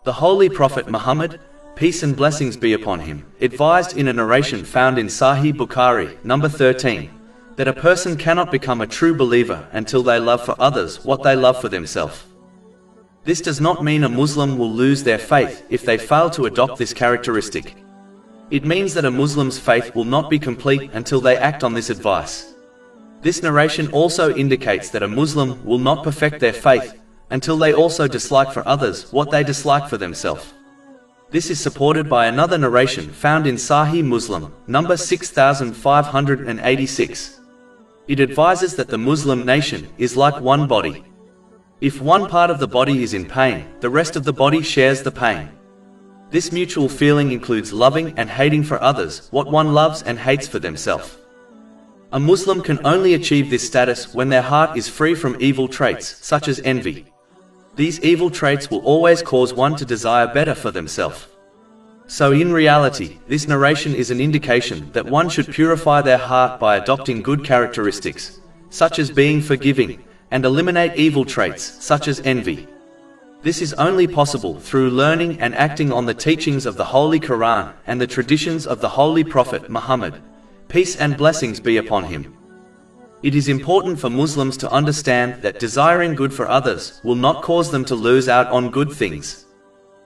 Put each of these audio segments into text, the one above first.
The Holy Prophet Muhammad, peace and blessings be upon him, advised in a narration found in Sahih Bukhari, number 13, that a person cannot become a true believer until they love for others what they love for themselves. This does not mean a Muslim will lose their faith if they fail to adopt this characteristic. It means that a Muslim's faith will not be complete until they act on this advice. This narration also indicates that a Muslim will not perfect their faith until they also dislike for others what they dislike for themselves. This is supported by another narration found in Sahih Muslim, number 6586. It advises that the Muslim nation is like one body. If one part of the body is in pain, the rest of the body shares the pain. This mutual feeling includes loving and hating for others what one loves and hates for themselves. A Muslim can only achieve this status when their heart is free from evil traits, such as envy. These evil traits will always cause one to desire better for themselves. So in reality, this narration is an indication that one should purify their heart by adopting good characteristics, such as being forgiving, and eliminate evil traits, such as envy. This is only possible through learning and acting on the teachings of the Holy Quran and the traditions of the Holy Prophet Muhammad, peace and blessings be upon him. It is important for Muslims to understand that desiring good for others will not cause them to lose out on good things.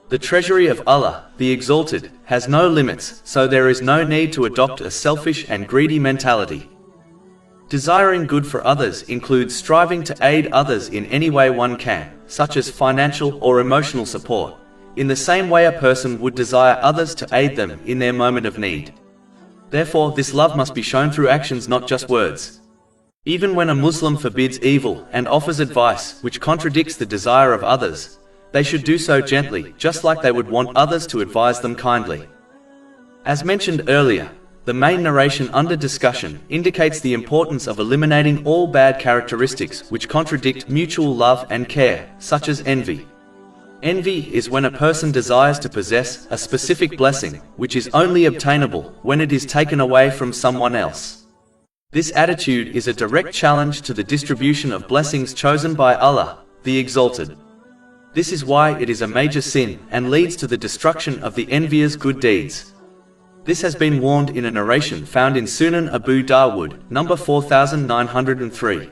The treasury of Allah, the Exalted, has no limits, so there is no need to adopt a selfish and greedy mentality. Desiring good for others includes striving to aid others in any way one can, such as financial or emotional support, in the same way a person would desire others to aid them in their moment of need. Therefore, this love must be shown through actions, not just words. Even when a Muslim forbids evil and offers advice which contradicts the desire of others, they should do so gently, just like they would want others to advise them kindly. As mentioned earlier, the main narration under discussion indicates the importance of eliminating all bad characteristics which contradict mutual love and care, such as envy. Envy is when a person desires to possess a specific blessing, which is only obtainable when it is taken away from someone else. This attitude is a direct challenge to the distribution of blessings chosen by Allah, the Exalted. This is why it is a major sin and leads to the destruction of the envier's good deeds. This has been warned in a narration found in Sunan Abu Dawud, number 4903.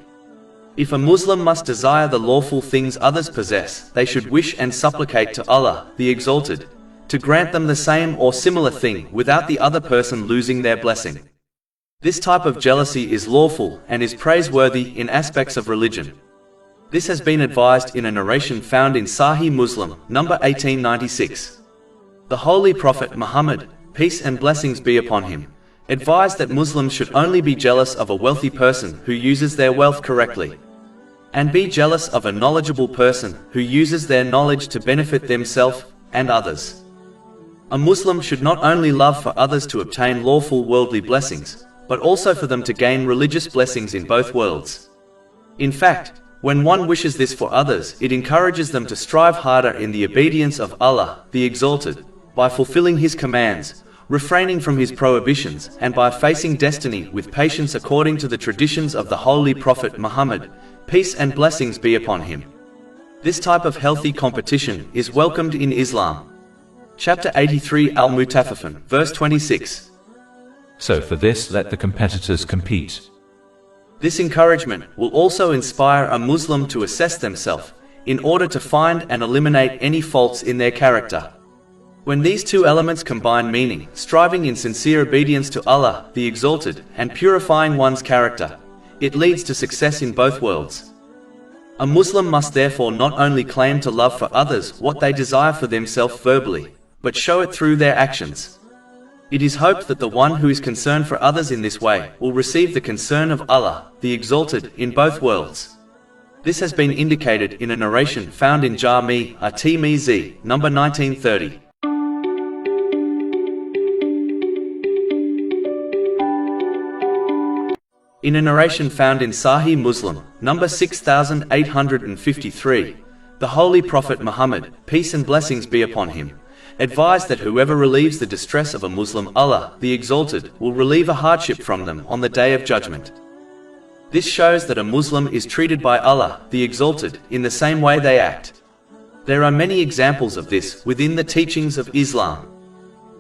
If a Muslim must desire the lawful things others possess, they should wish and supplicate to Allah, the Exalted, to grant them the same or similar thing without the other person losing their blessing. This type of jealousy is lawful and is praiseworthy in aspects of religion. This has been advised in a narration found in Sahih Muslim, number 1896. The Holy Prophet Muhammad, peace and blessings be upon him, advised that Muslims should only be jealous of a wealthy person who uses their wealth correctly, and be jealous of a knowledgeable person who uses their knowledge to benefit themselves and others. A Muslim should not only love for others to obtain lawful worldly blessings, but also for them to gain religious blessings in both worlds. In fact, when one wishes this for others, it encourages them to strive harder in the obedience of Allah, the Exalted, by fulfilling His commands, refraining from His prohibitions, and by facing destiny with patience according to the traditions of the Holy Prophet Muhammad, peace and blessings be upon him. This type of healthy competition is welcomed in Islam. Chapter 83 Al-Mutaffifin, verse 26. So for this let the competitors compete. This encouragement will also inspire a Muslim to assess themselves, in order to find and eliminate any faults in their character. When these two elements combine, meaning striving in sincere obedience to Allah, the Exalted, and purifying one's character, it leads to success in both worlds. A Muslim must therefore not only claim to love for others what they desire for themselves verbally, but show it through their actions. It is hoped that the one who is concerned for others in this way will receive the concern of Allah, the Exalted, in both worlds. This has been indicated in a narration found in Jami' at-Tirmidhi, number 1930. In a narration found in Sahih Muslim, number 6853, the Holy Prophet Muhammad, peace and blessings be upon him, advised that whoever relieves the distress of a Muslim, Allah, the Exalted, will relieve a hardship from them on the Day of Judgment. This shows that a Muslim is treated by Allah, the Exalted, in the same way they act. There are many examples of this within the teachings of Islam.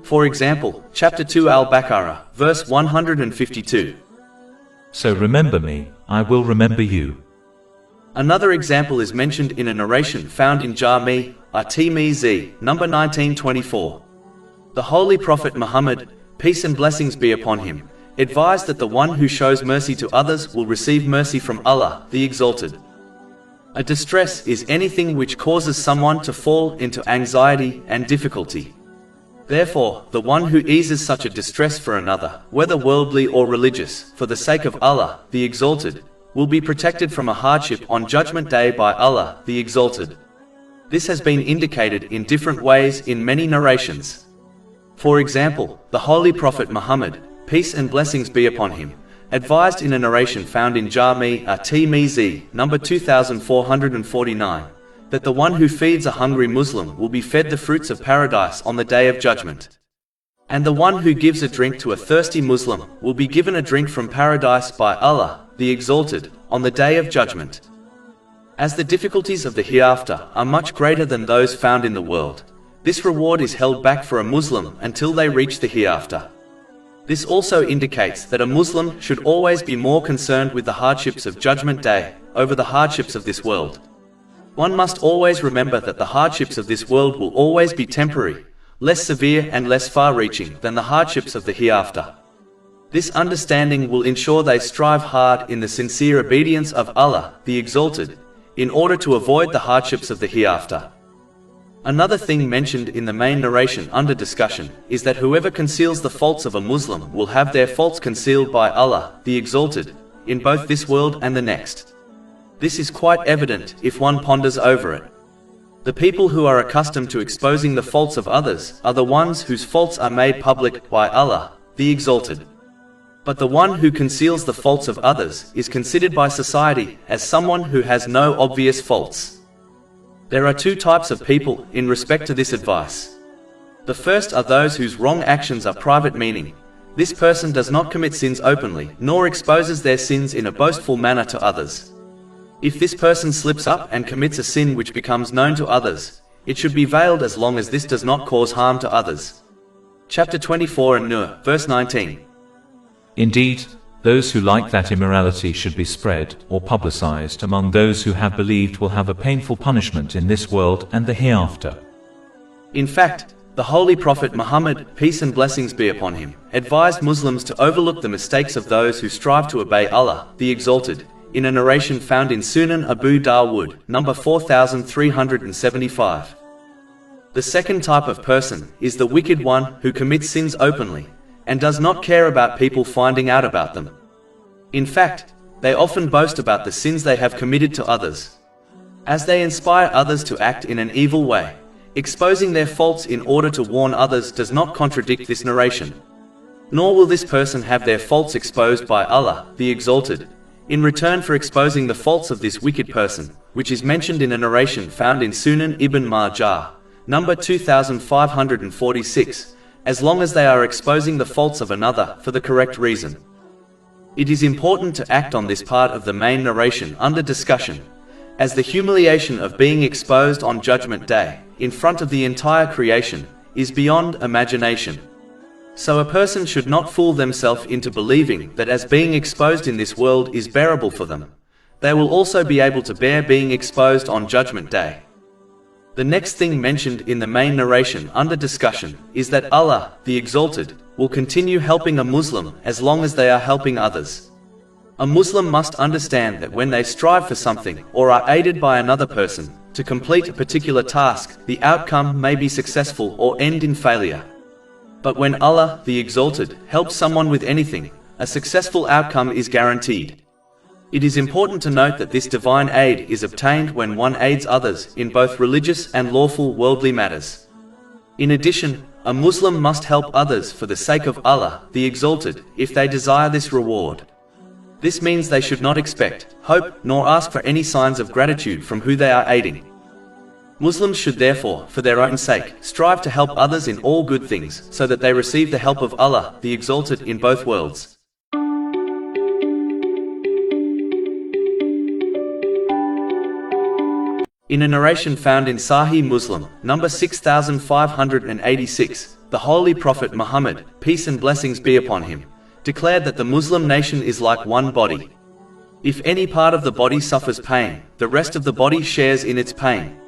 For example, chapter 2 Al-Baqarah, verse 152. So remember me, I will remember you. Another example is mentioned in a narration found in Jami' at-Tirmidhi, number 1924. The Holy Prophet Muhammad, peace and blessings be upon him, advised that the one who shows mercy to others will receive mercy from Allah, the Exalted. A distress is anything which causes someone to fall into anxiety and difficulty. Therefore, the one who eases such a distress for another, whether worldly or religious, for the sake of Allah, the Exalted, will be protected from a hardship on Judgment Day by Allah, the Exalted. This has been indicated in different ways in many narrations. For example, the Holy Prophet Muhammad, peace and blessings be upon him, advised in a narration found in Jami' at-Tirmidhi, number 2449, that the one who feeds a hungry Muslim will be fed the fruits of paradise on the Day of Judgment. And the one who gives a drink to a thirsty Muslim will be given a drink from paradise by Allah, the Exalted, on the Day of Judgment. As the difficulties of the hereafter are much greater than those found in the world, this reward is held back for a Muslim until they reach the hereafter. This also indicates that a Muslim should always be more concerned with the hardships of Judgment Day over the hardships of this world. One must always remember that the hardships of this world will always be temporary, less severe and less far-reaching than the hardships of the hereafter. This understanding will ensure they strive hard in the sincere obedience of Allah, the Exalted, in order to avoid the hardships of the hereafter. Another thing mentioned in the main narration under discussion is that whoever conceals the faults of a Muslim will have their faults concealed by Allah, the Exalted, in both this world and the next. This is quite evident if one ponders over it. The people who are accustomed to exposing the faults of others are the ones whose faults are made public by Allah, the Exalted. But the one who conceals the faults of others is considered by society as someone who has no obvious faults. There are two types of people in respect to this advice. The first are those whose wrong actions are private, meaning this person does not commit sins openly, nor exposes their sins in a boastful manner to others. If this person slips up and commits a sin which becomes known to others, it should be veiled as long as this does not cause harm to others. Chapter 24 An-Nur, verse 19. Indeed, those who like that immorality should be spread or publicized among those who have believed will have a painful punishment in this world and the hereafter. In fact, the Holy Prophet Muhammad, peace and blessings be upon him, advised Muslims to overlook the mistakes of those who strive to obey Allah, the Exalted, in a narration found in Sunan Abu Dawud, number 4375. The second type of person is the wicked one who commits sins openly, and does not care about people finding out about them. In fact, they often boast about the sins they have committed to others. As they inspire others to act in an evil way, exposing their faults in order to warn others does not contradict this narration. Nor will this person have their faults exposed by Allah, the Exalted, in return for exposing the faults of this wicked person, which is mentioned in a narration found in Sunan Ibn Majah, number 2546, as long as they are exposing the faults of another for the correct reason. It is important to act on this part of the main narration under discussion, as the humiliation of being exposed on Judgment Day, in front of the entire creation, is beyond imagination. So a person should not fool themselves into believing that as being exposed in this world is bearable for them, they will also be able to bear being exposed on Judgment Day. The next thing mentioned in the main narration under discussion is that Allah, the Exalted, will continue helping a Muslim as long as they are helping others. A Muslim must understand that when they strive for something or are aided by another person to complete a particular task, the outcome may be successful or end in failure. But when Allah, the Exalted, helps someone with anything, a successful outcome is guaranteed. It is important to note that this divine aid is obtained when one aids others in both religious and lawful worldly matters. In addition, a Muslim must help others for the sake of Allah, the Exalted, if they desire this reward. This means they should not expect, hope, nor ask for any signs of gratitude from who they are aiding. Muslims should therefore, for their own sake, strive to help others in all good things, so that they receive the help of Allah, the Exalted, in both worlds. In a narration found in Sahih Muslim, number 6586, the Holy Prophet Muhammad, peace and blessings be upon him, declared that the Muslim nation is like one body. If any part of the body suffers pain, the rest of the body shares in its pain.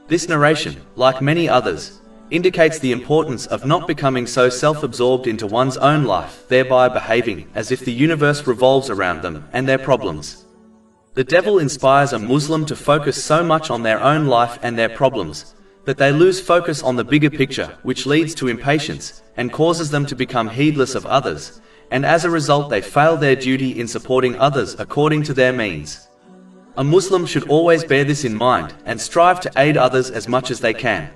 This narration, like many others, indicates the importance of not becoming so self-absorbed into one's own life, thereby behaving as if the universe revolves around them and their problems. The devil inspires a Muslim to focus so much on their own life and their problems, that they lose focus on the bigger picture, which leads to impatience, and causes them to become heedless of others, and as a result they fail their duty in supporting others according to their means. A Muslim should always bear this in mind, and strive to aid others as much as they can.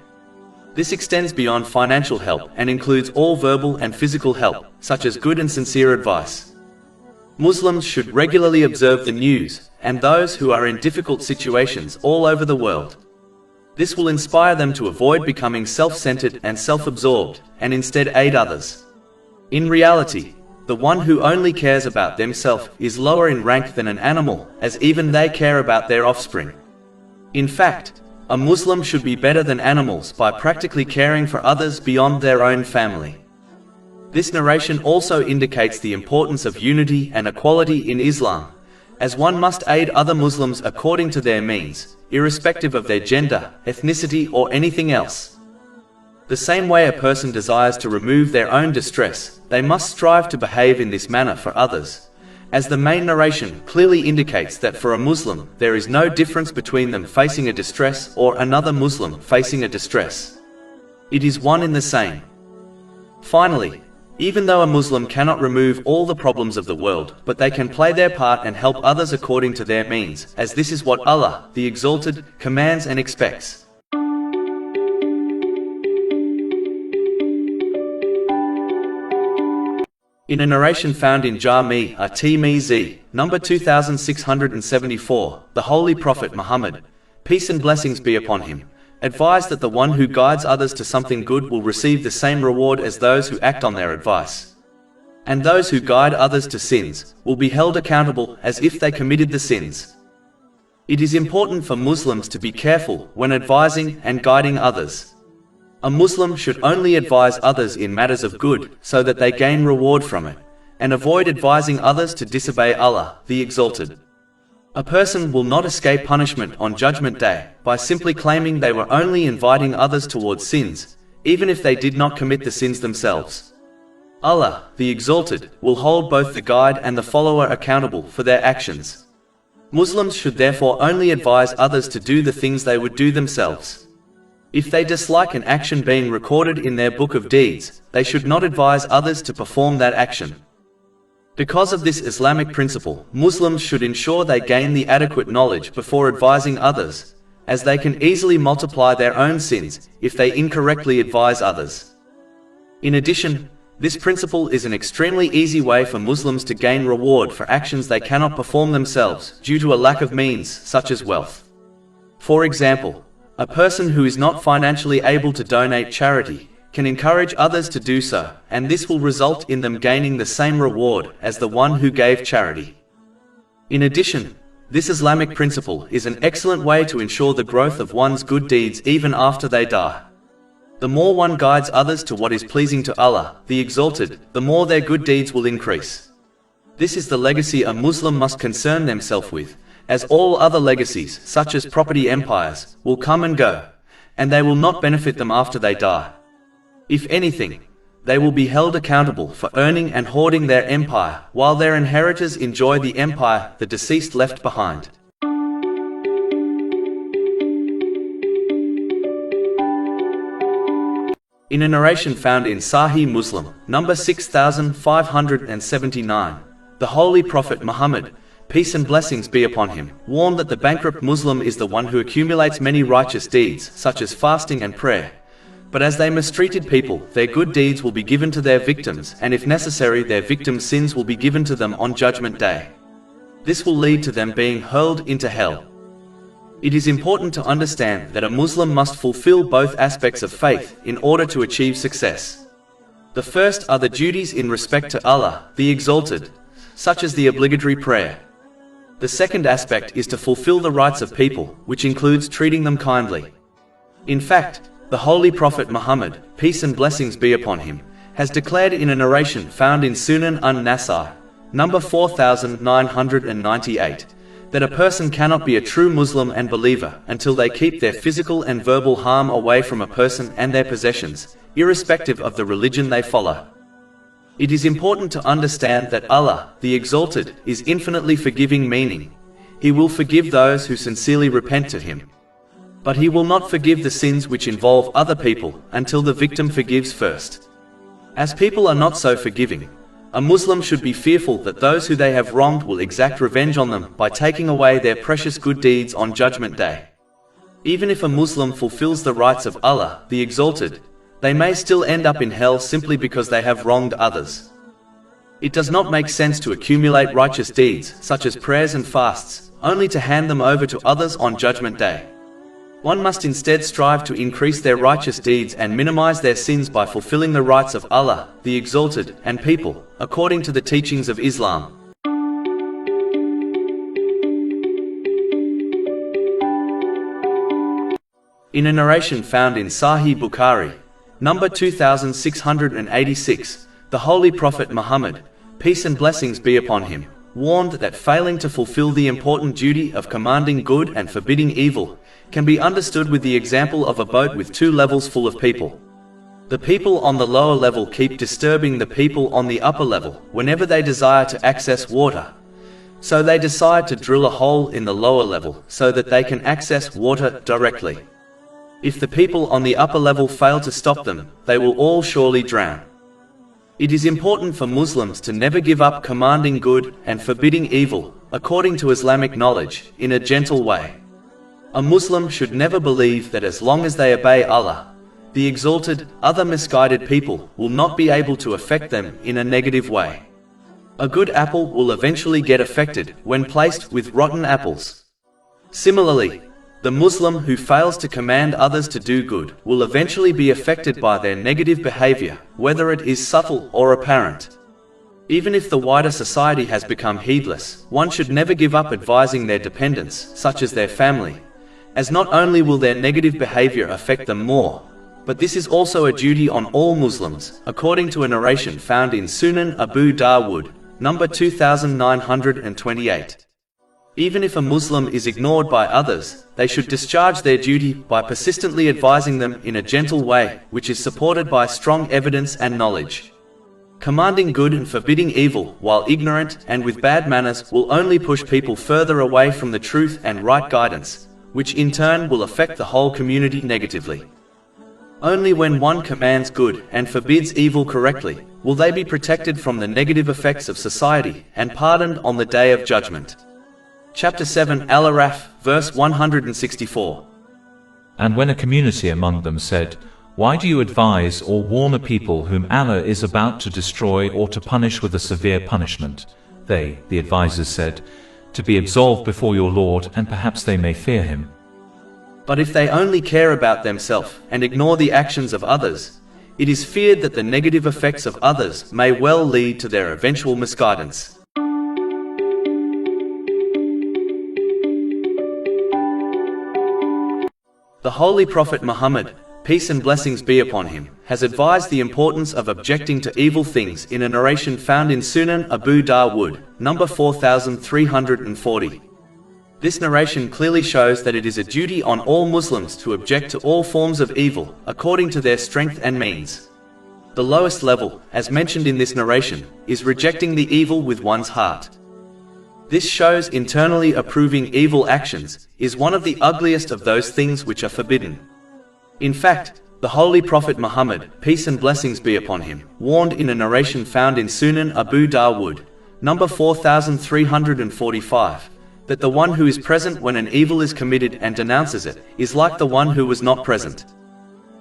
This extends beyond financial help, and includes all verbal and physical help, such as good and sincere advice. Muslims should regularly observe the news, and those who are in difficult situations all over the world. This will inspire them to avoid becoming self-centered and self-absorbed, and instead aid others. In reality, the one who only cares about themselves is lower in rank than an animal, as even they care about their offspring. In fact, a Muslim should be better than animals by practically caring for others beyond their own family. This narration also indicates the importance of unity and equality in Islam, as one must aid other Muslims according to their means, irrespective of their gender, ethnicity, or anything else. The same way a person desires to remove their own distress, they must strive to behave in this manner for others, as the main narration clearly indicates that for a Muslim there is no difference between them facing a distress or another Muslim facing a distress. It is one in the same. Finally, even though a Muslim cannot remove all the problems of the world, but they can play their part and help others according to their means, as this is what Allah, the Exalted, commands and expects. In a narration found in Jami' at-Tirmidhi, number 2674, the Holy Prophet Muhammad, peace and blessings be upon him, advised that the one who guides others to something good will receive the same reward as those who act on their advice. And those who guide others to sins will be held accountable as if they committed the sins. It is important for Muslims to be careful when advising and guiding others. A Muslim should only advise others in matters of good, so that they gain reward from it, and avoid advising others to disobey Allah, the Exalted. A person will not escape punishment on Judgment Day by simply claiming they were only inviting others towards sins, even if they did not commit the sins themselves. Allah, the Exalted, will hold both the guide and the follower accountable for their actions. Muslims should therefore only advise others to do the things they would do themselves. If they dislike an action being recorded in their book of deeds, they should not advise others to perform that action. Because of this Islamic principle, Muslims should ensure they gain the adequate knowledge before advising others, as they can easily multiply their own sins if they incorrectly advise others. In addition, this principle is an extremely easy way for Muslims to gain reward for actions they cannot perform themselves due to a lack of means, such as wealth. For example, a person who is not financially able to donate charity can encourage others to do so, and this will result in them gaining the same reward as the one who gave charity. In addition, this Islamic principle is an excellent way to ensure the growth of one's good deeds even after they die. The more one guides others to what is pleasing to Allah, the Exalted, the more their good deeds will increase. This is the legacy a Muslim must concern themselves with, as all other legacies, such as property empires, will come and go, and they will not benefit them after they die. If anything, they will be held accountable for earning and hoarding their empire, while their inheritors enjoy the empire the deceased left behind. In a narration found in Sahih Muslim, number 6579, the Holy Prophet Muhammad, peace and blessings be upon him, warned that the bankrupt Muslim is the one who accumulates many righteous deeds, such as fasting and prayer. But as they mistreated people, their good deeds will be given to their victims, and if necessary their victims' sins will be given to them on Judgment Day. This will lead to them being hurled into hell. It is important to understand that a Muslim must fulfill both aspects of faith in order to achieve success. The first are the duties in respect to Allah, the Exalted, such as the obligatory prayer. The second aspect is to fulfill the rights of people, which includes treating them kindly. In fact, the Holy Prophet Muhammad, peace and blessings be upon him, has declared in a narration found in Sunan an-Nasai, number 4998, that a person cannot be a true Muslim and believer until they keep their physical and verbal harm away from a person and their possessions, irrespective of the religion they follow. It is important to understand that Allah, the Exalted, is infinitely forgiving, meaning, He will forgive those who sincerely repent to Him. But He will not forgive the sins which involve other people until the victim forgives first. As people are not so forgiving, a Muslim should be fearful that those who they have wronged will exact revenge on them by taking away their precious good deeds on Judgment Day. Even if a Muslim fulfills the rights of Allah, the Exalted, they may still end up in hell simply because they have wronged others. It does not make sense to accumulate righteous deeds, such as prayers and fasts, only to hand them over to others on Judgment Day. One must instead strive to increase their righteous deeds and minimize their sins by fulfilling the rights of Allah, the Exalted, and people, according to the teachings of Islam. In a narration found in Sahih Bukhari, number 2686, the Holy Prophet Muhammad, peace and blessings be upon him, warned that failing to fulfill the important duty of commanding good and forbidding evil can be understood with the example of a boat with two levels full of people. The people on the lower level keep disturbing the people on the upper level whenever they desire to access water. So they decide to drill a hole in the lower level so that they can access water directly. If the people on the upper level fail to stop them, they will all surely drown. It is important for Muslims to never give up commanding good and forbidding evil, according to Islamic knowledge, in a gentle way. A Muslim should never believe that as long as they obey Allah, the Exalted, other misguided people will not be able to affect them in a negative way. A good apple will eventually get affected when placed with rotten apples. Similarly, the Muslim who fails to command others to do good will eventually be affected by their negative behavior, whether it is subtle or apparent. Even if the wider society has become heedless, one should never give up advising their dependents, such as their family, as not only will their negative behavior affect them more, but this is also a duty on all Muslims, according to a narration found in Sunan Abu Dawud, number 2928. Even if a Muslim is ignored by others, they should discharge their duty by persistently advising them in a gentle way, which is supported by strong evidence and knowledge. Commanding good and forbidding evil, while ignorant and with bad manners, will only push people further away from the truth and right guidance, which in turn will affect the whole community negatively. Only when one commands good and forbids evil correctly, will they be protected from the negative effects of society and pardoned on the Day of Judgment. Chapter 7 Al-Araf, verse 164. And when a community among them said, "Why do you advise or warn a people whom Allah is about to destroy or to punish with a severe punishment?" They, the advisers, said, "To be absolved before your Lord, and perhaps they may fear Him." But if they only care about themselves and ignore the actions of others, it is feared that the negative effects of others may well lead to their eventual misguidance. The Holy Prophet Muhammad, peace and blessings be upon him, has advised the importance of objecting to evil things in a narration found in Sunan Abu Dawud, number 4340. This narration clearly shows that it is a duty on all Muslims to object to all forms of evil, according to their strength and means. The lowest level, as mentioned in this narration, is rejecting the evil with one's heart. This shows internally approving evil actions is one of the ugliest of those things which are forbidden. In fact, the Holy Prophet Muhammad, peace and blessings be upon him, warned in a narration found in Sunan Abu Dawud, number 4345, that the one who is present when an evil is committed and denounces it is like the one who was not present.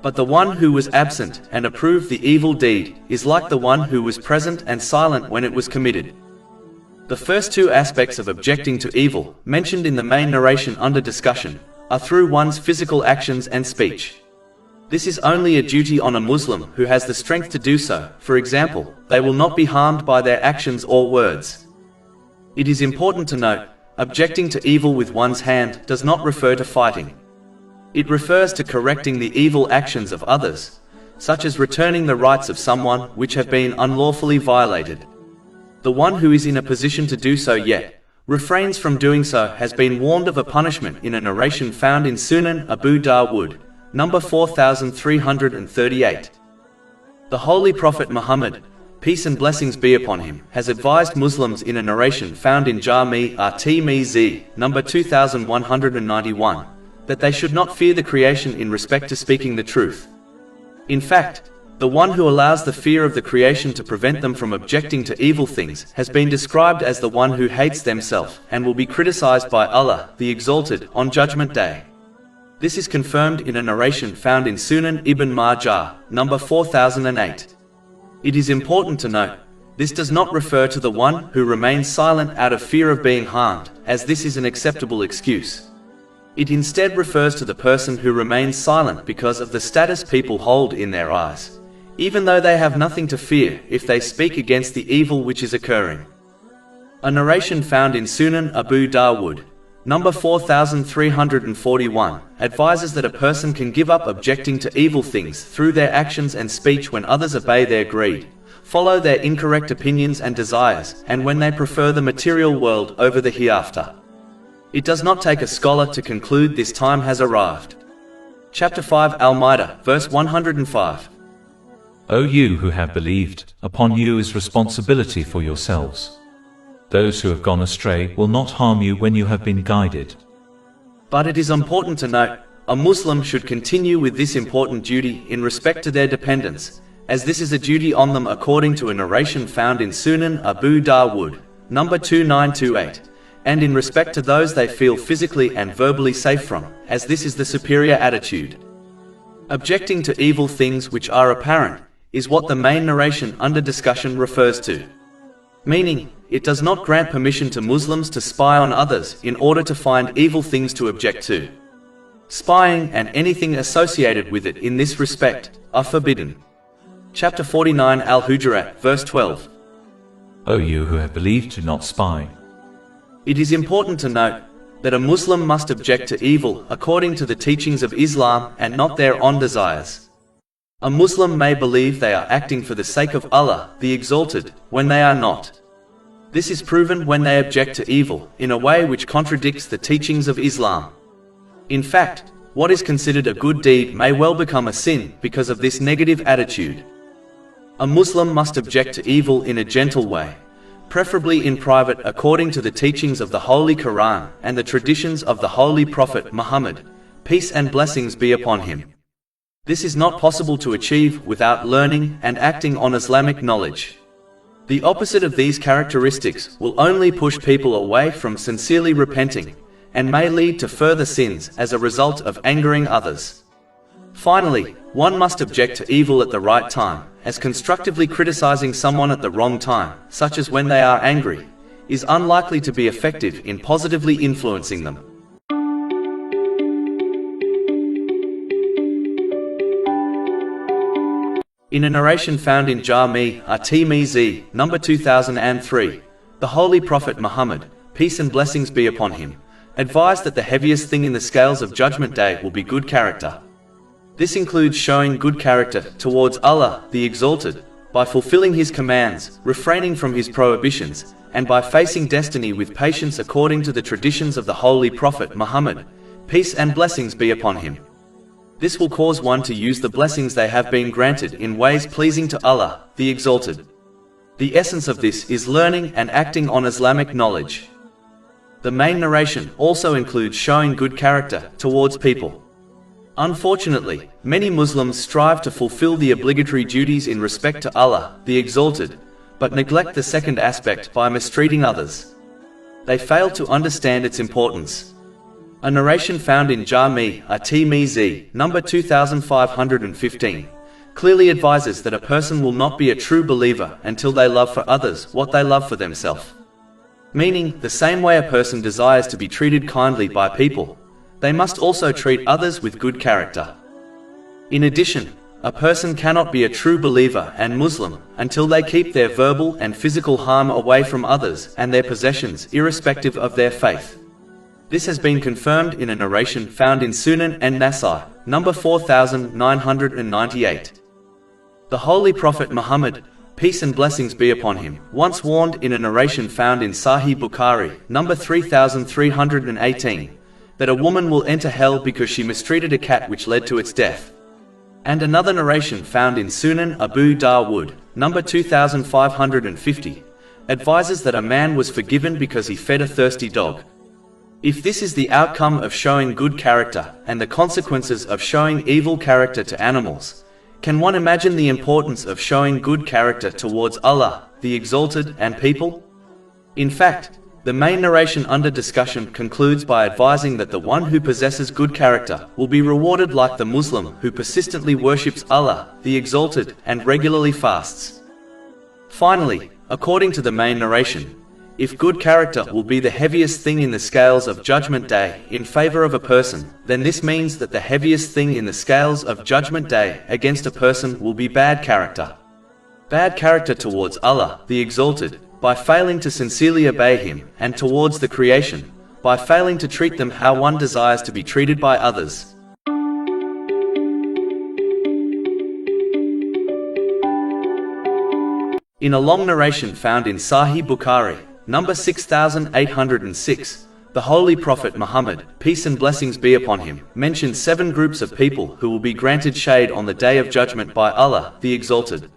But the one who was absent and approved the evil deed is like the one who was present and silent when it was committed. The first two aspects of objecting to evil, mentioned in the main narration under discussion, are through one's physical actions and speech. This is only a duty on a Muslim who has the strength to do so. For example, they will not be harmed by their actions or words. It is important to note, objecting to evil with one's hand does not refer to fighting. It refers to correcting the evil actions of others, such as returning the rights of someone which have been unlawfully violated. The one who is in a position to do so yet refrains from doing so has been warned of a punishment in a narration found in Sunan Abu Dawud, number 4338. The Holy Prophet Muhammad, peace and blessings be upon him, has advised Muslims in a narration found in Jami' at-Tirmidhi, number 2191, that they should not fear the creation in respect to speaking the truth. In fact, the one who allows the fear of the creation to prevent them from objecting to evil things has been described as the one who hates themselves and will be criticized by Allah, the Exalted, on Judgment Day. This is confirmed in a narration found in Sunan Ibn Majah, number 4008. It is important to note, this does not refer to the one who remains silent out of fear of being harmed, as this is an acceptable excuse. It instead refers to the person who remains silent because of the status people hold in their eyes, even though they have nothing to fear if they speak against the evil which is occurring. A narration found in Sunan Abu Dawud, number 4341, advises that a person can give up objecting to evil things through their actions and speech when others obey their greed, follow their incorrect opinions and desires, and when they prefer the material world over the hereafter. It does not take a scholar to conclude this time has arrived. Chapter 5 Al-Ma'idah, verse 105. O you who have believed, upon you is responsibility for yourselves. Those who have gone astray will not harm you when you have been guided. But it is important to note, a Muslim should continue with this important duty in respect to their dependents, as this is a duty on them according to a narration found in Sunan Abu Dawud, number 2928, and in respect to those they feel physically and verbally safe from, as this is the superior attitude. Objecting to evil things which are apparent is what the main narration under discussion refers to. Meaning, it does not grant permission to Muslims to spy on others in order to find evil things to object to. Spying and anything associated with it in this respect are forbidden. Chapter 49 Al-Hujurat, verse 12. O you who have believed, do not spy. It is important to note that a Muslim must object to evil according to the teachings of Islam and not their own desires. A Muslim may believe they are acting for the sake of Allah, the Exalted, when they are not. This is proven when they object to evil in a way which contradicts the teachings of Islam. In fact, what is considered a good deed may well become a sin because of this negative attitude. A Muslim must object to evil in a gentle way, preferably in private according to the teachings of the Holy Quran and the traditions of the Holy Prophet Muhammad, peace and blessings be upon him. This is not possible to achieve without learning and acting on Islamic knowledge. The opposite of these characteristics will only push people away from sincerely repenting, and may lead to further sins as a result of angering others. Finally, one must object to evil at the right time, as constructively criticizing someone at the wrong time, such as when they are angry, is unlikely to be effective in positively influencing them. In a narration found in Jami' at-Tirmidhi, number 2003, the Holy Prophet Muhammad, peace and blessings be upon him, advised that the heaviest thing in the scales of Judgment Day will be good character. This includes showing good character towards Allah, the Exalted, by fulfilling His commands, refraining from His prohibitions, and by facing destiny with patience according to the traditions of the Holy Prophet Muhammad, peace and blessings be upon him. This will cause one to use the blessings they have been granted in ways pleasing to Allah, the Exalted. The essence of this is learning and acting on Islamic knowledge. The main narration also includes showing good character towards people. Unfortunately, many Muslims strive to fulfill the obligatory duties in respect to Allah, the Exalted, but neglect the second aspect by mistreating others. They fail to understand its importance. A narration found in Jami' at-Tirmidhi, number 2515, clearly advises that a person will not be a true believer until they love for others what they love for themselves. Meaning, the same way a person desires to be treated kindly by people, they must also treat others with good character. In addition, a person cannot be a true believer and Muslim until they keep their verbal and physical harm away from others and their possessions irrespective of their faith. This has been confirmed in a narration found in Sunan an-Nasai, number 4998. The Holy Prophet Muhammad, peace and blessings be upon him, once warned in a narration found in Sahih Bukhari, number 3318, that a woman will enter hell because she mistreated a cat which led to its death. And another narration found in Sunan Abu Dawood, number 2550, advises that a man was forgiven because he fed a thirsty dog. If this is the outcome of showing good character and the consequences of showing evil character to animals, can one imagine the importance of showing good character towards Allah, the Exalted, and people? In fact, the main narration under discussion concludes by advising that the one who possesses good character will be rewarded like the Muslim who persistently worships Allah, the Exalted, and regularly fasts. Finally, according to the main narration, if good character will be the heaviest thing in the scales of Judgment Day in favor of a person, then this means that the heaviest thing in the scales of Judgment Day against a person will be bad character. Bad character towards Allah, the Exalted, by failing to sincerely obey Him, and towards the creation, by failing to treat them how one desires to be treated by others. In a long narration found in Sahih Bukhari, number 6806, the Holy Prophet Muhammad, peace and blessings be upon him, mentions 7 groups of people who will be granted shade on the Day of Judgment by Allah, the Exalted.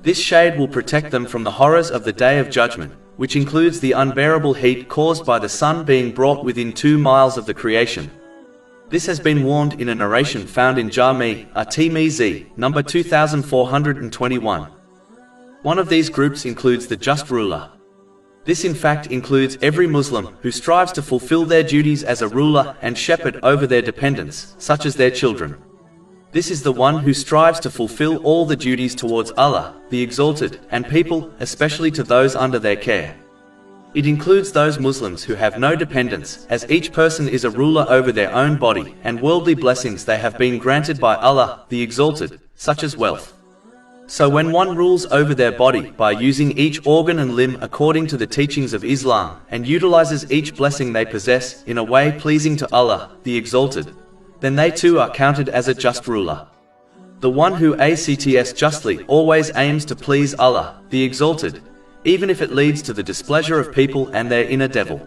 This shade will protect them from the horrors of the Day of Judgment, which includes the unbearable heat caused by the sun being brought within 2 miles of the creation. This has been warned in a narration found in Jami' at-Tirmidhi, number 2421. One of these groups includes the just ruler. This in fact includes every Muslim who strives to fulfill their duties as a ruler and shepherd over their dependents, such as their children. This is the one who strives to fulfill all the duties towards Allah, the Exalted, and people, especially to those under their care. It includes those Muslims who have no dependents, as each person is a ruler over their own body, and worldly blessings they have been granted by Allah, the Exalted, such as wealth. So when one rules over their body by using each organ and limb according to the teachings of Islam, and utilizes each blessing they possess in a way pleasing to Allah, the Exalted, then they too are counted as a just ruler. The one who acts justly always aims to please Allah, the Exalted, even if it leads to the displeasure of people and their inner devil.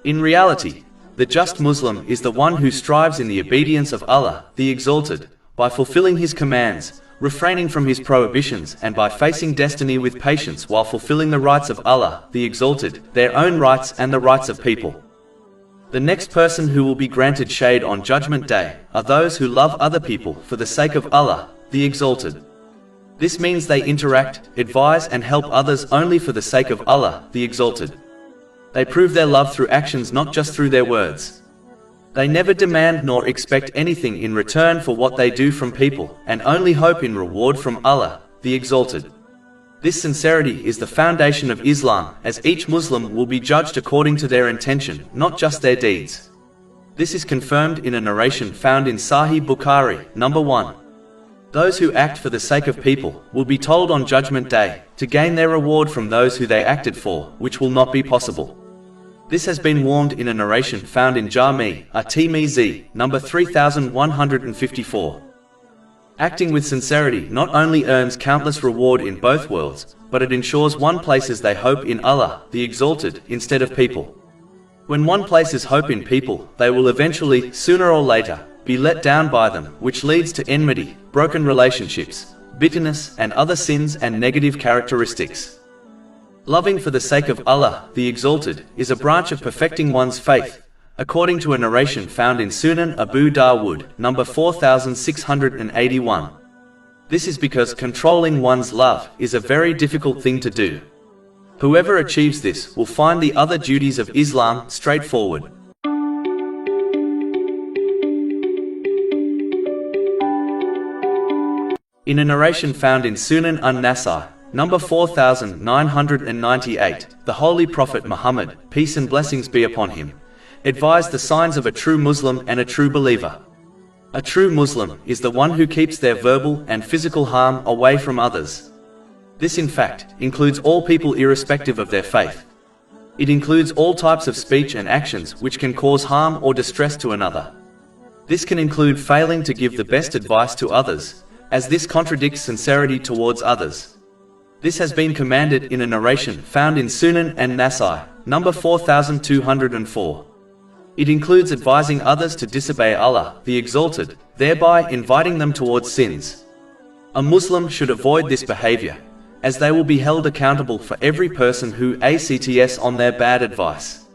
In reality, the just Muslim is the one who strives in the obedience of Allah, the Exalted, by fulfilling His commands, refraining from His prohibitions, and by facing destiny with patience while fulfilling the rights of Allah, the Exalted, their own rights and the rights of people. The next person who will be granted shade on Judgment Day are those who love other people for the sake of Allah, the Exalted. This means they interact, advise and help others only for the sake of Allah, the Exalted. They prove their love through actions, not just through their words. They never demand nor expect anything in return for what they do from people, and only hope in reward from Allah, the Exalted. This sincerity is the foundation of Islam, as each Muslim will be judged according to their intention, not just their deeds. This is confirmed in a narration found in Sahih Bukhari, number 1. Those who act for the sake of people will be told on Judgment Day to gain their reward from those who they acted for, which will not be possible. This has been warned in a narration found in Jami' at-Tirmidhi, number 3154. Acting with sincerity not only earns countless reward in both worlds, but it ensures one places their hope in Allah, the Exalted, instead of people. When one places hope in people, they will eventually, sooner or later, be let down by them, which leads to enmity, broken relationships, bitterness, and other sins and negative characteristics. Loving for the sake of Allah, the Exalted, is a branch of perfecting one's faith, according to a narration found in Sunan Abu Dawood, number 4681. This is because controlling one's love is a very difficult thing to do. Whoever achieves this will find the other duties of Islam straightforward. In a narration found in Sunan an-Nasai, number 4998, the Holy Prophet Muhammad, peace and blessings be upon him, advised the signs of a true Muslim and a true believer. A true Muslim is the one who keeps their verbal and physical harm away from others. This in fact includes all people irrespective of their faith. It includes all types of speech and actions which can cause harm or distress to another. This can include failing to give the best advice to others, as this contradicts sincerity towards others. This has been commanded in a narration found in Sunan and Nasai, number 4204. It includes advising others to disobey Allah, the Exalted, thereby inviting them towards sins. A Muslim should avoid this behavior, as they will be held accountable for every person who acts on their bad advice.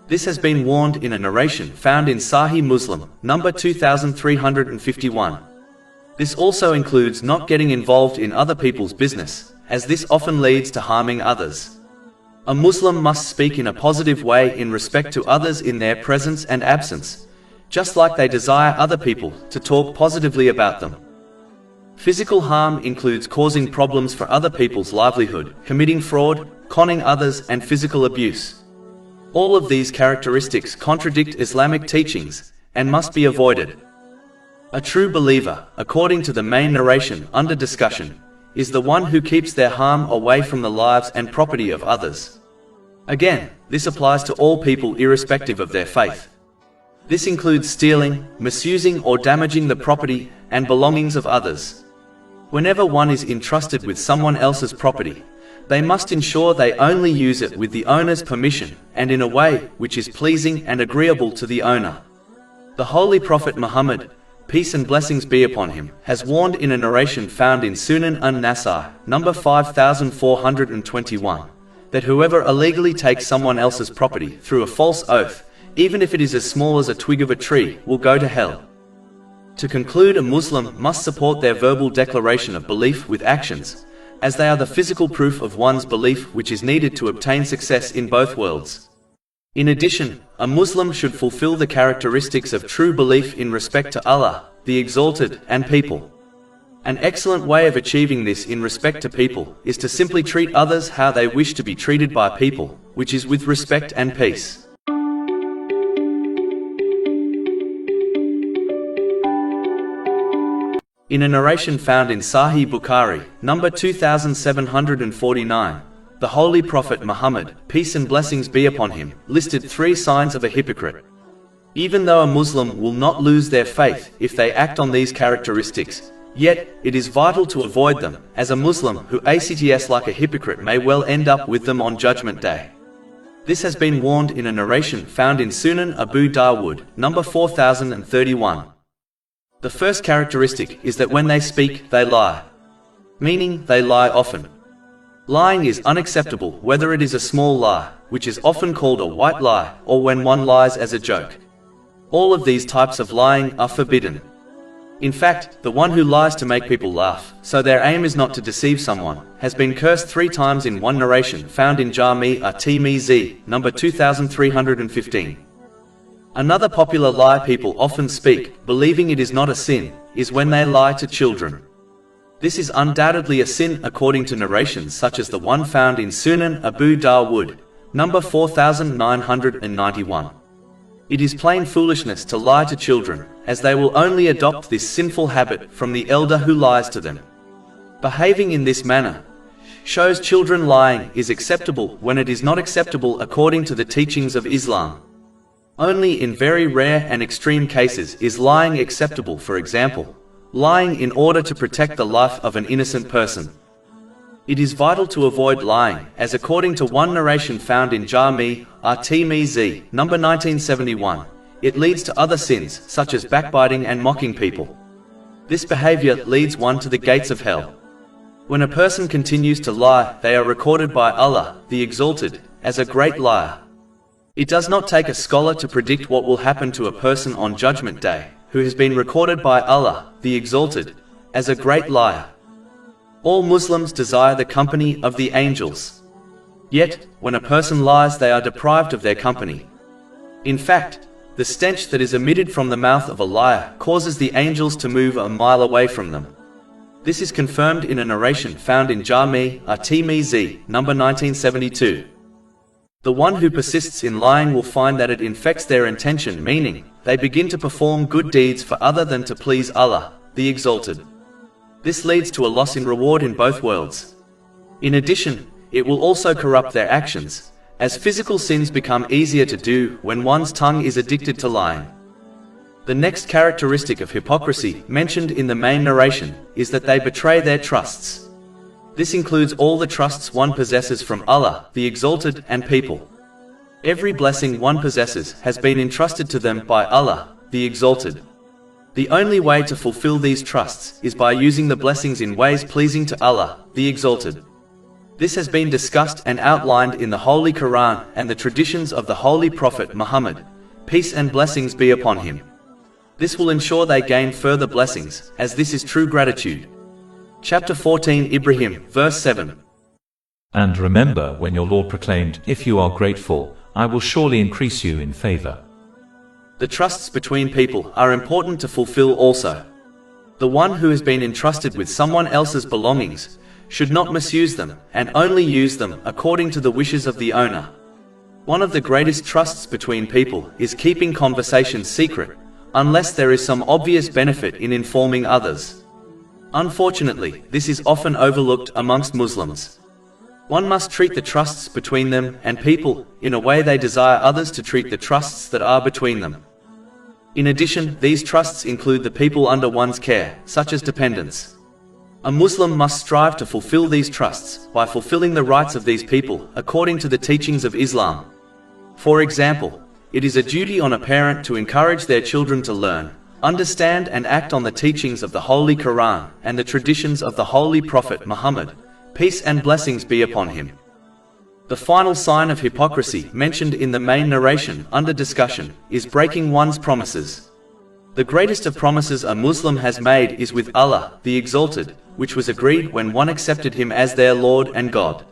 This has been warned in a narration found in Sahih Muslim, number 2351. This also includes not getting involved in other people's business, as this often leads to harming others. A Muslim must speak in a positive way in respect to others in their presence and absence, just like they desire other people to talk positively about them. Physical harm includes causing problems for other people's livelihood, committing fraud, conning others, and physical abuse. All of these characteristics contradict Islamic teachings and must be avoided. A true believer, according to the main narration under discussion, is the one who keeps their harm away from the lives and property of others. Again, this applies to all people irrespective of their faith. This includes stealing, misusing or damaging the property and belongings of others. Whenever one is entrusted with someone else's property, they must ensure they only use it with the owner's permission and in a way which is pleasing and agreeable to the owner. The Holy Prophet Muhammad, peace and blessings be upon him, has warned in a narration found in Sunan an-Nasai, number 5421, that whoever illegally takes someone else's property through a false oath, even if it is as small as a twig of a tree, will go to hell. To conclude, a Muslim must support their verbal declaration of belief with actions, as they are the physical proof of one's belief which is needed to obtain success in both worlds. In addition, a Muslim should fulfill the characteristics of true belief in respect to Allah, the Exalted, and people. An excellent way of achieving this in respect to people is to simply treat others how they wish to be treated by people, which is with respect and peace. In a narration found in Sahih Bukhari, number 2749, the Holy Prophet Muhammad, peace and blessings be upon him, listed 3 signs of a hypocrite. Even though a Muslim will not lose their faith if they act on these characteristics, yet it is vital to avoid them, as a Muslim who acts like a hypocrite may well end up with them on Judgment Day. This has been warned in a narration found in Sunan Abu Dawud, number 4031. The first characteristic is that when they speak, they lie. Meaning, they lie often. Lying is unacceptable whether it is a small lie, which is often called a white lie, or when one lies as a joke. All of these types of lying are forbidden. In fact, the one who lies to make people laugh, so their aim is not to deceive someone, has been cursed 3 times in one narration found in Jami at-Tirmizi, number 2315. Another popular lie people often speak, believing it is not a sin, is when they lie to children. This is undoubtedly a sin according to narrations such as the one found in Sunan Abu Dawud, number 4991. It is plain foolishness to lie to children, as they will only adopt this sinful habit from the elder who lies to them. Behaving in this manner shows children lying is acceptable when it is not acceptable according to the teachings of Islam. Only in very rare and extreme cases is lying acceptable, for example, lying in order to protect the life of an innocent person. It is vital to avoid lying, as according to one narration found in Jami at-Tirmizi, number 1971, it leads to other sins, such as backbiting and mocking people. This behavior leads one to the gates of hell. When a person continues to lie, they are recorded by Allah, the Exalted, as a great liar. It does not take a scholar to predict what will happen to a person on Judgment Day, who has been recorded by Allah, the Exalted, as a great liar. All Muslims desire the company of the angels. Yet, when a person lies, they are deprived of their company. In fact, the stench that is emitted from the mouth of a liar causes the angels to move a mile away from them. This is confirmed in a narration found in Jami at-Tirmizi, number 1972. The one who persists in lying will find that it infects their intention, meaning, they begin to perform good deeds for other than to please Allah, the Exalted. This leads to a loss in reward in both worlds. In addition, it will also corrupt their actions, as physical sins become easier to do when one's tongue is addicted to lying. The next characteristic of hypocrisy mentioned in the main narration is that they betray their trusts. This includes all the trusts one possesses from Allah, the Exalted, and people. Every blessing one possesses has been entrusted to them by Allah, the Exalted. The only way to fulfill these trusts is by using the blessings in ways pleasing to Allah, the Exalted. This has been discussed and outlined in the Holy Quran and the traditions of the Holy Prophet Muhammad, peace and blessings be upon him. This will ensure they gain further blessings, as this is true gratitude. Chapter 14 Ibrahim, verse 7. And remember when your Lord proclaimed, "If you are grateful, I will surely increase you in favor." The trusts between people are important to fulfill also. The one who has been entrusted with someone else's belongings should not misuse them, and only use them according to the wishes of the owner. One of the greatest trusts between people is keeping conversations secret, unless there is some obvious benefit in informing others. Unfortunately, this is often overlooked amongst Muslims. One must treat the trusts between them and people in a way they desire others to treat the trusts that are between them. In addition, these trusts include the people under one's care, such as dependents. A Muslim must strive to fulfill these trusts by fulfilling the rights of these people according to the teachings of Islam. For example, it is a duty on a parent to encourage their children to learn, understand and act on the teachings of the Holy Quran and the traditions of the Holy Prophet Muhammad, peace and blessings be upon him. The final sign of hypocrisy mentioned in the main narration under discussion is breaking one's promises. The greatest of promises a Muslim has made is with Allah, the Exalted, which was agreed when one accepted him as their Lord and God.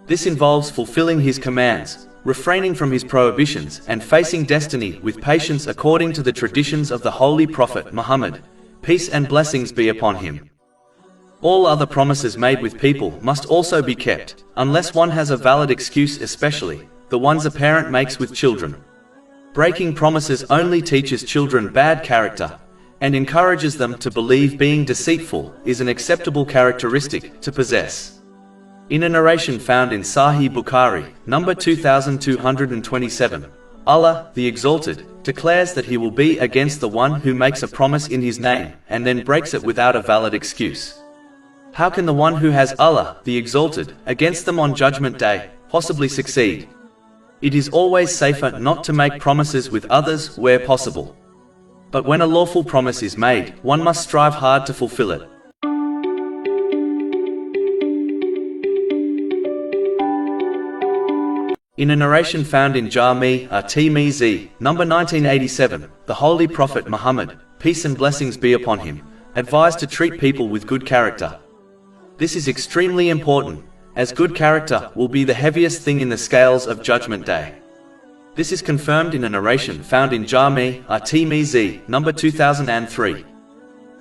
This involves fulfilling his commands, refraining from his prohibitions and facing destiny with patience according to the traditions of the Holy Prophet Muhammad, peace and blessings be upon him. All other promises made with people must also be kept, unless one has a valid excuse, especially the ones a parent makes with children. Breaking promises only teaches children bad character and encourages them to believe being deceitful is an acceptable characteristic to possess. In a narration found in Sahih Bukhari, number 2227, Allah, the Exalted, declares that he will be against the one who makes a promise in his name and then breaks it without a valid excuse. How can the one who has Allah, the Exalted, against them on Judgment Day, possibly succeed? It is always safer not to make promises with others where possible. But when a lawful promise is made, one must strive hard to fulfill it. In a narration found in Jami' at-Tirmizi, number 1987, the Holy Prophet Muhammad, peace and blessings be upon him, advised to treat people with good character. This is extremely important, as good character will be the heaviest thing in the scales of Judgment Day. This is confirmed in a narration found in Jami' at-Tirmizi, number 2003.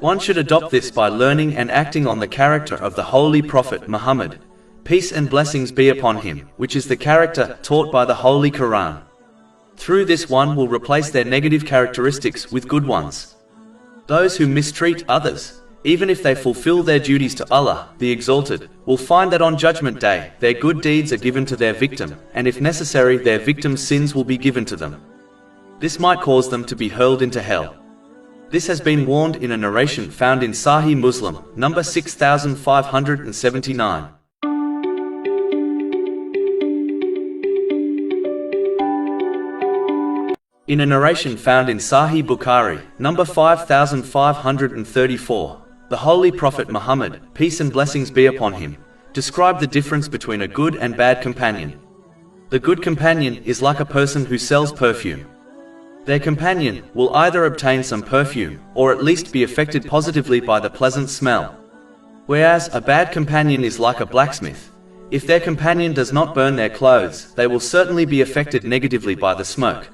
One should adopt this by learning and acting on the character of the Holy Prophet Muhammad, peace and blessings be upon him, which is the character taught by the Holy Quran. Through this one will replace their negative characteristics with good ones. Those who mistreat others, even if they fulfill their duties to Allah, the Exalted, will find that on Judgment Day, their good deeds are given to their victim, and if necessary their victim's sins will be given to them. This might cause them to be hurled into hell. This has been warned in a narration found in Sahih Muslim, number 6579. In a narration found in Sahih Bukhari, number 5534, the Holy Prophet Muhammad, peace and blessings be upon him, described the difference between a good and bad companion. The good companion is like a person who sells perfume. Their companion will either obtain some perfume, or at least be affected positively by the pleasant smell. Whereas a bad companion is like a blacksmith. If their companion does not burn their clothes, they will certainly be affected negatively by the smoke.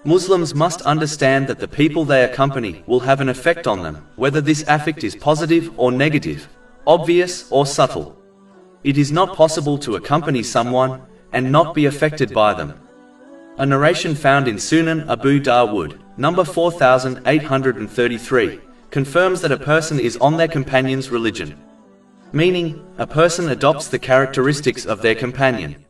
Muslims must understand that the people they accompany will have an effect on them, whether this affect is positive or negative, obvious or subtle. It is not possible to accompany someone and not be affected by them. A narration found in Sunan Abu Dawud, number 4833, confirms that a person is on their companion's religion. Meaning, a person adopts the characteristics of their companion.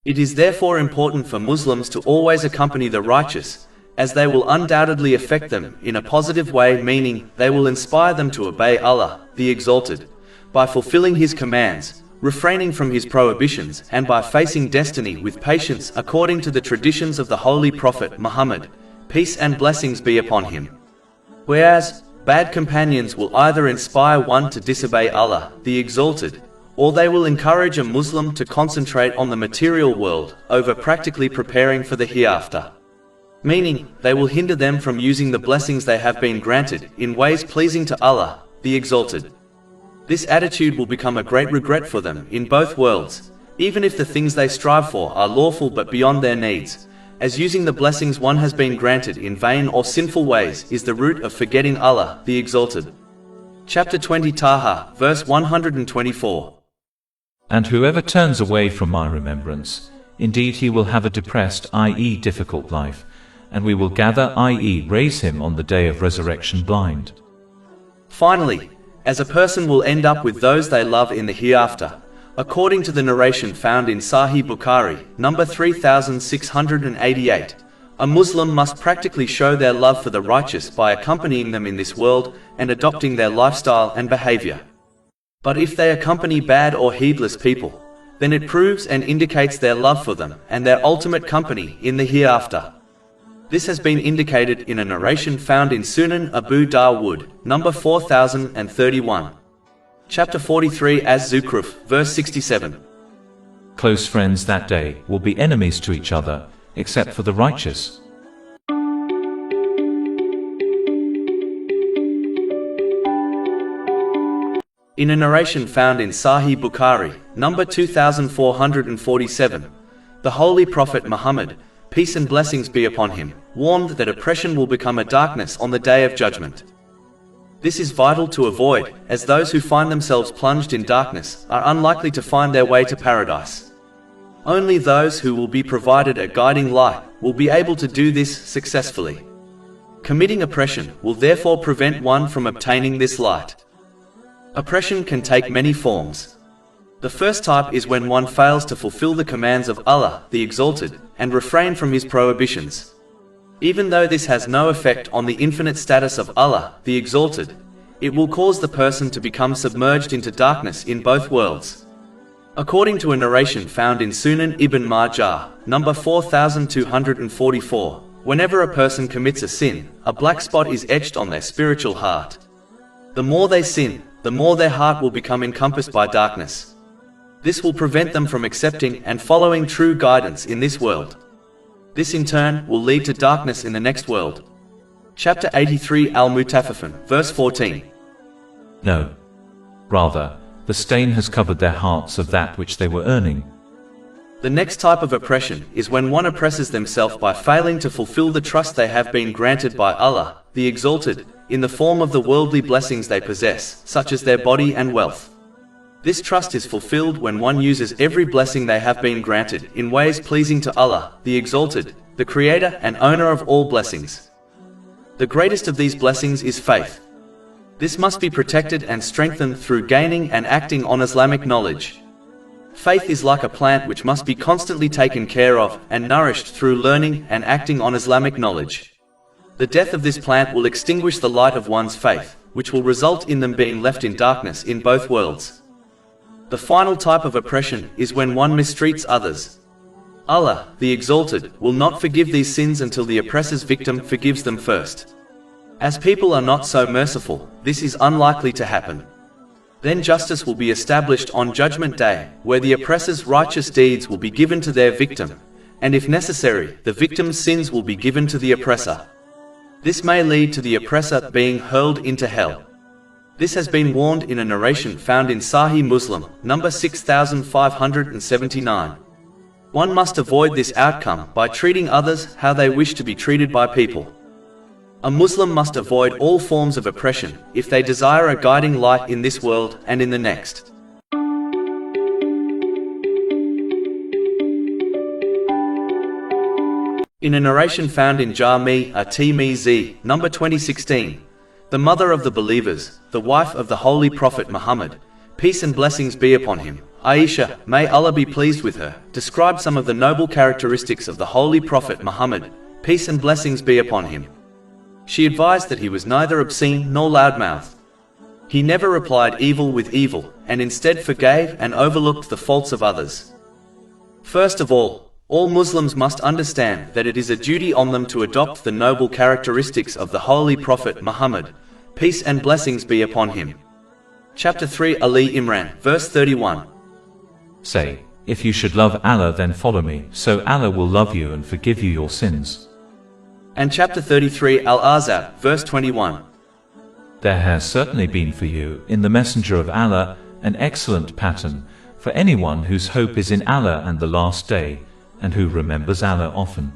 It is therefore important for Muslims to always accompany the righteous, as they will undoubtedly affect them in a positive way, meaning, they will inspire them to obey Allah, the Exalted, by fulfilling His commands, refraining from His prohibitions, and by facing destiny with patience according to the traditions of the Holy Prophet Muhammad, peace and blessings be upon him. Whereas, bad companions will either inspire one to disobey Allah, the Exalted, or they will encourage a Muslim to concentrate on the material world over practically preparing for the hereafter. Meaning, they will hinder them from using the blessings they have been granted in ways pleasing to Allah, the Exalted. This attitude will become a great regret for them in both worlds, even if the things they strive for are lawful but beyond their needs, as using the blessings one has been granted in vain or sinful ways is the root of forgetting Allah, the Exalted. Chapter 20 Taha, verse 124. And whoever turns away from my remembrance, indeed he will have a depressed, i.e. difficult life, and we will gather, i.e. raise him on the day of resurrection blind. Finally, as a person will end up with those they love in the hereafter, according to the narration found in Sahih Bukhari, number 3688, a Muslim must practically show their love for the righteous by accompanying them in this world and adopting their lifestyle and behavior. But if they accompany bad or heedless people, then it proves and indicates their love for them and their ultimate company in the hereafter. This has been indicated in a narration found in Sunan Abu Dawud, number 4031. Chapter 43 Az-Zukhruf, verse 67. Close friends that day will be enemies to each other, except for the righteous. In a narration found in Sahih Bukhari, number 2447, the Holy Prophet Muhammad, peace and blessings be upon him, warned that oppression will become a darkness on the Day of Judgment. This is vital to avoid, as those who find themselves plunged in darkness are unlikely to find their way to paradise. Only those who will be provided a guiding light will be able to do this successfully. Committing oppression will therefore prevent one from obtaining this light. Oppression can take many forms. The first type is when one fails to fulfill the commands of Allah, the Exalted, and refrain from His prohibitions. Even though this has no effect on the infinite status of Allah, the Exalted, it will cause the person to become submerged into darkness in both worlds. According to a narration found in Sunan Ibn Majah, number 4244, whenever a person commits a sin, a black spot is etched on their spiritual heart. The more they sin, the more their heart will become encompassed by darkness. This will prevent them from accepting and following true guidance in this world. This in turn will lead to darkness in the next world. Chapter 83 Al-Mutaffifin, verse 14. No. Rather, the stain has covered their hearts of that which they were earning. The next type of oppression is when one oppresses themselves by failing to fulfill the trust they have been granted by Allah, the Exalted, in the form of the worldly blessings they possess, such as their body and wealth. This trust is fulfilled when one uses every blessing they have been granted in ways pleasing to Allah, the Exalted, the Creator and Owner of all blessings. The greatest of these blessings is faith. This must be protected and strengthened through gaining and acting on Islamic knowledge. Faith is like a plant which must be constantly taken care of and nourished through learning and acting on Islamic knowledge. The death of this plant will extinguish the light of one's faith, which will result in them being left in darkness in both worlds. The final type of oppression is when one mistreats others. Allah, the Exalted, will not forgive these sins until the oppressor's victim forgives them first. As people are not so merciful, this is unlikely to happen. Then justice will be established on Judgment Day, where the oppressor's righteous deeds will be given to their victim, and if necessary, the victim's sins will be given to the oppressor. This may lead to the oppressor being hurled into hell. This has been warned in a narration found in Sahih Muslim, number 6579. One must avoid this outcome by treating others how they wish to be treated by people. A Muslim must avoid all forms of oppression if they desire a guiding light in this world and in the next. In a narration found in Jami at-Tirmidhi, number 2016, the mother of the believers, the wife of the Holy Prophet Muhammad, peace and blessings be upon him, Aisha, may Allah be pleased with her, described some of the noble characteristics of the Holy Prophet Muhammad, peace and blessings be upon him. She advised that he was neither obscene nor loudmouthed. He never replied evil with evil, and instead forgave and overlooked the faults of others. First of all Muslims must understand that it is a duty on them to adopt the noble characteristics of the Holy Prophet Muhammad, peace and blessings be upon him. Chapter 3 Ali Imran, verse 31. Say, if you should love Allah then follow me, so Allah will love you and forgive you your sins. And chapter 33 Al-Ahzab, verse 21. There has certainly been for you, in the Messenger of Allah, an excellent pattern, for anyone whose hope is in Allah and the last day, and who remembers Allah often.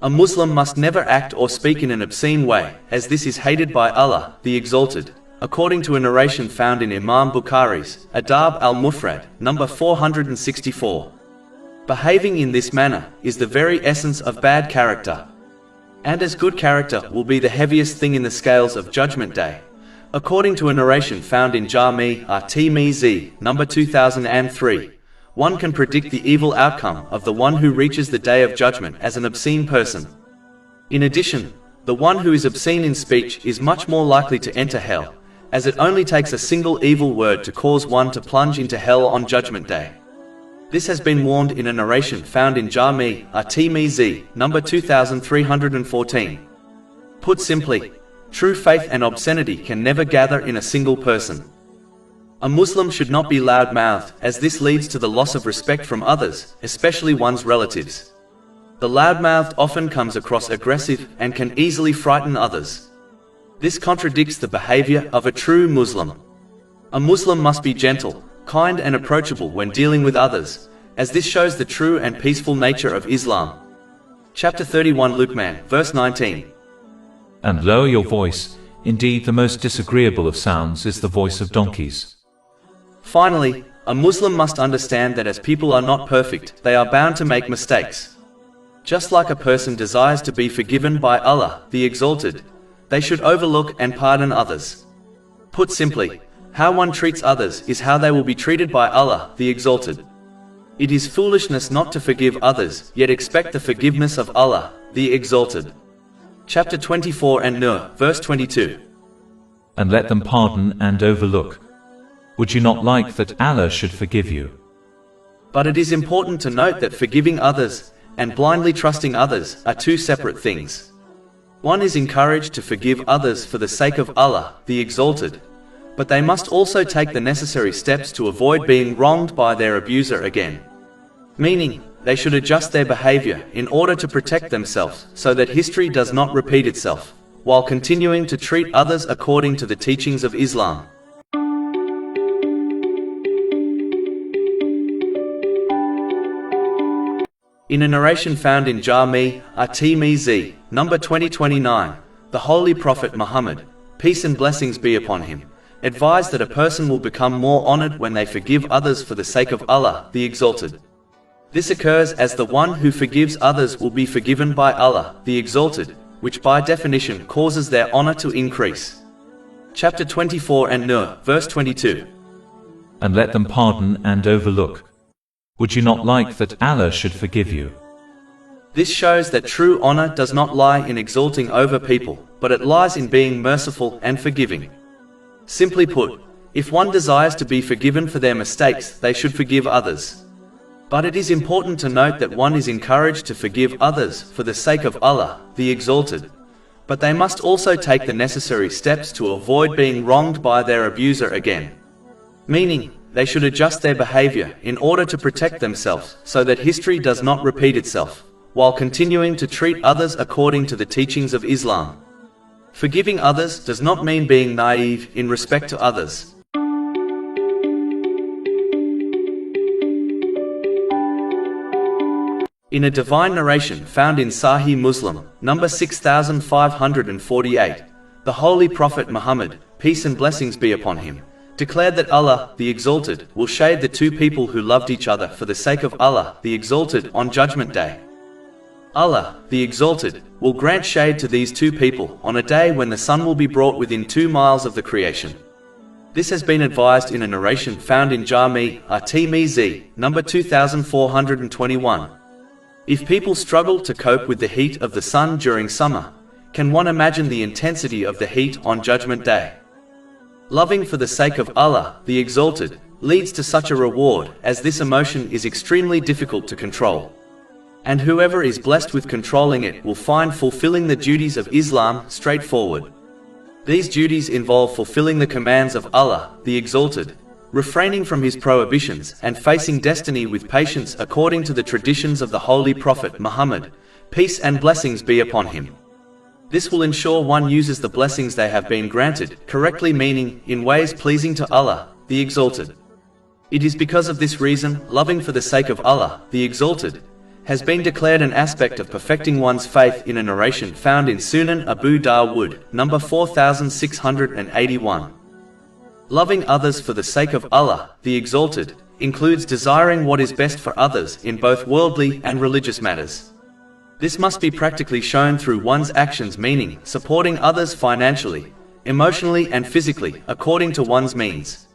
A Muslim must never act or speak in an obscene way, as this is hated by Allah, the Exalted, according to a narration found in Imam Bukhari's Adab al-Mufrad, number 464. Behaving in this manner is the very essence of bad character. And as good character will be the heaviest thing in the scales of Judgment Day, according to a narration found in Jami at-Tirmidhi, number 2003. One can predict the evil outcome of the one who reaches the day of judgment as an obscene person. In addition, the one who is obscene in speech is much more likely to enter hell, as it only takes a single evil word to cause one to plunge into hell on Judgment Day. This has been warned in a narration found in Jami at-Tirmidhi, number 2314. Put simply, true faith and obscenity can never gather in a single person. A Muslim should not be loud-mouthed, as this leads to the loss of respect from others, especially one's relatives. The loud-mouthed often comes across aggressive and can easily frighten others. This contradicts the behavior of a true Muslim. A Muslim must be gentle, kind and approachable when dealing with others, as this shows the true and peaceful nature of Islam. Chapter 31 Luqman, verse 19. And lower your voice, indeed the most disagreeable of sounds is the voice of donkeys. Finally, a Muslim must understand that as people are not perfect, they are bound to make mistakes. Just like a person desires to be forgiven by Allah, the Exalted, they should overlook and pardon others. Put simply, how one treats others is how they will be treated by Allah, the Exalted. It is foolishness not to forgive others, yet expect the forgiveness of Allah, the Exalted. Chapter 24 An-Nur, verse 22. And let them pardon and overlook. Would you not like that Allah should forgive you? But it is important to note that forgiving others and blindly trusting others are two separate things. One is encouraged to forgive others for the sake of Allah, the Exalted, but they must also take the necessary steps to avoid being wronged by their abuser again. Meaning, they should adjust their behavior in order to protect themselves so that history does not repeat itself, while continuing to treat others according to the teachings of Islam. In a narration found in Jami at-Tirmidhi, number 2029, the Holy Prophet Muhammad, peace and blessings be upon him, advised that a person will become more honored when they forgive others for the sake of Allah, the Exalted. This occurs as the one who forgives others will be forgiven by Allah, the Exalted, which by definition causes their honor to increase. Chapter 24 An-Nur, verse 22. And let them pardon and overlook. Would you not like that Allah should forgive you? This shows that true honor does not lie in exalting over people, but it lies in being merciful and forgiving. Simply put, if one desires to be forgiven for their mistakes, they should forgive others. But it is important to note that one is encouraged to forgive others for the sake of Allah, the Exalted, but they must also take the necessary steps to avoid being wronged by their abuser again. Meaning, they should adjust their behavior in order to protect themselves so that history does not repeat itself, while continuing to treat others according to the teachings of Islam. Forgiving others does not mean being naive in respect to others. In a divine narration found in Sahih Muslim, number 6548, the Holy Prophet Muhammad, peace and blessings be upon him, declared that Allah, the Exalted, will shade the two people who loved each other for the sake of Allah, the Exalted, on Judgment Day. Allah, the Exalted, will grant shade to these two people on a day when the sun will be brought within 2 miles of the creation. This has been advised in a narration found in Jami' at-Tirmidhi, number 2421. If people struggle to cope with the heat of the sun during summer, can one imagine the intensity of the heat on Judgment Day? Loving for the sake of Allah, the Exalted, leads to such a reward, as this emotion is extremely difficult to control. And whoever is blessed with controlling it will find fulfilling the duties of Islam straightforward. These duties involve fulfilling the commands of Allah, the Exalted, refraining from His prohibitions, and facing destiny with patience according to the traditions of the Holy Prophet Muhammad, peace and blessings be upon him. This will ensure one uses the blessings they have been granted correctly, meaning in ways pleasing to Allah, the Exalted. It is because of this reason, loving for the sake of Allah, the Exalted, has been declared an aspect of perfecting one's faith in a narration found in Sunan Abu Dawud, number 4681. Loving others for the sake of Allah, the Exalted, includes desiring what is best for others in both worldly and religious matters. This must be practically shown through one's actions, meaning supporting others financially, emotionally and physically, according to one's means.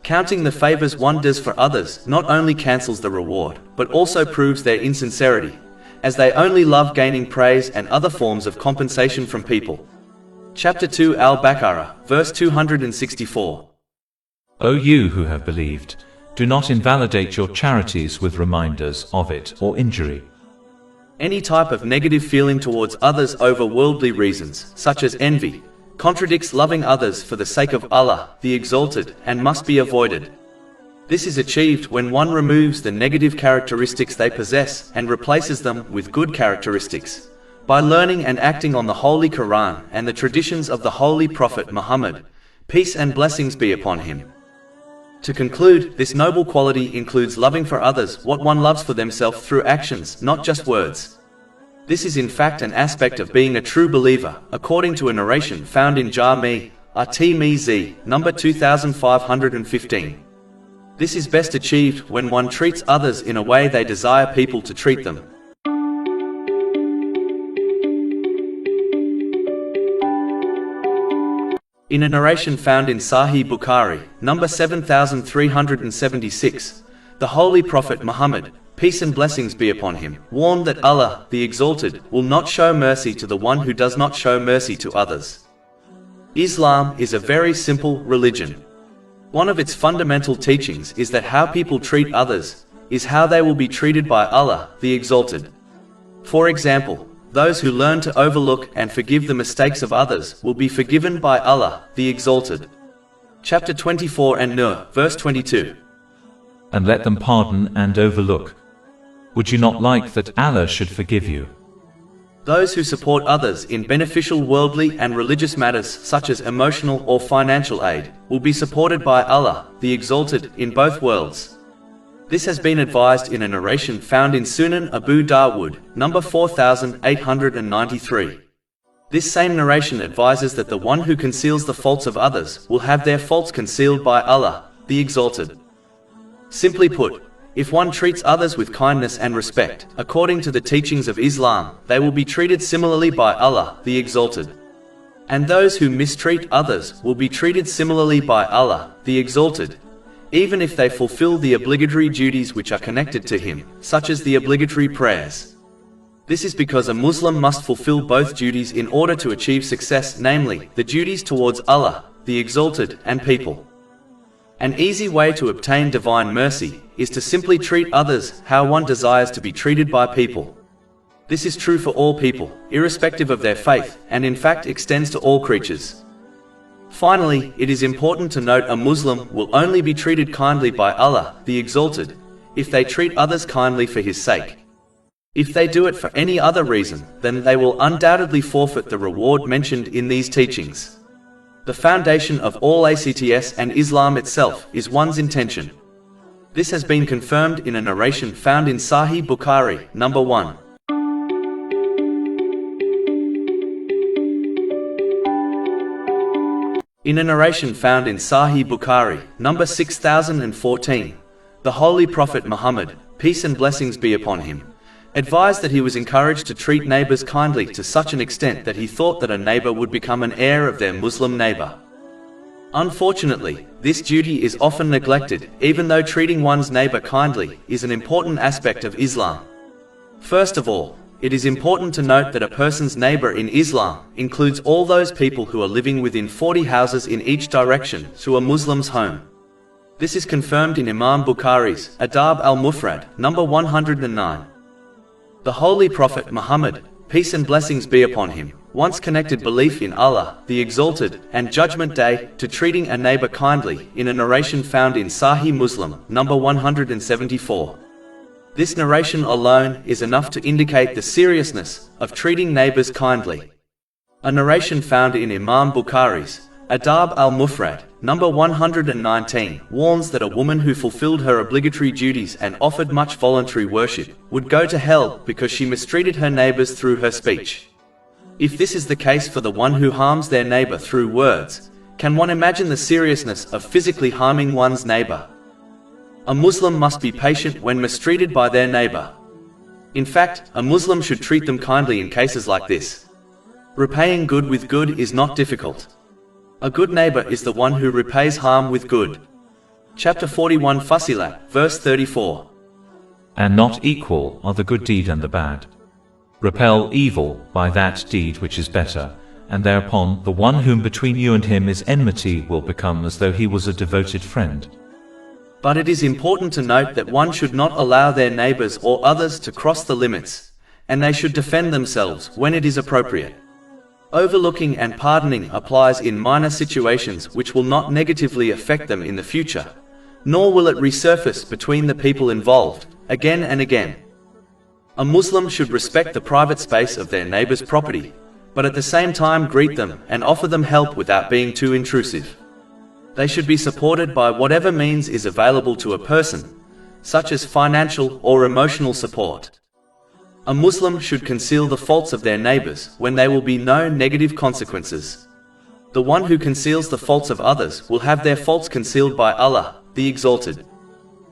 Counting the favors one does for others not only cancels the reward, but also proves their insincerity, as they only love gaining praise and other forms of compensation from people. Chapter 2 Al-Baqarah, verse 264. O you who have believed, do not invalidate your charities with reminders of it or injury. Any type of negative feeling towards others over worldly reasons, such as envy, contradicts loving others for the sake of Allah, the Exalted, and must be avoided. This is achieved when one removes the negative characteristics they possess and replaces them with good characteristics, by learning and acting on the Holy Quran and the traditions of the Holy Prophet Muhammad, peace and blessings be upon him. To conclude, this noble quality includes loving for others what one loves for themselves through actions, not just words. This is in fact an aspect of being a true believer, according to a narration found in Jami' at-Tirmidhi, number 2515. This is best achieved when one treats others in a way they desire people to treat them. In a narration found in Sahih Bukhari, number 7376, the Holy Prophet Muhammad, peace and blessings be upon him, warned that Allah, the Exalted, will not show mercy to the one who does not show mercy to others. Islam is a very simple religion. One of its fundamental teachings is that how people treat others is how they will be treated by Allah, the Exalted. For example, those who learn to overlook and forgive the mistakes of others will be forgiven by Allah, the Exalted. Chapter 24 An-Nur, verse 22. And let them pardon and overlook. Would you not like that Allah should forgive you? Those who support others in beneficial worldly and religious matters such as emotional or financial aid will be supported by Allah, the Exalted, in both worlds. This has been advised in a narration found in Sunan Abu Dawud, number 4893. This same narration advises that the one who conceals the faults of others will have their faults concealed by Allah, the Exalted. Simply put, if one treats others with kindness and respect, according to the teachings of Islam, they will be treated similarly by Allah, the Exalted. And those who mistreat others will be treated similarly by Allah, the Exalted, even if they fulfill the obligatory duties which are connected to Him, such as the obligatory prayers. This is because a Muslim must fulfill both duties in order to achieve success, namely, the duties towards Allah, the Exalted, and people. An easy way to obtain divine mercy is to simply treat others how one desires to be treated by people. This is true for all people, irrespective of their faith, and in fact extends to all creatures. Finally, it is important to note a Muslim will only be treated kindly by Allah, the Exalted, if they treat others kindly for His sake. If they do it for any other reason, then they will undoubtedly forfeit the reward mentioned in these teachings. The foundation of all ACTS and Islam itself is one's intention. This has been confirmed in a narration found in Sahih Bukhari, number 1. In a narration found in Sahih Bukhari, number 6014, the Holy Prophet Muhammad, peace and blessings be upon him, advised that he was encouraged to treat neighbors kindly to such an extent that he thought that a neighbor would become an heir of their Muslim neighbor. Unfortunately, this duty is often neglected, even though treating one's neighbor kindly is an important aspect of Islam. First of all, it is important to note that a person's neighbor in Islam includes all those people who are living within 40 houses in each direction to a Muslim's home. This is confirmed in Imam Bukhari's Adab al-Mufrad, number 109. The Holy Prophet Muhammad, peace and blessings be upon him, once connected belief in Allah, the Exalted, and Judgment Day, to treating a neighbor kindly, in a narration found in Sahih Muslim, number 174. This narration alone is enough to indicate the seriousness of treating neighbors kindly. A narration found in Imam Bukhari's Adab al-Mufrad, number 119, warns that a woman who fulfilled her obligatory duties and offered much voluntary worship would go to hell because she mistreated her neighbors through her speech. If this is the case for the one who harms their neighbor through words, can one imagine the seriousness of physically harming one's neighbor? A Muslim must be patient when mistreated by their neighbor. In fact, a Muslim should treat them kindly in cases like this. Repaying good with good is not difficult. A good neighbor is the one who repays harm with good. Chapter 41 Fusilat, verse 34. And not equal are the good deed and the bad. Repel evil by that deed which is better, and thereupon the one whom between you and him is enmity will become as though he was a devoted friend. But it is important to note that one should not allow their neighbors or others to cross the limits, and they should defend themselves when it is appropriate. Overlooking and pardoning applies in minor situations which will not negatively affect them in the future, nor will it resurface between the people involved, again and again. A Muslim should respect the private space of their neighbor's property, but at the same time greet them and offer them help without being too intrusive. They should be supported by whatever means is available to a person, such as financial or emotional support. A Muslim should conceal the faults of their neighbors when there will be no negative consequences. The one who conceals the faults of others will have their faults concealed by Allah, the Exalted.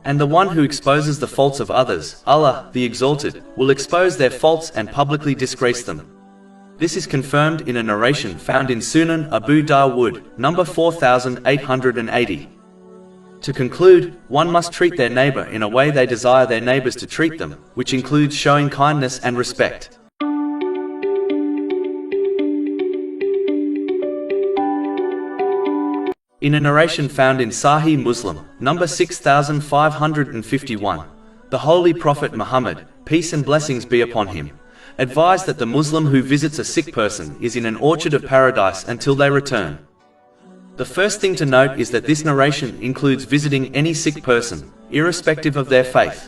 And the one who exposes the faults of others, Allah, the Exalted, will expose their faults and publicly disgrace them. This is confirmed in a narration found in Sunan Abu Dawood, number 4880. To conclude, one must treat their neighbor in a way they desire their neighbors to treat them, which includes showing kindness and respect. In a narration found in Sahih Muslim, number 6551, the Holy Prophet Muhammad, peace and blessings be upon him, advised that the Muslim who visits a sick person is in an orchard of paradise until they return. The first thing to note is that this narration includes visiting any sick person, irrespective of their faith.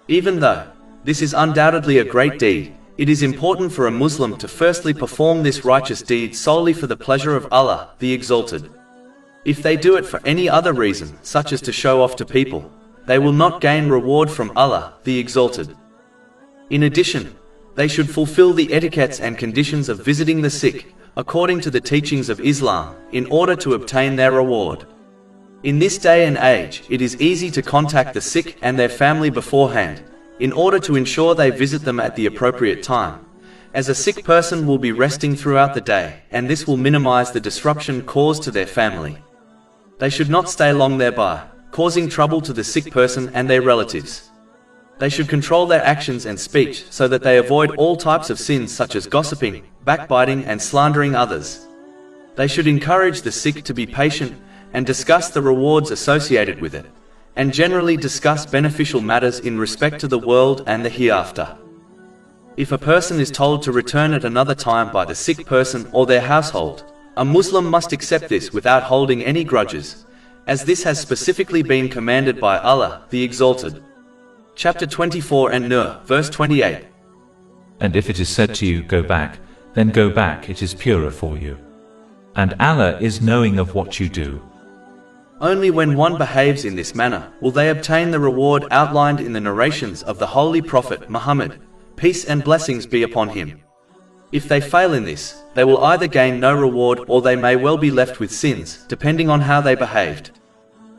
Even though this is undoubtedly a great deed, it is important for a Muslim to firstly perform this righteous deed solely for the pleasure of Allah, the Exalted. If they do it for any other reason, such as to show off to people, they will not gain reward from Allah, the Exalted. In addition, they should fulfill the etiquettes and conditions of visiting the sick, according to the teachings of Islam, in order to obtain their reward. In this day and age, it is easy to contact the sick and their family beforehand, in order to ensure they visit them at the appropriate time, as a sick person will be resting throughout the day, and this will minimize the disruption caused to their family. They should not stay long thereby, causing trouble to the sick person and their relatives. They should control their actions and speech so that they avoid all types of sins such as gossiping, backbiting and slandering others. They should encourage the sick to be patient and discuss the rewards associated with it, and generally discuss beneficial matters in respect to the world and the hereafter. If a person is told to return at another time by the sick person or their household, a Muslim must accept this without holding any grudges, as this has specifically been commanded by Allah, the Exalted. Chapter 24 and Nur, verse 28. And if it is said to you, go back, then go back, it is purer for you. And Allah is knowing of what you do. Only when one behaves in this manner will they obtain the reward outlined in the narrations of the Holy Prophet Muhammad, peace and blessings be upon him. If they fail in this, they will either gain no reward or they may well be left with sins, depending on how they behaved.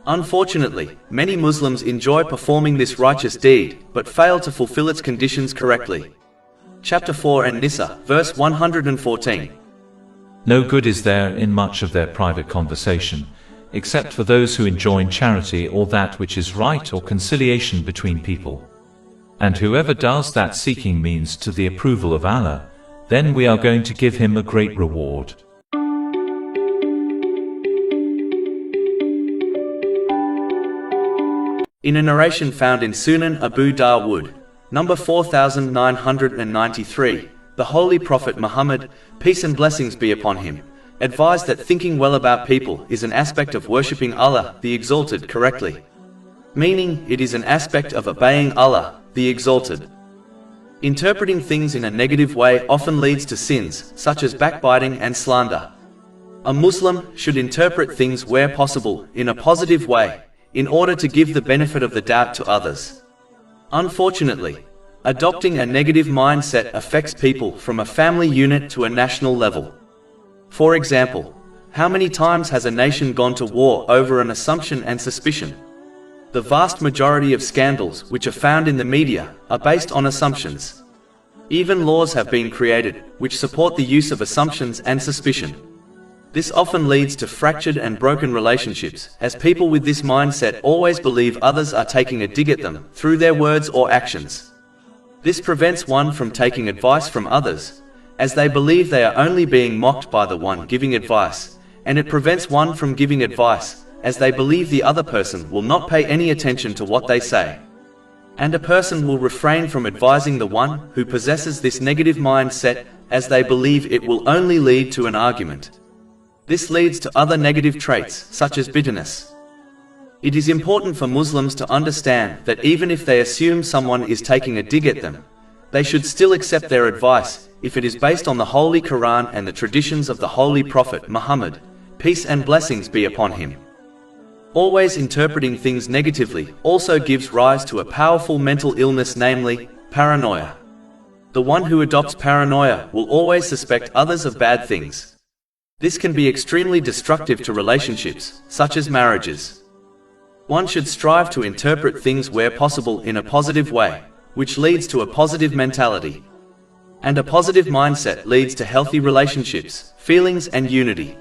Unfortunately, many Muslims enjoy performing this righteous deed, but fail to fulfill its conditions correctly. Chapter 4 An-Nisa, verse 114. No good is there in much of their private conversation, except for those who enjoin charity or that which is right or conciliation between people. And whoever does that seeking means to the approval of Allah, then we are going to give him a great reward. In a narration found in Sunan Abu Dawood, number 4993, the Holy Prophet Muhammad, peace and blessings be upon him, advised that thinking well about people is an aspect of worshipping Allah, the Exalted, correctly. Meaning, it is an aspect of obeying Allah, the Exalted. Interpreting things in a negative way often leads to sins, such as backbiting and slander. A Muslim should interpret things where possible in a positive way, in order to give the benefit of the doubt to others. Unfortunately, adopting a negative mindset affects people from a family unit to a national level. For example, how many times has a nation gone to war over an assumption and suspicion? The vast majority of scandals which are found in the media are based on assumptions. Even laws have been created which support the use of assumptions and suspicion. This often leads to fractured and broken relationships, as people with this mindset always believe others are taking a dig at them through their words or actions. This prevents one from taking advice from others, as they believe they are only being mocked by the one giving advice, and it prevents one from giving advice, as they believe the other person will not pay any attention to what they say. And a person will refrain from advising the one who possesses this negative mindset, as they believe it will only lead to an argument. This leads to other negative traits, such as bitterness. It is important for Muslims to understand that even if they assume someone is taking a dig at them, they should still accept their advice if it is based on the Holy Quran and the traditions of the Holy Prophet Muhammad, peace and blessings be upon him. Always interpreting things negatively also gives rise to a powerful mental illness, namely, paranoia. The one who adopts paranoia will always suspect others of bad things. This can be extremely destructive to relationships, such as marriages. One should strive to interpret things where possible in a positive way, which leads to a positive mentality. And a positive mindset leads to healthy relationships, feelings and unity.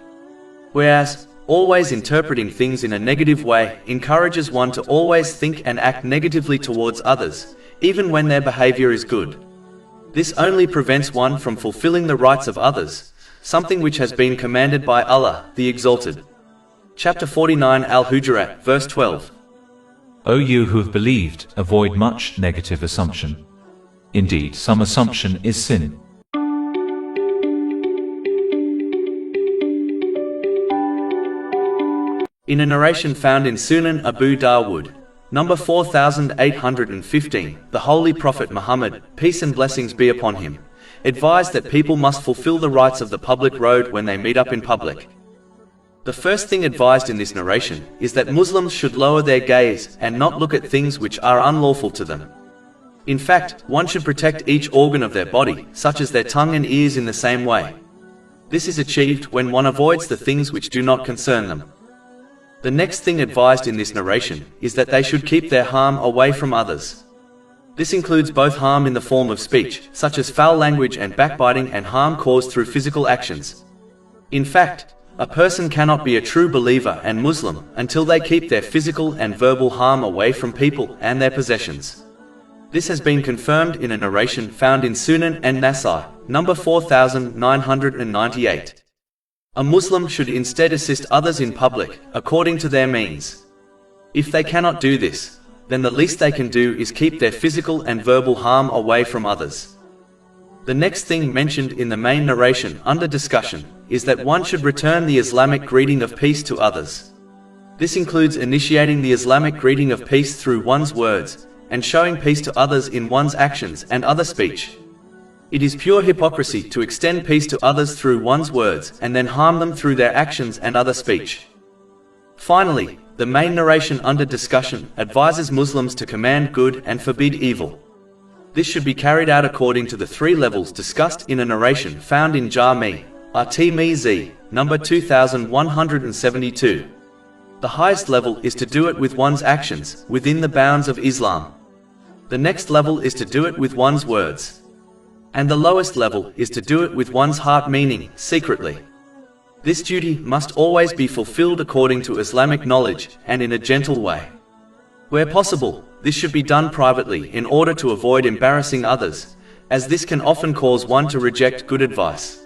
Whereas, always interpreting things in a negative way encourages one to always think and act negatively towards others, even when their behavior is good. This only prevents one from fulfilling the rights of others, something which has been commanded by Allah, the Exalted. Chapter 49 Al-Hujurat, verse 12. O you who have believed, avoid much negative assumption. Indeed, some assumption is sin. In a narration found in Sunan Abu Dawood, number 4815, the Holy Prophet Muhammad, peace and blessings be upon him, advised that people must fulfill the rights of the public road when they meet up in public. The first thing advised in this narration is that Muslims should lower their gaze and not look at things which are unlawful to them. In fact, one should protect each organ of their body, such as their tongue and ears, in the same way. This is achieved when one avoids the things which do not concern them. The next thing advised in this narration is that they should keep their harm away from others. This includes both harm in the form of speech, such as foul language and backbiting, and harm caused through physical actions. In fact, a person cannot be a true believer and Muslim until they keep their physical and verbal harm away from people and their possessions. This has been confirmed in a narration found in Sunan an-Nasai, number 4998. A Muslim should instead assist others in public, according to their means. If they cannot do this, then the least they can do is keep their physical and verbal harm away from others. The next thing mentioned in the main narration under discussion is that one should return the Islamic greeting of peace to others. This includes initiating the Islamic greeting of peace through one's words, and showing peace to others in one's actions and other speech. It is pure hypocrisy to extend peace to others through one's words and then harm them through their actions and other speech. Finally, the main narration under discussion advises Muslims to command good and forbid evil. This should be carried out according to the three levels discussed in a narration found in Jami' at-Tirmidhi, number 2172. The highest level is to do it with one's actions, within the bounds of Islam. The next level is to do it with one's words. And the lowest level is to do it with one's heart, meaning, secretly. This duty must always be fulfilled according to Islamic knowledge and in a gentle way. Where possible, this should be done privately in order to avoid embarrassing others, as this can often cause one to reject good advice.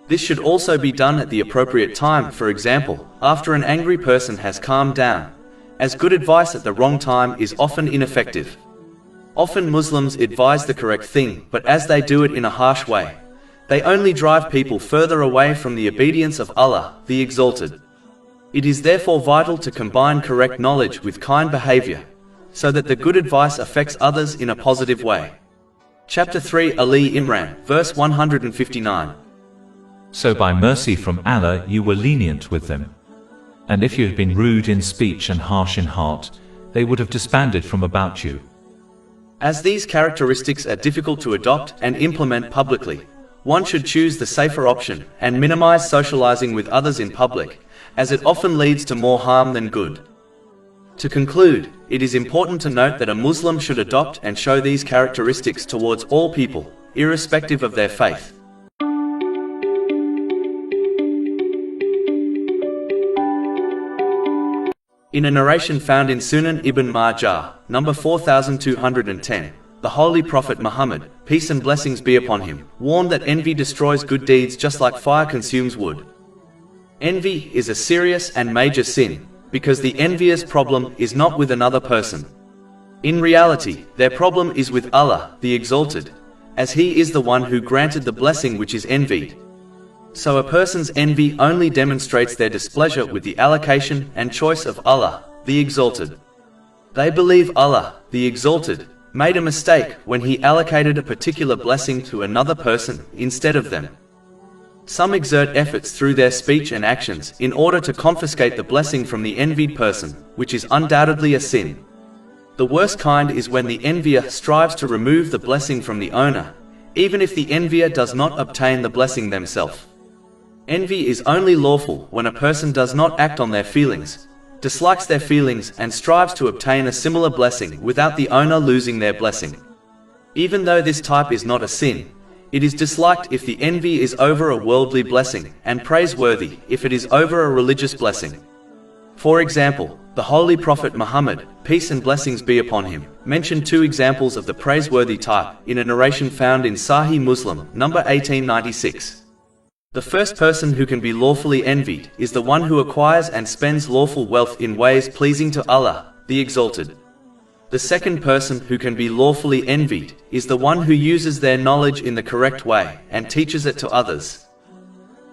This should also be done at the appropriate time, for example, after an angry person has calmed down, as good advice at the wrong time is often ineffective. Often Muslims advise the correct thing, but as they do it in a harsh way, they only drive people further away from the obedience of Allah, the Exalted. It is therefore vital to combine correct knowledge with kind behavior, so that the good advice affects others in a positive way. Chapter 3 Ali Imran, verse 159. So by mercy from Allah you were lenient with them. And if you had been rude in speech and harsh in heart, they would have disbanded from about you. As these characteristics are difficult to adopt and implement publicly, one should choose the safer option and minimize socializing with others in public, as it often leads to more harm than good. To conclude, it is important to note that a Muslim should adopt and show these characteristics towards all people, irrespective of their faith. In a narration found in Sunan Ibn Majah, number 4210, the Holy Prophet Muhammad, peace and blessings be upon him, warned that envy destroys good deeds just like fire consumes wood. Envy is a serious and major sin, because the envier's problem is not with another person. In reality, their problem is with Allah, the Exalted, as He is the one who granted the blessing which is envied. So a person's envy only demonstrates their displeasure with the allocation and choice of Allah, the Exalted. They believe Allah, the Exalted, made a mistake when He allocated a particular blessing to another person instead of them. Some exert efforts through their speech and actions in order to confiscate the blessing from the envied person, which is undoubtedly a sin. The worst kind is when the envier strives to remove the blessing from the owner, even if the envier does not obtain the blessing themselves. Envy is only lawful when a person does not act on their feelings, dislikes their feelings, and strives to obtain a similar blessing without the owner losing their blessing. Even though this type is not a sin, it is disliked if the envy is over a worldly blessing, and praiseworthy if it is over a religious blessing. For example, the Holy Prophet Muhammad, peace and blessings be upon him, mentioned two examples of the praiseworthy type in a narration found in Sahih Muslim, number 1896. The first person who can be lawfully envied is the one who acquires and spends lawful wealth in ways pleasing to Allah, the Exalted. The second person who can be lawfully envied is the one who uses their knowledge in the correct way and teaches it to others.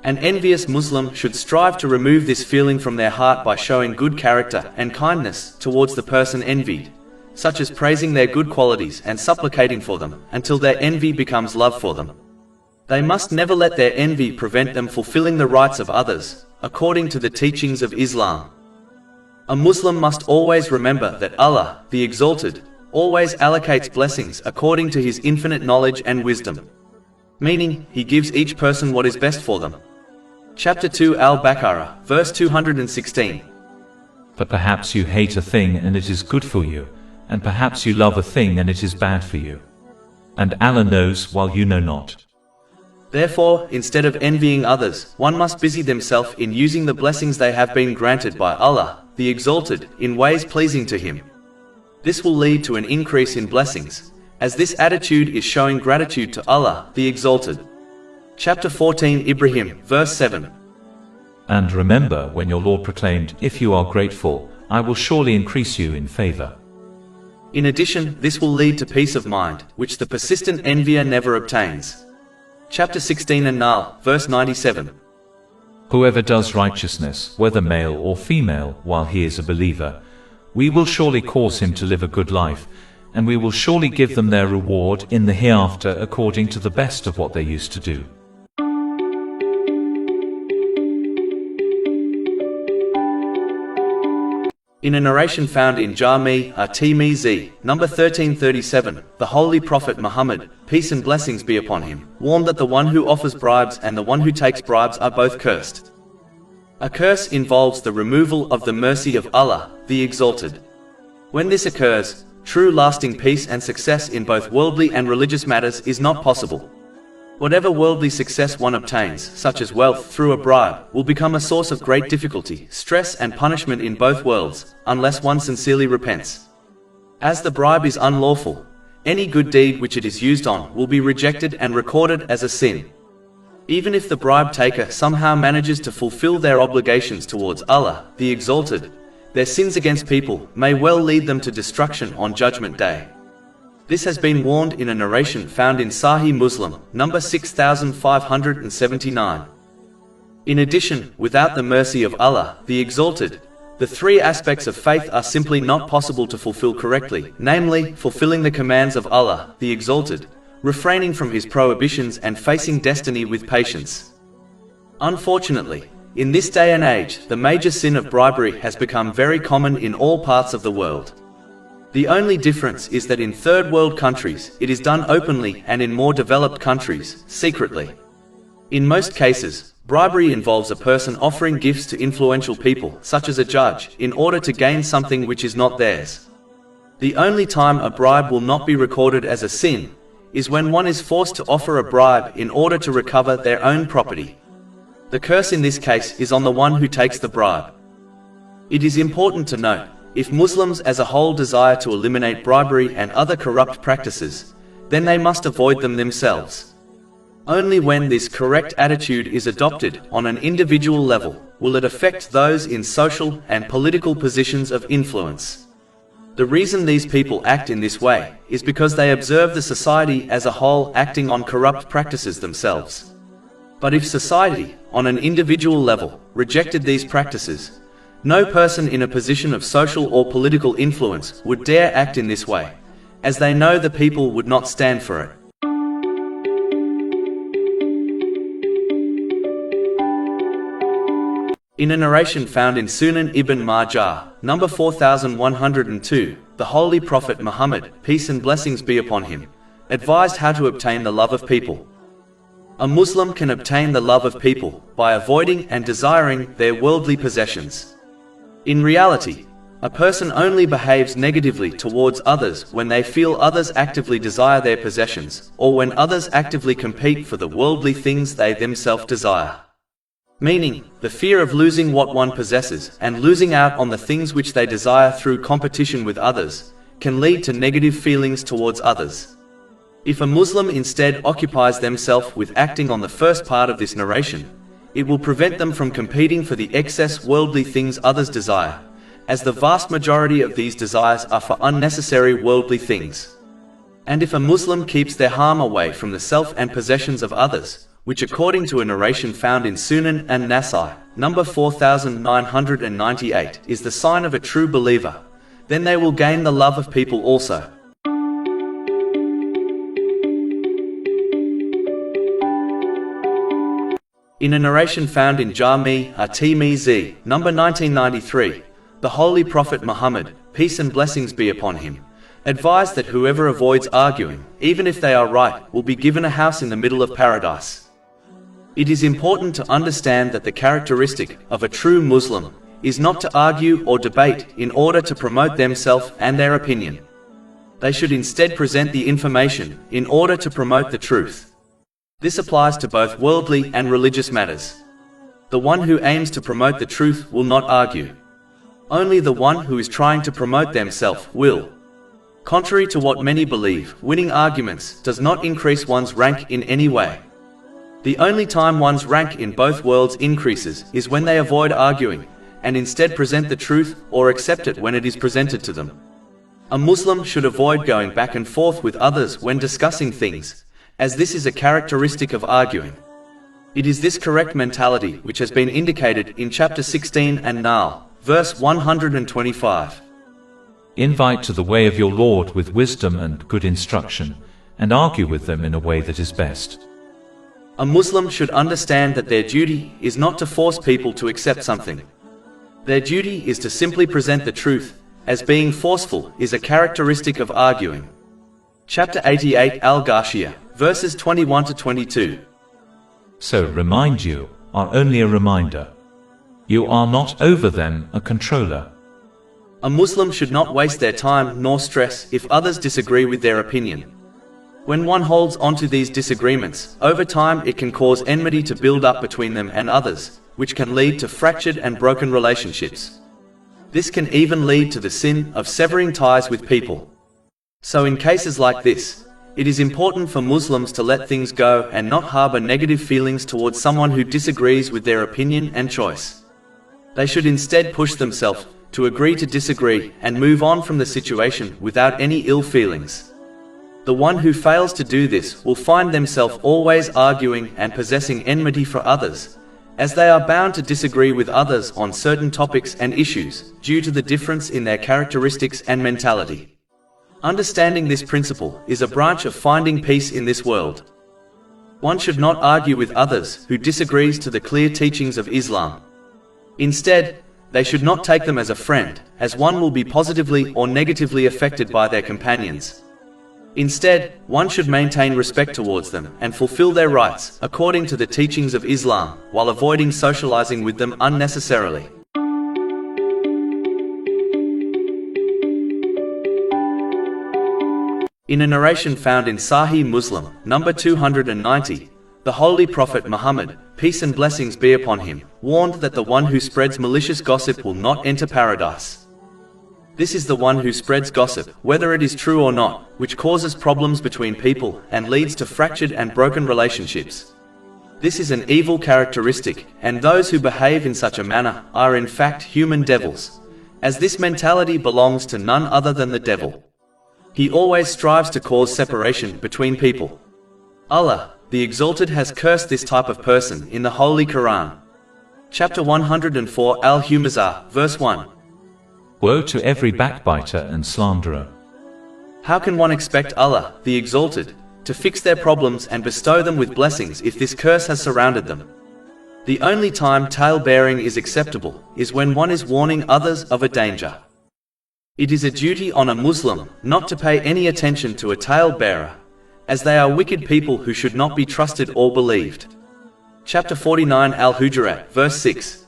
An envious Muslim should strive to remove this feeling from their heart by showing good character and kindness towards the person envied, such as praising their good qualities and supplicating for them until their envy becomes love for them. They must never let their envy prevent them fulfilling the rights of others, according to the teachings of Islam. A Muslim must always remember that Allah, the Exalted, always allocates blessings according to His infinite knowledge and wisdom. Meaning, He gives each person what is best for them. Chapter 2 Al-Baqarah, verse 216. But perhaps you hate a thing and it is good for you, and perhaps you love a thing and it is bad for you. And Allah knows while you know not. Therefore, instead of envying others, one must busy themselves in using the blessings they have been granted by Allah, the Exalted, in ways pleasing to Him. This will lead to an increase in blessings, as this attitude is showing gratitude to Allah, the Exalted. Chapter 14 Ibrahim, verse 7. And remember when your Lord proclaimed, "If you are grateful, I will surely increase you in favor." In addition, this will lead to peace of mind, which the persistent envier never obtains. Chapter 16 An-Nahl, verse 97. Whoever does righteousness, whether male or female, while he is a believer, we will surely cause him to live a good life, and we will surely give them their reward in the hereafter according to the best of what they used to do. In a narration found in Jami' at-Tirmidhi, number 1337, the Holy Prophet Muhammad, peace and blessings be upon him, warned that the one who offers bribes and the one who takes bribes are both cursed. A curse involves the removal of the mercy of Allah, the Exalted. When this occurs, true lasting peace and success in both worldly and religious matters is not possible. Whatever worldly success one obtains, such as wealth through a bribe, will become a source of great difficulty, stress and punishment in both worlds, unless one sincerely repents. As the bribe is unlawful, any good deed which it is used on will be rejected and recorded as a sin. Even if the bribe taker somehow manages to fulfill their obligations towards Allah, the Exalted, their sins against people may well lead them to destruction on Judgment Day. This has been warned in a narration found in Sahih Muslim, number 6579. In addition, without the mercy of Allah, the Exalted, the three aspects of faith are simply not possible to fulfill correctly, namely, fulfilling the commands of Allah, the Exalted, refraining from His prohibitions and facing destiny with patience. Unfortunately, in this day and age, the major sin of bribery has become very common in all parts of the world. The only difference is that in third world countries, it is done openly and in more developed countries, secretly. In most cases, bribery involves a person offering gifts to influential people, such as a judge, in order to gain something which is not theirs. The only time a bribe will not be recorded as a sin is when one is forced to offer a bribe in order to recover their own property. The curse in this case is on the one who takes the bribe. It is important to note, if Muslims as a whole desire to eliminate bribery and other corrupt practices, then they must avoid them themselves. Only when this correct attitude is adopted on an individual level will it affect those in social and political positions of influence. The reason these people act in this way is because they observe the society as a whole acting on corrupt practices themselves. But if society, on an individual level, rejected these practices, no person in a position of social or political influence would dare act in this way, as they know the people would not stand for it. In a narration found in Sunan Ibn Majah, number 4102, the Holy Prophet Muhammad, peace and blessings be upon him, advised how to obtain the love of people. A Muslim can obtain the love of people by avoiding and desiring their worldly possessions. In reality, a person only behaves negatively towards others when they feel others actively desire their possessions, or when others actively compete for the worldly things they themselves desire. Meaning, the fear of losing what one possesses and losing out on the things which they desire through competition with others can lead to negative feelings towards others. If a Muslim instead occupies themselves with acting on the first part of this narration, it will prevent them from competing for the excess worldly things others desire, as the vast majority of these desires are for unnecessary worldly things. And if a Muslim keeps their harm away from the self and possessions of others, which according to a narration found in Sunan an-Nasai, number 4998, is the sign of a true believer, then they will gain the love of people also. In a narration found in Jami' at-Tirmidhi, number 1993, the Holy Prophet Muhammad, peace and blessings be upon him, advised that whoever avoids arguing, even if they are right, will be given a house in the middle of paradise. It is important to understand that the characteristic of a true Muslim is not to argue or debate in order to promote themselves and their opinion. They should instead present the information in order to promote the truth. This applies to both worldly and religious matters. The one who aims to promote the truth will not argue. Only the one who is trying to promote themselves will. Contrary to what many believe, winning arguments does not increase one's rank in any way. The only time one's rank in both worlds increases is when they avoid arguing, and instead present the truth or accept it when it is presented to them. A Muslim should avoid going back and forth with others when discussing things, as this is a characteristic of arguing. It is this correct mentality which has been indicated in chapter 16 an-Nahl, verse 125. Invite to the way of your Lord with wisdom and good instruction, and argue with them in a way that is best. A Muslim should understand that their duty is not to force people to accept something. Their duty is to simply present the truth, as being forceful is a characteristic of arguing. Chapter 88 Al-Ghashiyah, verses 21 to 22. So remind you are only a reminder. You are not over them a controller. A Muslim should not waste their time nor stress if others disagree with their opinion. When one holds on to these disagreements, over time it can cause enmity to build up between them and others, which can lead to fractured and broken relationships. This can even lead to the sin of severing ties with people. So in cases like this, it is important for Muslims to let things go and not harbor negative feelings towards someone who disagrees with their opinion and choice. They should instead push themselves to agree to disagree and move on from the situation without any ill feelings. The one who fails to do this will find themselves always arguing and possessing enmity for others, as they are bound to disagree with others on certain topics and issues due to the difference in their characteristics and mentality. Understanding this principle is a branch of finding peace in this world. One should not argue with others who disagrees to the clear teachings of Islam. Instead, they should not take them as a friend, as one will be positively or negatively affected by their companions. Instead, one should maintain respect towards them and fulfill their rights according to the teachings of Islam, while avoiding socializing with them unnecessarily. In a narration found in Sahih Muslim, number 290, the Holy Prophet Muhammad, peace and blessings be upon him, warned that the one who spreads malicious gossip will not enter paradise. This is the one who spreads gossip, whether it is true or not, which causes problems between people and leads to fractured and broken relationships. This is an evil characteristic, and those who behave in such a manner are in fact human devils, as this mentality belongs to none other than the devil. He always strives to cause separation between people. Allah, the Exalted, has cursed this type of person in the Holy Quran. Chapter 104 Al-Humazah, verse 1. Woe to every backbiter and slanderer. How can one expect Allah, the Exalted, to fix their problems and bestow them with blessings if this curse has surrounded them? The only time tale-bearing is acceptable is when one is warning others of a danger. It is a duty on a Muslim not to pay any attention to a tale-bearer, as they are wicked people who should not be trusted or believed. Chapter 49 Al-Hujurat, verse 6.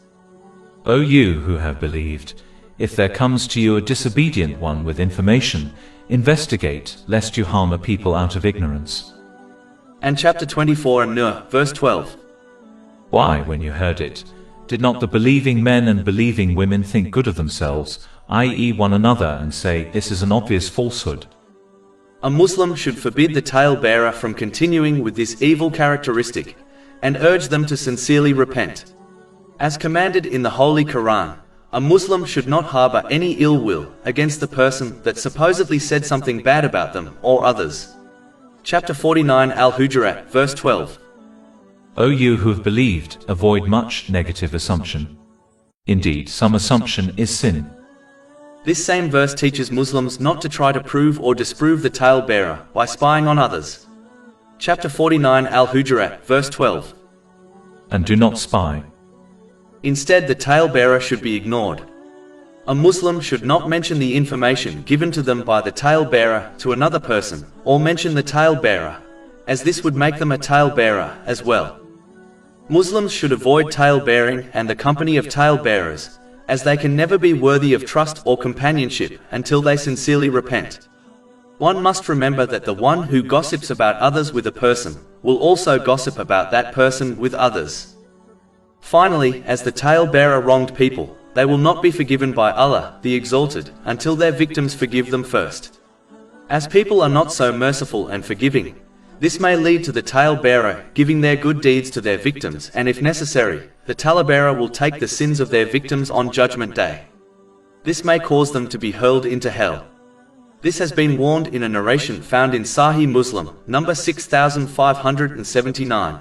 O you who have believed, if there comes to you a disobedient one with information, investigate, lest you harm a people out of ignorance. And chapter 24 An-Nur, verse 12. Why, when you heard it, did not the believing men and believing women think good of themselves, i.e. one another, and say, this is an obvious falsehood? A Muslim should forbid the tale-bearer from continuing with this evil characteristic, and urge them to sincerely repent. As commanded in the Holy Quran, a Muslim should not harbor any ill will against the person that supposedly said something bad about them or others. Chapter 49 Al-Hujurat, verse 12. O you who have believed, avoid much negative assumption. Indeed, some assumption is sin. This same verse teaches Muslims not to try to prove or disprove the tale-bearer by spying on others. Chapter 49 Al-Hujurat, verse 12. And do not spy. Instead, the tale-bearer should be ignored. A Muslim should not mention the information given to them by the tale-bearer to another person, or mention the tale-bearer, as this would make them a tale-bearer as well. Muslims should avoid tale-bearing and the company of tale-bearers, as they can never be worthy of trust or companionship until they sincerely repent. One must remember that the one who gossips about others with a person will also gossip about that person with others. Finally, as the tale-bearer wronged people, they will not be forgiven by Allah, the Exalted, until their victims forgive them first. As people are not so merciful and forgiving, this may lead to the tale-bearer giving their good deeds to their victims, and if necessary, the tale-bearer will take the sins of their victims on Judgment Day. This may cause them to be hurled into hell. This has been warned in a narration found in Sahih Muslim, number 6579.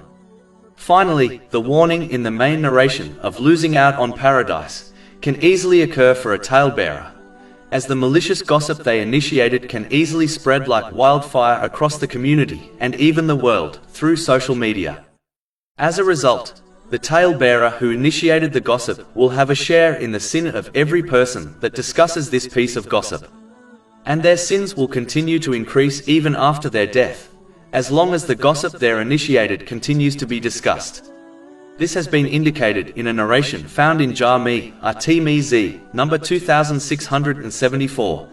Finally, the warning in the main narration of losing out on paradise can easily occur for a tale-bearer, as the malicious gossip they initiated can easily spread like wildfire across the community and even the world through social media. As a result, the tale-bearer who initiated the gossip will have a share in the sin of every person that discusses this piece of gossip. And their sins will continue to increase even after their death, as long as the gossip they initiated continues to be discussed. This has been indicated in a narration found in At-Tirmidhi, number 2674.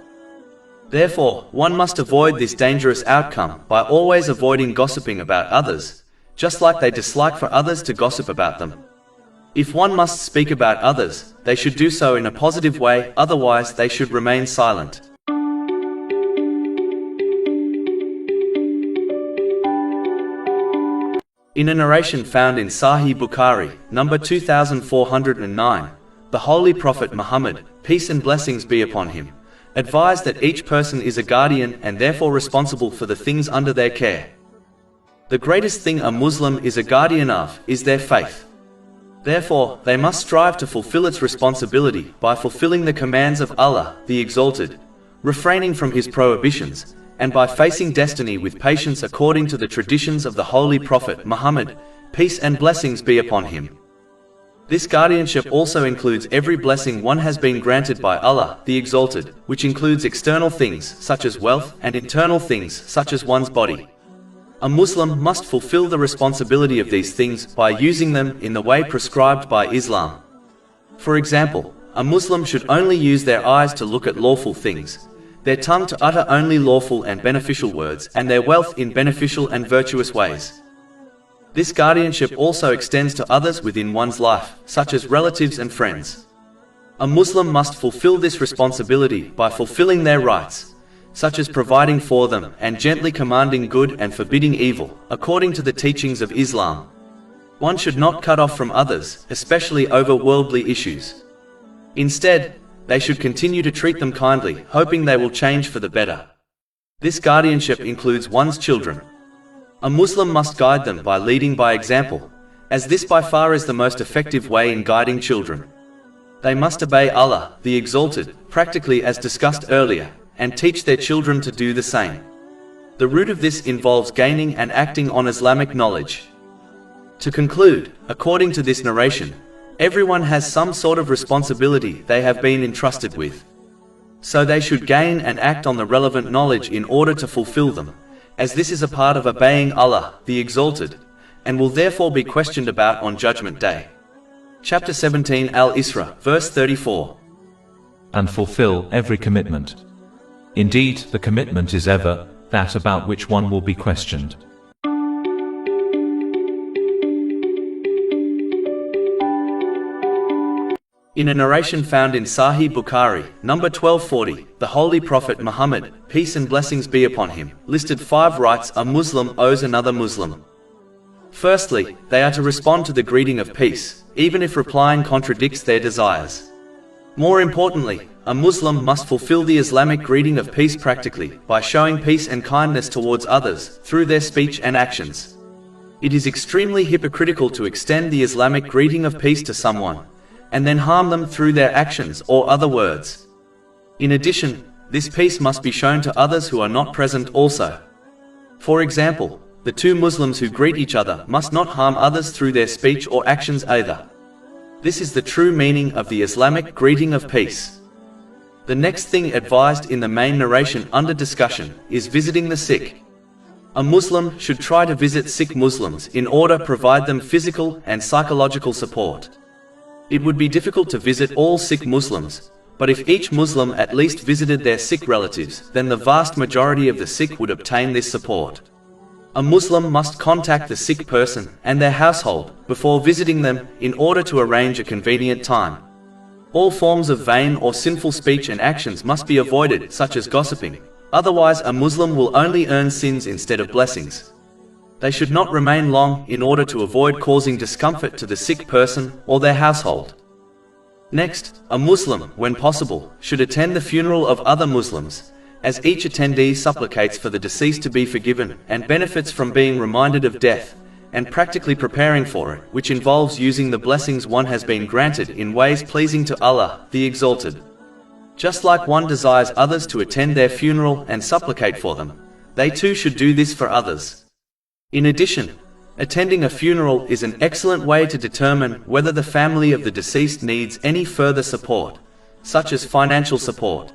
Therefore, one must avoid this dangerous outcome by always avoiding gossiping about others, just like they dislike for others to gossip about them. If one must speak about others, they should do so in a positive way, otherwise they should remain silent. In a narration found in Sahih Bukhari, number 2409, the Holy Prophet Muhammad, peace and blessings be upon him, advised that each person is a guardian and therefore responsible for the things under their care. The greatest thing a Muslim is a guardian of is their faith. Therefore, they must strive to fulfill its responsibility by fulfilling the commands of Allah, the Exalted, refraining from His prohibitions, and by facing destiny with patience according to the traditions of the Holy Prophet Muhammad, peace and blessings be upon him. This guardianship also includes every blessing one has been granted by Allah, the Exalted, which includes external things such as wealth and internal things such as one's body. A Muslim must fulfill the responsibility of these things by using them in the way prescribed by Islam. For example, a Muslim should only use their eyes to look at lawful things, their tongue to utter only lawful and beneficial words, and their wealth in beneficial and virtuous ways. This guardianship also extends to others within one's life, such as relatives and friends. A Muslim must fulfill this responsibility by fulfilling their rights, such as providing for them and gently commanding good and forbidding evil, according to the teachings of Islam. One should not cut off from others, especially over worldly issues. Instead, they should continue to treat them kindly, hoping they will change for the better. This guardianship includes one's children. A Muslim must guide them by leading by example, as this by far is the most effective way in guiding children. They must obey Allah, the Exalted, practically as discussed earlier, and teach their children to do the same. The root of this involves gaining and acting on Islamic knowledge. To conclude, according to this narration, everyone has some sort of responsibility they have been entrusted with. So they should gain and act on the relevant knowledge in order to fulfill them, as this is a part of obeying Allah, the Exalted, and will therefore be questioned about on Judgment Day. Chapter 17 Al-Isra, verse 34. And fulfill every commitment. Indeed, the commitment is ever that about which one will be questioned. In a narration found in Sahih Bukhari, number 1240, the Holy Prophet Muhammad, peace and blessings be upon him, listed 5 rights a Muslim owes another Muslim. Firstly, they are to respond to the greeting of peace, even if replying contradicts their desires. More importantly, a Muslim must fulfill the Islamic greeting of peace practically, by showing peace and kindness towards others, through their speech and actions. It is extremely hypocritical to extend the Islamic greeting of peace to someone, and then harm them through their actions or other words. In addition, this peace must be shown to others who are not present also. For example, the 2 Muslims who greet each other must not harm others through their speech or actions either. This is the true meaning of the Islamic greeting of peace. The next thing advised in the main narration under discussion is visiting the sick. A Muslim should try to visit sick Muslims in order to provide them physical and psychological support. It would be difficult to visit all sick Muslims, but if each Muslim at least visited their sick relatives, then the vast majority of the sick would obtain this support. A Muslim must contact the sick person and their household before visiting them in order to arrange a convenient time. All forms of vain or sinful speech and actions must be avoided, such as gossiping, otherwise a Muslim will only earn sins instead of blessings. They should not remain long in order to avoid causing discomfort to the sick person or their household. Next, a Muslim, when possible, should attend the funeral of other Muslims, as each attendee supplicates for the deceased to be forgiven and benefits from being reminded of death, and practically preparing for it, which involves using the blessings one has been granted in ways pleasing to Allah, the Exalted. Just like one desires others to attend their funeral and supplicate for them, they too should do this for others. In addition, attending a funeral is an excellent way to determine whether the family of the deceased needs any further support, such as financial support.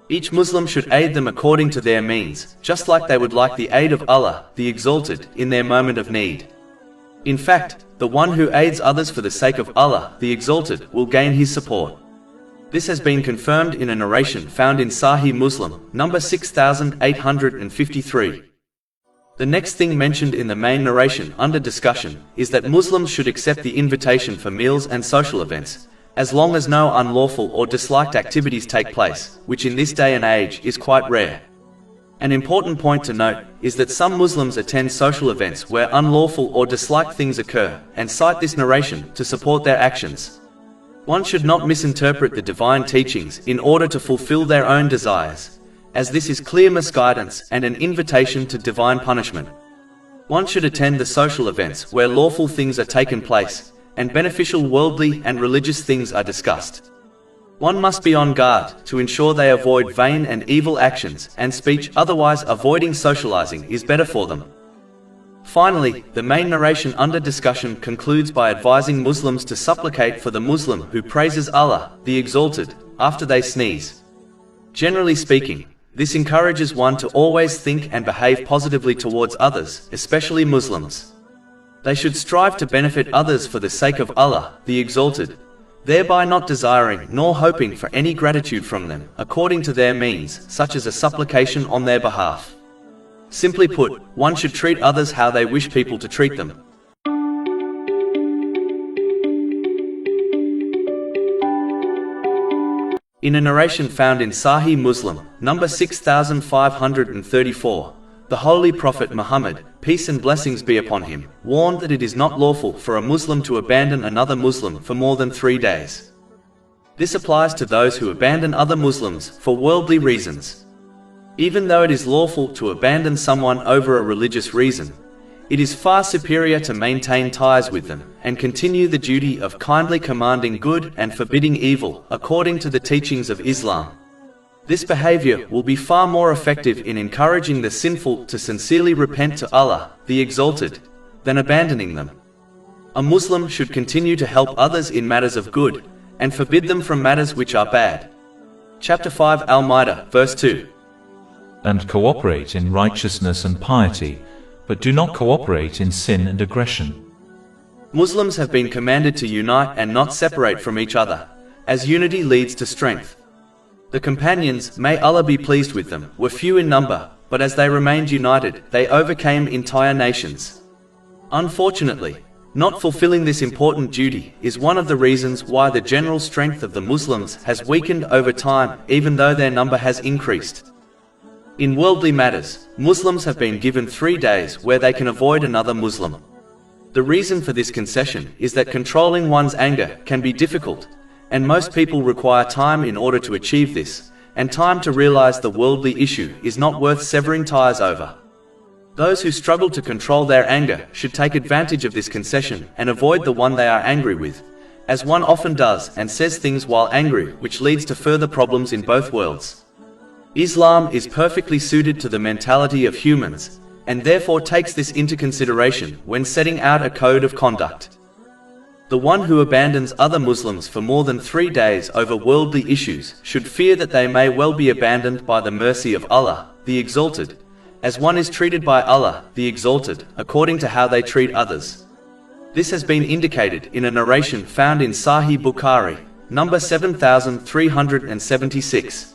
Each Muslim should aid them according to their means, just like they would like the aid of Allah, the Exalted, in their moment of need. In fact, the one who aids others for the sake of Allah, the Exalted, will gain his support. This has been confirmed in a narration found in Sahih Muslim, number 6853. The next thing mentioned in the main narration under discussion is that Muslims should accept the invitation for meals and social events, as long as no unlawful or disliked activities take place, which in this day and age is quite rare. An important point to note is that some Muslims attend social events where unlawful or disliked things occur, and cite this narration to support their actions. One should not misinterpret the divine teachings in order to fulfill their own desires, as this is clear misguidance and an invitation to divine punishment. One should attend the social events where lawful things are taken place, and beneficial worldly and religious things are discussed. One must be on guard to ensure they avoid vain and evil actions and speech, otherwise avoiding socializing is better for them. Finally, the main narration under discussion concludes by advising Muslims to supplicate for the Muslim who praises Allah, the Exalted, after they sneeze. Generally speaking, this encourages one to always think and behave positively towards others, especially Muslims. They should strive to benefit others for the sake of Allah, the Exalted, thereby not desiring nor hoping for any gratitude from them, according to their means, such as a supplication on their behalf. Simply put, one should treat others how they wish people to treat them. In a narration found in Sahih Muslim, number 6534, the Holy Prophet Muhammad, peace and blessings be upon him, warned that it is not lawful for a Muslim to abandon another Muslim for more than 3 days. This applies to those who abandon other Muslims for worldly reasons. Even though it is lawful to abandon someone over a religious reason, it is far superior to maintain ties with them and continue the duty of kindly commanding good and forbidding evil according to the teachings of Islam. This behavior will be far more effective in encouraging the sinful to sincerely repent to Allah, the Exalted, than abandoning them. A Muslim should continue to help others in matters of good, and forbid them from matters which are bad. Chapter 5 Al-Ma'idah, verse 2. And cooperate in righteousness and piety, but do not cooperate in sin and aggression. Muslims have been commanded to unite and not separate from each other, as unity leads to strength. The companions, may Allah be pleased with them, were few in number, but as they remained united, they overcame entire nations. Unfortunately, not fulfilling this important duty is one of the reasons why the general strength of the Muslims has weakened over time, even though their number has increased. In worldly matters, Muslims have been given 3 days where they can avoid another Muslim. The reason for this concession is that controlling one's anger can be difficult, and most people require time in order to achieve this, and time to realize the worldly issue is not worth severing ties over. Those who struggle to control their anger should take advantage of this concession and avoid the one they are angry with, as one often does and says things while angry which leads to further problems in both worlds. Islam is perfectly suited to the mentality of humans, and therefore takes this into consideration when setting out a code of conduct. The one who abandons other Muslims for more than 3 days over worldly issues should fear that they may well be abandoned by the mercy of Allah, the Exalted, as one is treated by Allah, the Exalted, according to how they treat others. This has been indicated in a narration found in Sahih Bukhari, number 7376.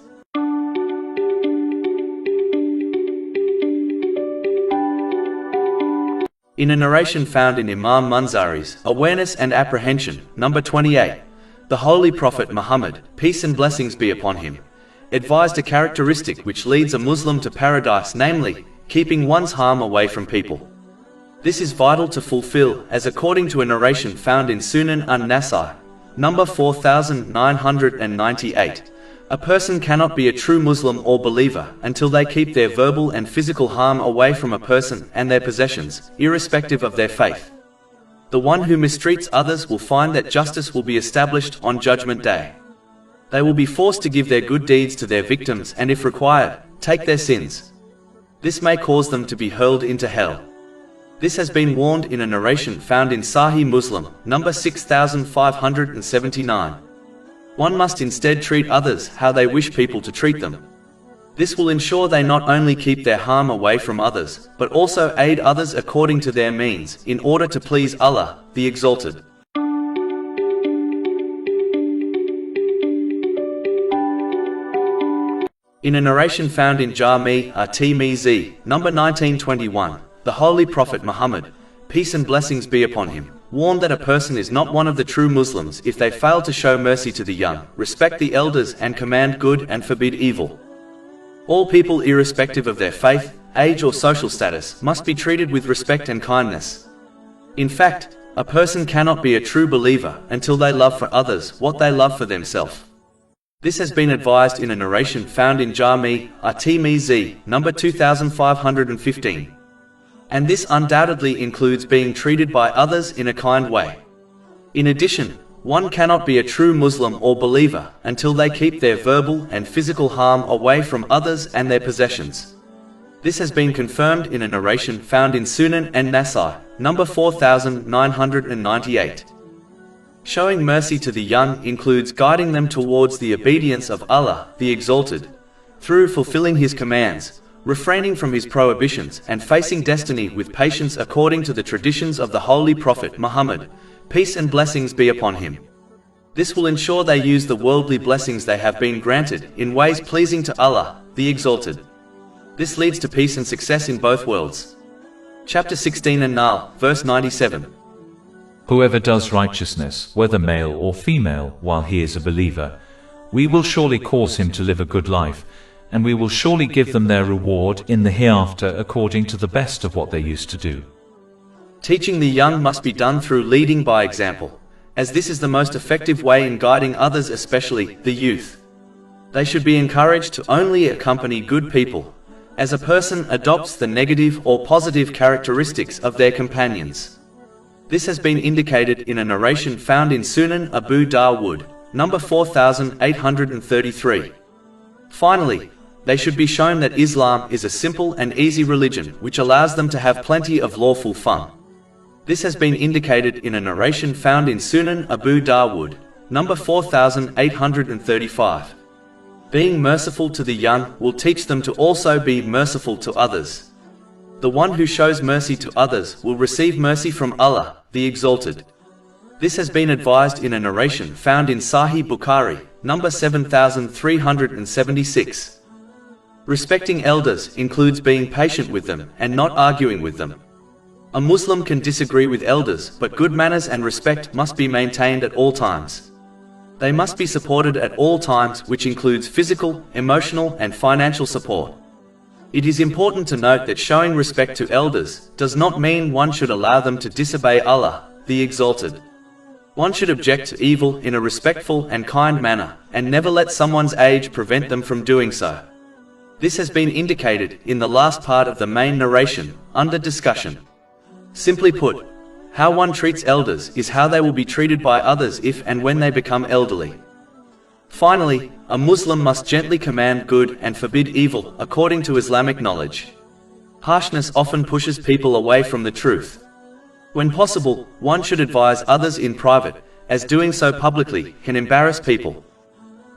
In a narration found in Imam Munzari's Awareness and Apprehension, number 28, the Holy Prophet Muhammad, peace and blessings be upon him, advised a characteristic which leads a Muslim to paradise, namely, keeping one's harm away from people. This is vital to fulfill, as according to a narration found in Sunan an-Nasai, number 4998, a person cannot be a true Muslim or believer until they keep their verbal and physical harm away from a person and their possessions, irrespective of their faith. The one who mistreats others will find that justice will be established on Judgment Day. They will be forced to give their good deeds to their victims and, if required, take their sins. This may cause them to be hurled into hell. This has been warned in a narration found in Sahih Muslim, number 6579. One must instead treat others how they wish people to treat them. This will ensure they not only keep their harm away from others, but also aid others according to their means, in order to please Allah, the Exalted. In a narration found in Jami' at-Tirmizi, number 1921, the Holy Prophet Muhammad, peace and blessings be upon him, warned that a person is not one of the true Muslims if they fail to show mercy to the young, respect the elders and command good and forbid evil. All people, irrespective of their faith, age or social status, must be treated with respect and kindness. In fact, a person cannot be a true believer until they love for others what they love for themselves. This has been advised in a narration found in Jami' at-Tirmizi, number 2515. And this undoubtedly includes being treated by others in a kind way. In addition, one cannot be a true Muslim or believer until they keep their verbal and physical harm away from others and their possessions. This has been confirmed in a narration found in Sunan and Nasai, number 4998. Showing mercy to the young includes guiding them towards the obedience of Allah, the Exalted, through fulfilling His commands, refraining from His prohibitions, and facing destiny with patience according to the traditions of the Holy Prophet Muhammad, peace and blessings be upon him. This will ensure they use the worldly blessings they have been granted in ways pleasing to Allah, the Exalted. This leads to peace and success in both worlds. Chapter 16 An-Nahl, verse 97. Whoever does righteousness, whether male or female, while he is a believer, we will surely cause him to live a good life, and we will surely give them their reward in the hereafter according to the best of what they used to do. Teaching the young must be done through leading by example, as this is the most effective way in guiding others, especially the youth. They should be encouraged to only accompany good people, as a person adopts the negative or positive characteristics of their companions. This has been indicated in a narration found in Sunan Abu Dawud, number 4833. Finally, they should be shown that Islam is a simple and easy religion which allows them to have plenty of lawful fun. This has been indicated in a narration found in Sunan Abu Dawud, number 4835. Being merciful to the young will teach them to also be merciful to others. The one who shows mercy to others will receive mercy from Allah, the Exalted. This has been advised in a narration found in Sahih Bukhari, number 7376. Respecting elders includes being patient with them and not arguing with them. A Muslim can disagree with elders, but good manners and respect must be maintained at all times. They must be supported at all times, which includes physical, emotional, and financial support. It is important to note that showing respect to elders does not mean one should allow them to disobey Allah, the Exalted. One should object to evil in a respectful and kind manner, and never let someone's age prevent them from doing so. This has been indicated in the last part of the main narration, under discussion. Simply put, how one treats elders is how they will be treated by others if and when they become elderly. Finally, a Muslim must gently command good and forbid evil according to Islamic knowledge. Harshness often pushes people away from the truth. When possible, one should advise others in private, as doing so publicly can embarrass people.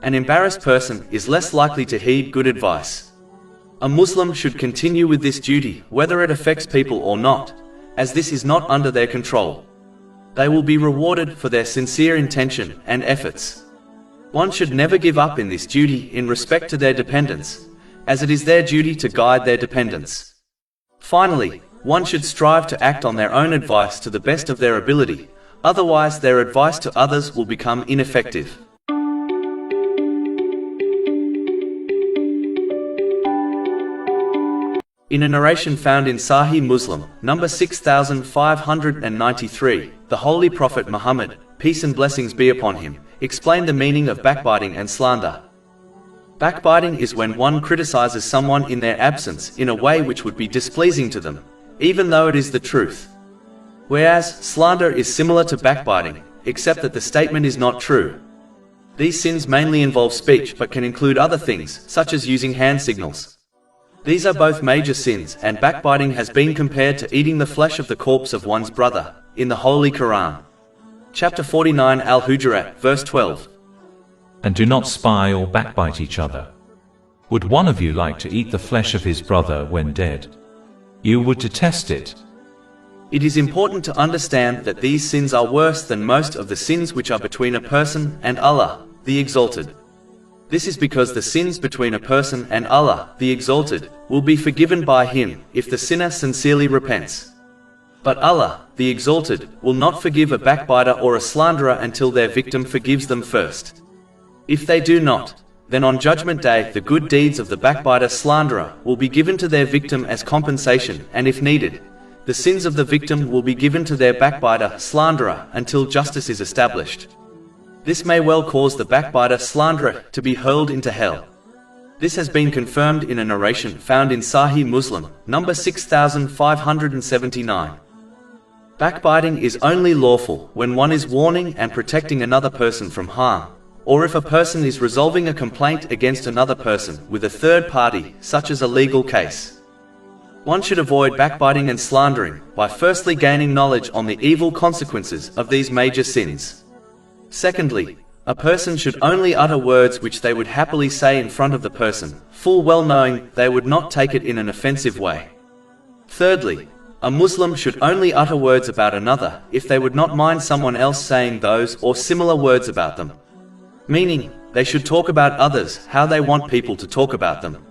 An embarrassed person is less likely to heed good advice. A Muslim should continue with this duty whether it affects people or not, as this is not under their control. They will be rewarded for their sincere intention and efforts. One should never give up in this duty in respect to their dependents, as it is their duty to guide their dependents. Finally, one should strive to act on their own advice to the best of their ability, otherwise their advice to others will become ineffective. In a narration found in Sahih Muslim, number 6593, the Holy Prophet Muhammad, peace and blessings be upon him, explained the meaning of backbiting and slander. Backbiting is when one criticizes someone in their absence in a way which would be displeasing to them, even though it is the truth. Whereas, slander is similar to backbiting, except that the statement is not true. These sins mainly involve speech but can include other things, such as using hand signals. These are both major sins, and backbiting has been compared to eating the flesh of the corpse of one's brother, in the Holy Quran. Chapter 49 Al-Hujurat, verse 12. And do not spy or backbite each other. Would one of you like to eat the flesh of his brother when dead? You would detest it. It is important to understand that these sins are worse than most of the sins which are between a person and Allah, the Exalted. This is because the sins between a person and Allah, the Exalted, will be forgiven by Him if the sinner sincerely repents. But Allah, the Exalted, will not forgive a backbiter or a slanderer until their victim forgives them first. If they do not, then on Judgment Day the good deeds of the backbiter slanderer will be given to their victim as compensation, and if needed, the sins of the victim will be given to their backbiter slanderer until justice is established. This may well cause the backbiter slanderer to be hurled into hell. This has been confirmed in a narration found in Sahih Muslim, number 6579. Backbiting is only lawful when one is warning and protecting another person from harm, or if a person is resolving a complaint against another person with a third party, such as a legal case. One should avoid backbiting and slandering by firstly gaining knowledge on the evil consequences of these major sins. Secondly, a person should only utter words which they would happily say in front of the person, full well knowing they would not take it in an offensive way. Thirdly, a Muslim should only utter words about another if they would not mind someone else saying those or similar words about them. Meaning, they should talk about others how they want people to talk about them.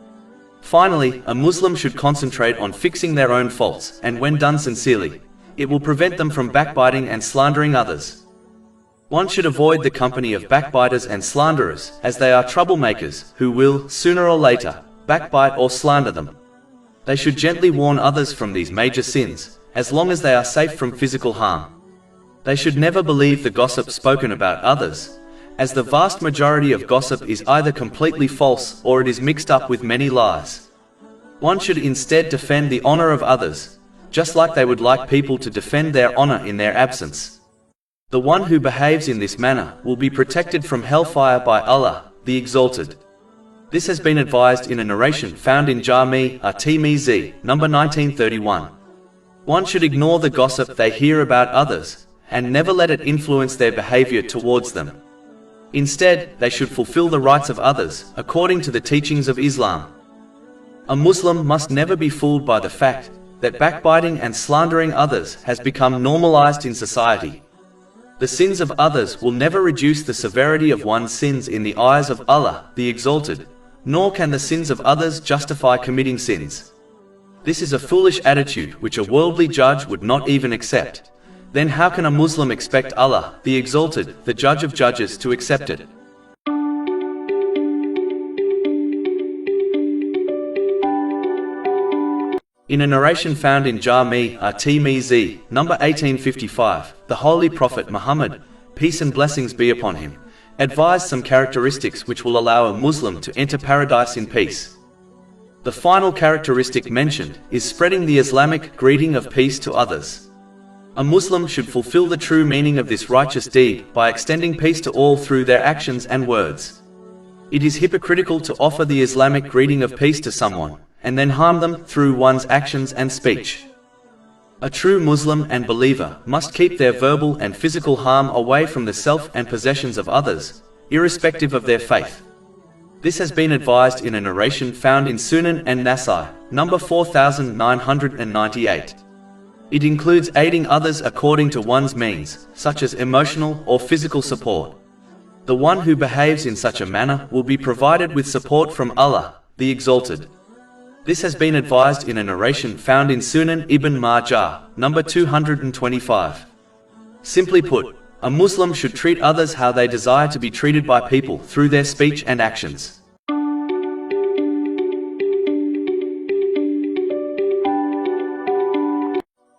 Finally, a Muslim should concentrate on fixing their own faults, and when done sincerely, it will prevent them from backbiting and slandering others. One should avoid the company of backbiters and slanderers, as they are troublemakers who will, sooner or later, backbite or slander them. They should gently warn others from these major sins, as long as they are safe from physical harm. They should never believe the gossip spoken about others, as the vast majority of gossip is either completely false or it is mixed up with many lies. One should instead defend the honor of others, just like they would like people to defend their honor in their absence. The one who behaves in this manner will be protected from hellfire by Allah, the Exalted. This has been advised in a narration found in Jami' at-Tirmizi, number 1931. One should ignore the gossip they hear about others, and never let it influence their behavior towards them. Instead, they should fulfill the rights of others, according to the teachings of Islam. A Muslim must never be fooled by the fact that backbiting and slandering others has become normalized in society. The sins of others will never reduce the severity of one's sins in the eyes of Allah, the Exalted, nor can the sins of others justify committing sins. This is a foolish attitude which a worldly judge would not even accept. Then how can a Muslim expect Allah, the Exalted, the Judge of Judges, to accept it? In a narration found in Jami' at-Tirmizi, number 1855, the Holy Prophet Muhammad, peace and blessings be upon him, advised some characteristics which will allow a Muslim to enter paradise in peace. The final characteristic mentioned is spreading the Islamic greeting of peace to others. A Muslim should fulfill the true meaning of this righteous deed by extending peace to all through their actions and words. It is hypocritical to offer the Islamic greeting of peace to someone, and then harm them through one's actions and speech. A true Muslim and believer must keep their verbal and physical harm away from the self and possessions of others, irrespective of their faith. This has been advised in a narration found in Sunan and Nasai, number 4998. It includes aiding others according to one's means, such as emotional or physical support. The one who behaves in such a manner will be provided with support from Allah, the Exalted. This has been advised in a narration found in Sunan Ibn Majah, number 225. Simply put, a Muslim should treat others how they desire to be treated by people through their speech and actions.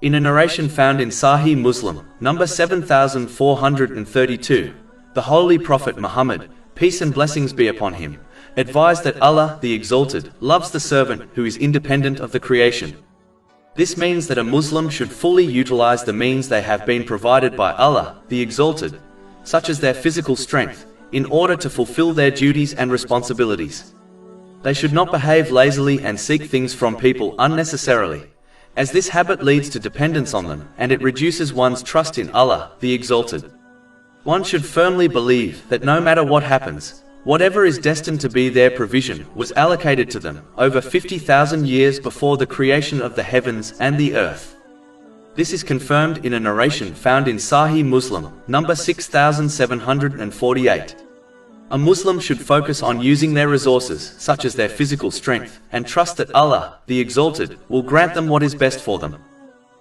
In a narration found in Sahih Muslim, number 7432, the Holy Prophet Muhammad, peace and blessings be upon him, advised that Allah, the Exalted, loves the servant who is independent of the creation. This means that a Muslim should fully utilize the means they have been provided by Allah, the Exalted, such as their physical strength, in order to fulfill their duties and responsibilities. They should not behave lazily and seek things from people unnecessarily, as this habit leads to dependence on them and it reduces one's trust in Allah, the Exalted. One should firmly believe that no matter what happens, Whatever is destined to be their provision was allocated to them over 50,000 years before the creation of the heavens and the earth. This is confirmed in a narration found in Sahih Muslim, number 6748. A Muslim should focus on using their resources, such as their physical strength, and trust that Allah, the Exalted, will grant them what is best for them.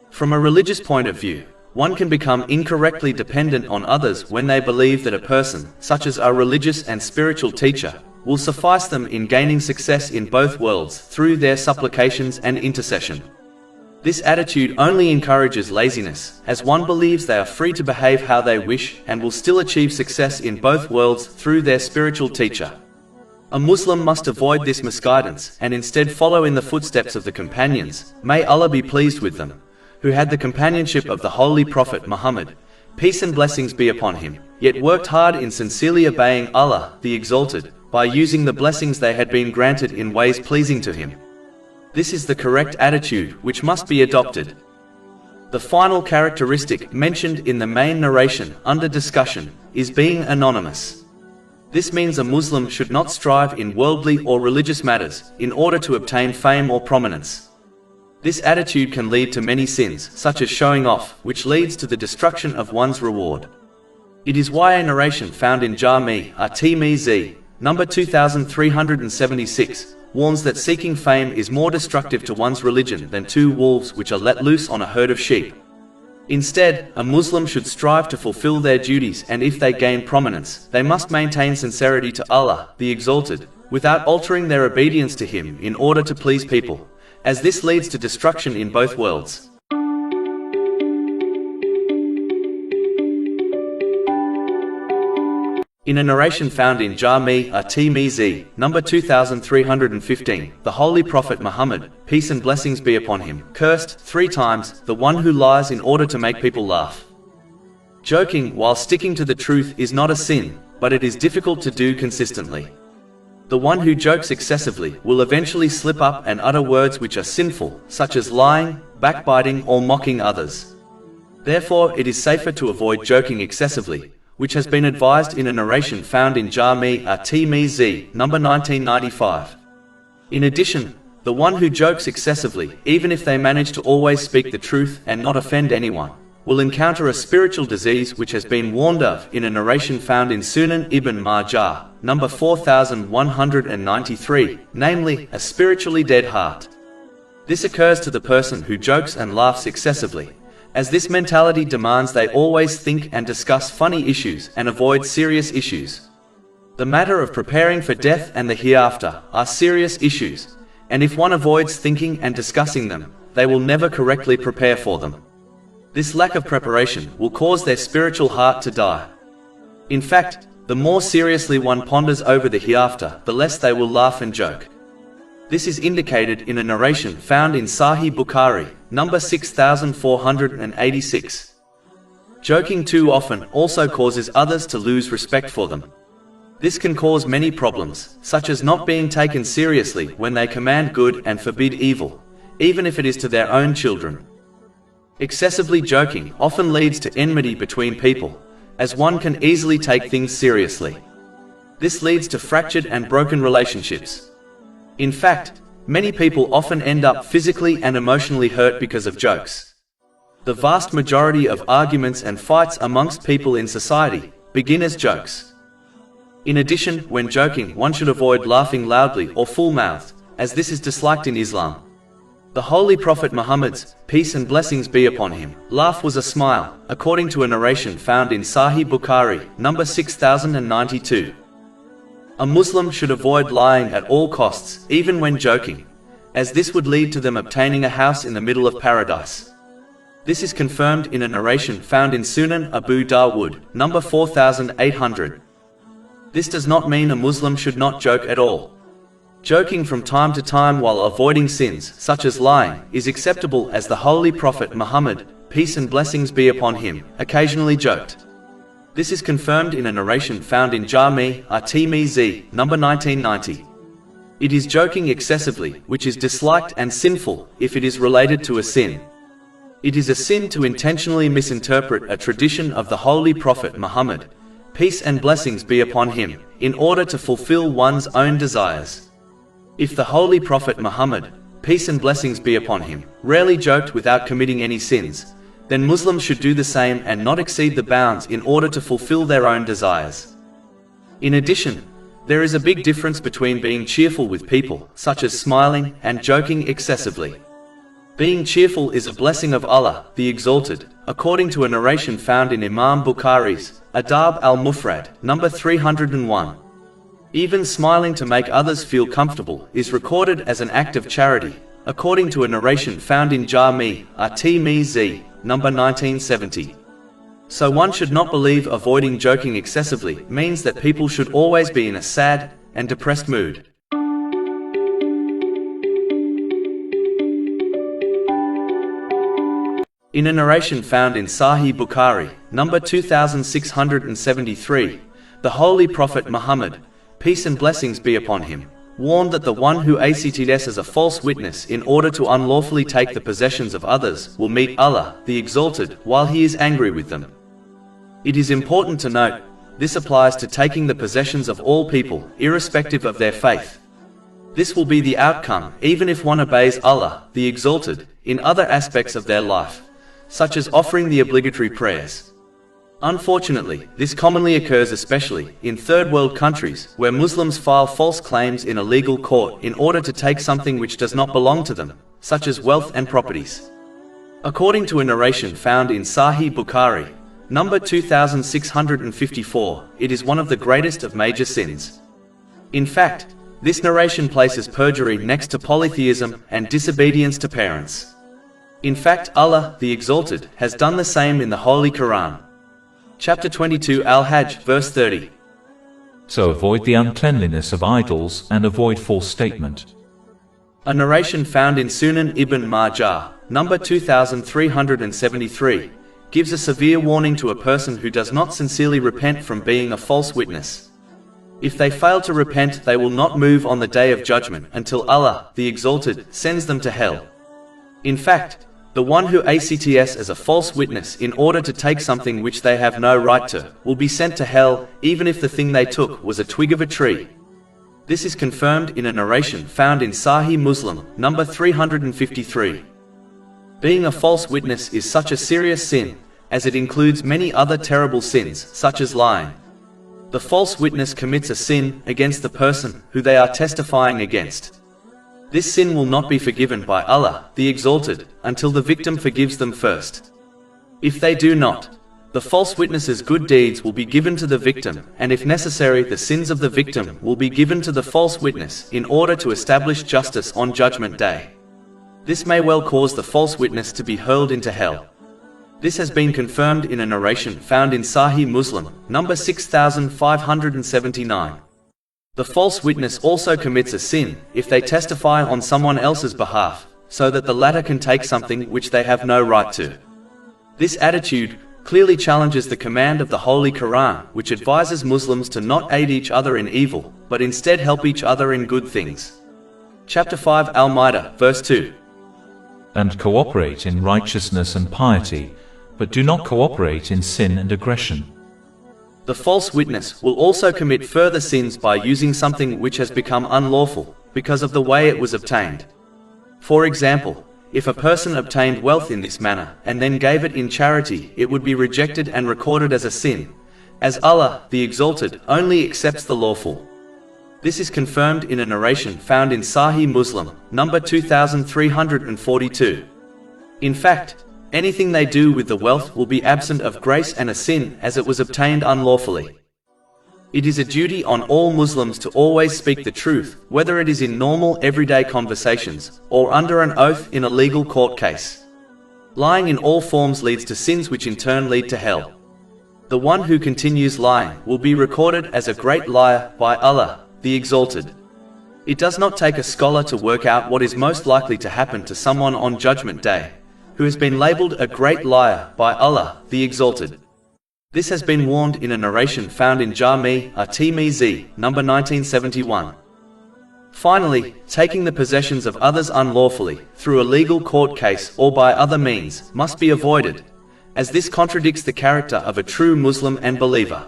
From a religious point of view, one can become incorrectly dependent on others when they believe that a person, such as a religious and spiritual teacher, will suffice them in gaining success in both worlds through their supplications and intercession. This attitude only encourages laziness, as one believes they are free to behave how they wish and will still achieve success in both worlds through their spiritual teacher. A Muslim must avoid this misguidance and instead follow in the footsteps of the companions, may Allah be pleased with them, who had the companionship of the Holy Prophet Muhammad, peace and blessings be upon him, yet worked hard in sincerely obeying Allah, the Exalted, by using the blessings they had been granted in ways pleasing to him. This is the correct attitude which must be adopted. The final characteristic mentioned in the main narration under discussion is being anonymous. This means a Muslim should not strive in worldly or religious matters in order to obtain fame or prominence. This attitude can lead to many sins, such as showing off, which leads to the destruction of one's reward. It is why a narration found in Jami' at-Tirmidhi, number 2376, warns that seeking fame is more destructive to one's religion than two wolves which are let loose on a herd of sheep. Instead, a Muslim should strive to fulfill their duties, and if they gain prominence, they must maintain sincerity to Allah, the Exalted, without altering their obedience to Him in order to please people, as this leads to destruction in both worlds. In a narration found in Jami' at-Tirmidhi, number 2315, the Holy Prophet Muhammad, peace and blessings be upon him, cursed 3 times the one who lies in order to make people laugh. Joking while sticking to the truth is not a sin, but it is difficult to do consistently. The one who jokes excessively will eventually slip up and utter words which are sinful, such as lying, backbiting, or mocking others. Therefore, it is safer to avoid joking excessively, which has been advised in a narration found in Jami' at-Tirmidhi, number 1995. In addition, the one who jokes excessively, even if they manage to always speak the truth and not offend anyone, will encounter a spiritual disease which has been warned of in a narration found in Sunan Ibn Majah, number 4193, namely, a spiritually dead heart. This occurs to the person who jokes and laughs excessively, as this mentality demands they always think and discuss funny issues and avoid serious issues. The matter of preparing for death and the hereafter are serious issues, and if one avoids thinking and discussing them, they will never correctly prepare for them. This lack of preparation will cause their spiritual heart to die. In fact, the more seriously one ponders over the hereafter, the less they will laugh and joke. This is indicated in a narration found in Sahih Bukhari, number 6486. Joking too often also causes others to lose respect for them. This can cause many problems, such as not being taken seriously when they command good and forbid evil, even if it is to their own children. Excessively joking often leads to enmity between people, as one can easily take things seriously. This leads to fractured and broken relationships. In fact, many people often end up physically and emotionally hurt because of jokes. The vast majority of arguments and fights amongst people in society begin as jokes. In addition, when joking, one should avoid laughing loudly or full-mouthed, as this is disliked in Islam. The Holy Prophet Muhammad's, peace and blessings be upon him, laugh was a smile, according to a narration found in Sahih Bukhari, number 6092. A Muslim should avoid lying at all costs, even when joking, as this would lead to them obtaining a house in the middle of paradise. This is confirmed in a narration found in Sunan Abu Dawud, number 4800. This does not mean a Muslim should not joke at all. Joking from time to time while avoiding sins, such as lying, is acceptable, as the Holy Prophet Muhammad, peace and blessings be upon him, occasionally joked. This is confirmed in a narration found in Jami' at-Tirmidhi, number 1990. It is joking excessively, which is disliked and sinful, if it is related to a sin. It is a sin to intentionally misinterpret a tradition of the Holy Prophet Muhammad, peace and blessings be upon him, in order to fulfill one's own desires. If the Holy Prophet Muhammad, peace and blessings be upon him, rarely joked without committing any sins, then Muslims should do the same and not exceed the bounds in order to fulfill their own desires. In addition, there is a big difference between being cheerful with people, such as smiling, and joking excessively. Being cheerful is a blessing of Allah, the Exalted, according to a narration found in Imam Bukhari's Adab al-Mufrad, number 301. Even smiling to make others feel comfortable is recorded as an act of charity, according to a narration found in Jami' at-Tirmidhi, number 1970. So one should not believe avoiding joking excessively means that people should always be in a sad and depressed mood. In a narration found in Sahih Bukhari, number 2673, the Holy Prophet Muhammad, peace and blessings be upon him, warned that the one who acts as a false witness in order to unlawfully take the possessions of others will meet Allah, the Exalted, while he is angry with them. It is important to note, this applies to taking the possessions of all people, irrespective of their faith. This will be the outcome even if one obeys Allah, the Exalted, in other aspects of their life, such as offering the obligatory prayers. Unfortunately, this commonly occurs especially in third world countries where Muslims file false claims in a legal court in order to take something which does not belong to them, such as wealth and properties. According to a narration found in Sahih Bukhari, number 2654, it is one of the greatest of major sins. In fact, this narration places perjury next to polytheism and disobedience to parents. In fact, Allah, the Exalted, has done the same in the Holy Quran. Chapter 22 Al-Hajj, verse 30. So avoid the uncleanliness of idols and avoid false statement. A narration found in Sunan Ibn Majah, number 2373, gives a severe warning to a person who does not sincerely repent from being a false witness. If they fail to repent, they will not move on the Day of Judgment until Allah, the Exalted, sends them to hell. In fact, the one who acts as a false witness in order to take something which they have no right to, will be sent to hell, even if the thing they took was a twig of a tree. This is confirmed in a narration found in Sahih Muslim, number 353. Being a false witness is such a serious sin, as it includes many other terrible sins, such as lying. The false witness commits a sin against the person who they are testifying against. This sin will not be forgiven by Allah, the Exalted, until the victim forgives them first. If they do not, the false witness's good deeds will be given to the victim, and if necessary, the sins of the victim will be given to the false witness in order to establish justice on Judgment Day. This may well cause the false witness to be hurled into hell. This has been confirmed in a narration found in Sahih Muslim, number 6579. The false witness also commits a sin if they testify on someone else's behalf, so that the latter can take something which they have no right to. This attitude clearly challenges the command of the Holy Quran, which advises Muslims to not aid each other in evil, but instead help each other in good things. Chapter 5 Al-Ma'idah, verse 2. And cooperate in righteousness and piety, but do not cooperate in sin and aggression. The false witness will also commit further sins by using something which has become unlawful, because of the way it was obtained. For example, if a person obtained wealth in this manner, and then gave it in charity, it would be rejected and recorded as a sin, as Allah, the Exalted, only accepts the lawful. This is confirmed in a narration found in Sahih Muslim, number 2342. In fact, anything they do with the wealth will be absent of grace and a sin, as it was obtained unlawfully. It is a duty on all Muslims to always speak the truth, whether it is in normal everyday conversations, or under an oath in a legal court case. Lying in all forms leads to sins which in turn lead to hell. The one who continues lying will be recorded as a great liar by Allah, the Exalted. It does not take a scholar to work out what is most likely to happen to someone on Judgment Day, who has been labeled a great liar by Allah, the Exalted. This has been warned in a narration found in Jami' at-Tirmidhi, number 1971. Finally, taking the possessions of others unlawfully, through a legal court case or by other means, must be avoided, as this contradicts the character of a true Muslim and believer.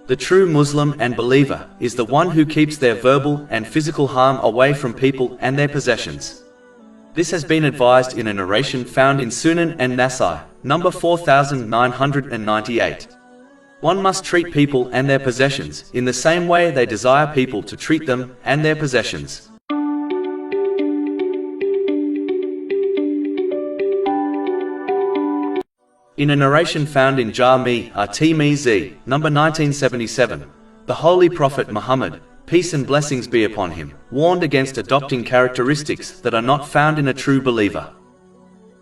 The true Muslim and believer is the one who keeps their verbal and physical harm away from people and their possessions. This has been advised in a narration found in Sunan and Nasai, number 4998. One must treat people and their possessions in the same way they desire people to treat them and their possessions. In a narration found in Jami' at-Tirmidhi, number 1977, the Holy Prophet Muhammad, peace and blessings be upon him, warned against adopting characteristics that are not found in a true believer.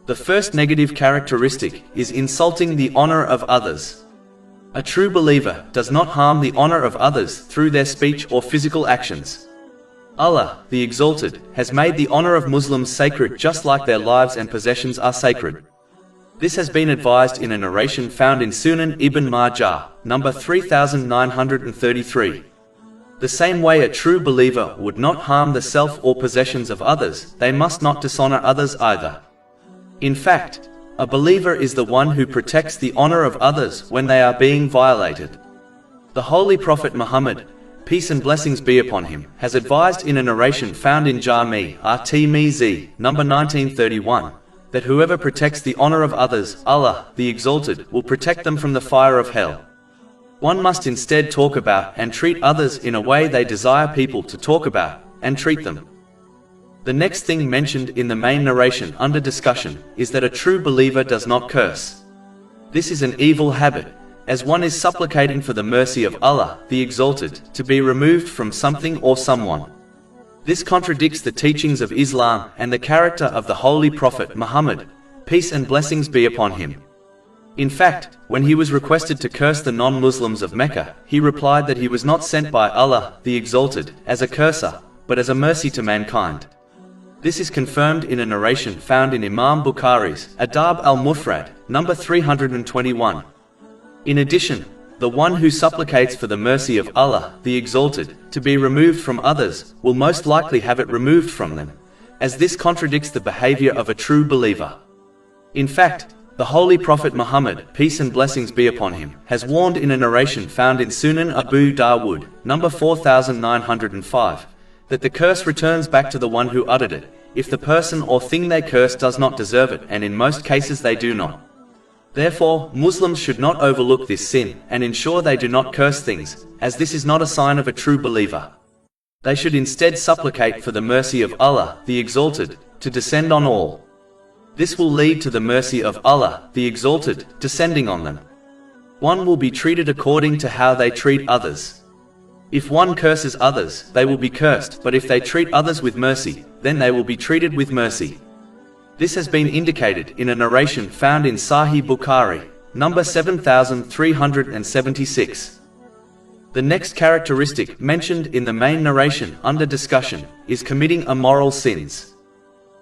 The first negative characteristic is insulting the honor of others. A true believer does not harm the honor of others through their speech or physical actions. Allah, the Exalted, has made the honor of Muslims sacred just like their lives and possessions are sacred. This has been advised in a narration found in Sunan Ibn Majah, number 3933. The same way a true believer would not harm the self or possessions of others, they must not dishonor others either. In fact, a believer is the one who protects the honor of others when they are being violated. The Holy Prophet Muhammad, peace and blessings be upon him, has advised in a narration found in Jami' at-Tirmidhi, number 1931, that whoever protects the honor of others, Allah, the Exalted, will protect them from the fire of hell. One must instead talk about and treat others in a way they desire people to talk about and treat them. The next thing mentioned in the main narration under discussion is that a true believer does not curse. This is an evil habit, as one is supplicating for the mercy of Allah, the Exalted, to be removed from something or someone. This contradicts the teachings of Islam and the character of the Holy Prophet Muhammad, peace and blessings be upon him. In fact, when he was requested to curse the non-Muslims of Mecca, he replied that he was not sent by Allah, the Exalted, as a curser, but as a mercy to mankind. This is confirmed in a narration found in Imam Bukhari's Adab al-Mufrad, number 321. In addition, the one who supplicates for the mercy of Allah, the Exalted, to be removed from others, will most likely have it removed from them, as this contradicts the behavior of a true believer. In fact, the Holy Prophet Muhammad, peace and blessings be upon him, has warned in a narration found in Sunan Abu Dawud, number 4905, that the curse returns back to the one who uttered it, if the person or thing they curse does not deserve it, and in most cases they do not. Therefore, Muslims should not overlook this sin and ensure they do not curse things, as this is not a sign of a true believer. They should instead supplicate for the mercy of Allah, the Exalted, to descend on all. This will lead to the mercy of Allah, the Exalted, descending on them. One will be treated according to how they treat others. If one curses others, they will be cursed, but if they treat others with mercy, then they will be treated with mercy. This has been indicated in a narration found in Sahih Bukhari, number 7376. The next characteristic mentioned in the main narration under discussion is committing immoral sins.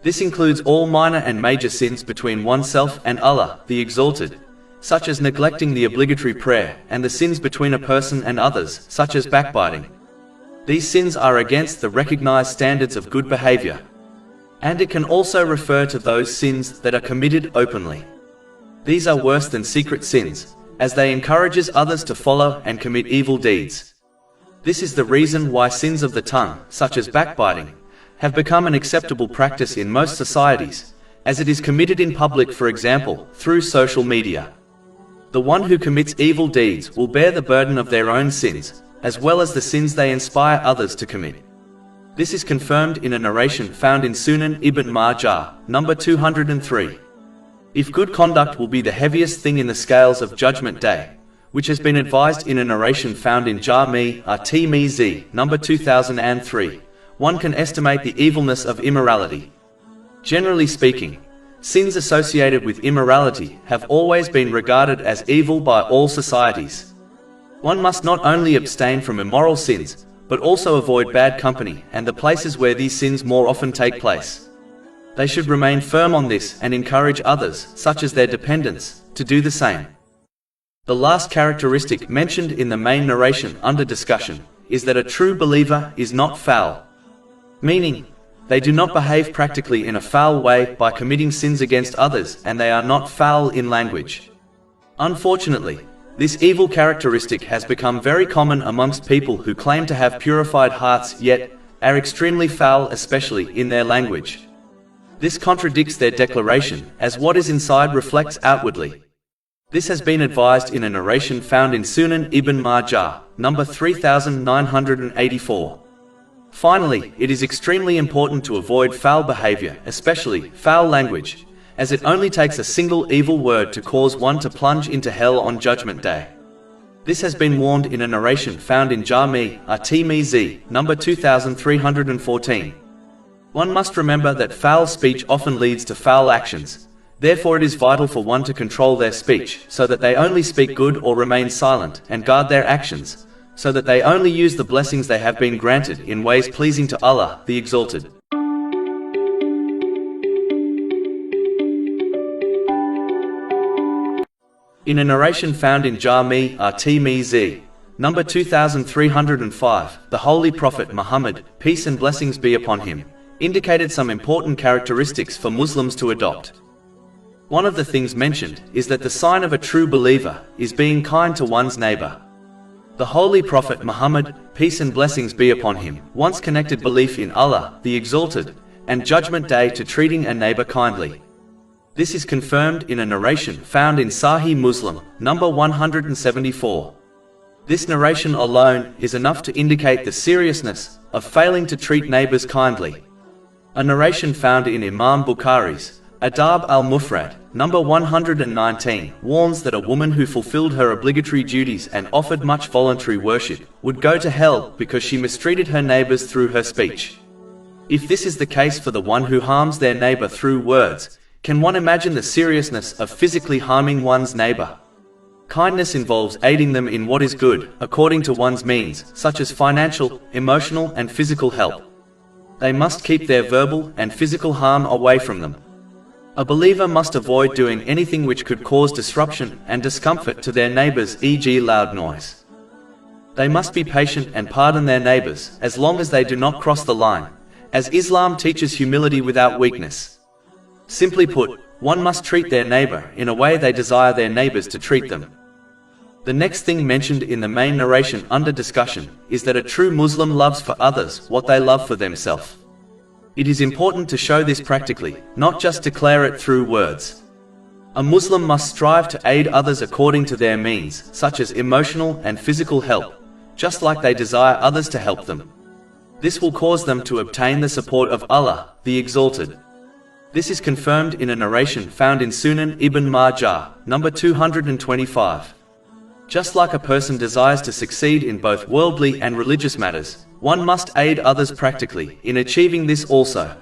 This includes all minor and major sins between oneself and Allah, the Exalted, such as neglecting the obligatory prayer, and the sins between a person and others, such as backbiting. These sins are against the recognized standards of good behavior. And it can also refer to those sins that are committed openly. These are worse than secret sins, as they encourages others to follow and commit evil deeds. This is the reason why sins of the tongue, such as backbiting, have become an acceptable practice in most societies, as it is committed in public, for example, through social media. The one who commits evil deeds will bear the burden of their own sins, as well as the sins they inspire others to commit. This is confirmed in a narration found in Sunan Ibn Majah, number 203. If good conduct will be the heaviest thing in the scales of Judgment Day, which has been advised in a narration found in Jami' at-Tirmidhi, number 2003, one can estimate the evilness of immorality. Generally speaking, sins associated with immorality have always been regarded as evil by all societies. One must not only abstain from immoral sins, but also avoid bad company and the places where these sins more often take place. They should remain firm on this and encourage others, such as their dependents, to do the same. The last characteristic mentioned in the main narration under discussion is that a true believer is not foul. Meaning, they do not behave practically in a foul way by committing sins against others, and they are not foul in language. Unfortunately, This evil characteristic has become very common amongst people who claim to have purified hearts yet are extremely foul, especially in their language. This contradicts their declaration, as what is inside reflects outwardly. This has been advised in a narration found in Sunan Ibn Majah, number 3984. Finally, it is extremely important to avoid foul behavior, especially foul language, as it only takes a single evil word to cause one to plunge into hell on Judgment Day. This has been warned in a narration found in Jami' at-Tirmizi, number 2314. One must remember that foul speech often leads to foul actions. Therefore it is vital for one to control their speech, so that they only speak good or remain silent, and guard their actions, so that they only use the blessings they have been granted in ways pleasing to Allah, the Exalted. In a narration found in Jami' at-Tirmizi, number 2305, the Holy Prophet Muhammad, peace and blessings be upon him, indicated some important characteristics for Muslims to adopt. One of the things mentioned is that the sign of a true believer is being kind to one's neighbor. The Holy Prophet Muhammad, peace and blessings be upon him, once connected belief in Allah, the Exalted, and Judgment Day to treating a neighbor kindly. This is confirmed in a narration found in Sahih Muslim, number 174. This narration alone is enough to indicate the seriousness of failing to treat neighbors kindly. A narration found in Imam Bukhari's Adab al-Mufrad, number 119, warns that a woman who fulfilled her obligatory duties and offered much voluntary worship would go to hell because she mistreated her neighbors through her speech. If this is the case for the one who harms their neighbor through words, can one imagine the seriousness of physically harming one's neighbor? Kindness involves aiding them in what is good, according to one's means, such as financial, emotional, and physical help. They must keep their verbal and physical harm away from them. A believer must avoid doing anything which could cause disruption and discomfort to their neighbors, e.g. loud noise. They must be patient and pardon their neighbors, as long as they do not cross the line, as Islam teaches humility without weakness. Simply put, one must treat their neighbor in a way they desire their neighbors to treat them. The next thing mentioned in the main narration under discussion is that a true Muslim loves for others what they love for themselves. It is important to show this practically, not just declare it through words. A Muslim must strive to aid others according to their means, such as emotional and physical help, just like they desire others to help them. This will cause them to obtain the support of Allah, the Exalted. This is confirmed in a narration found in Sunan Ibn Majah, number 225. Just like a person desires to succeed in both worldly and religious matters, one must aid others practically in achieving this also.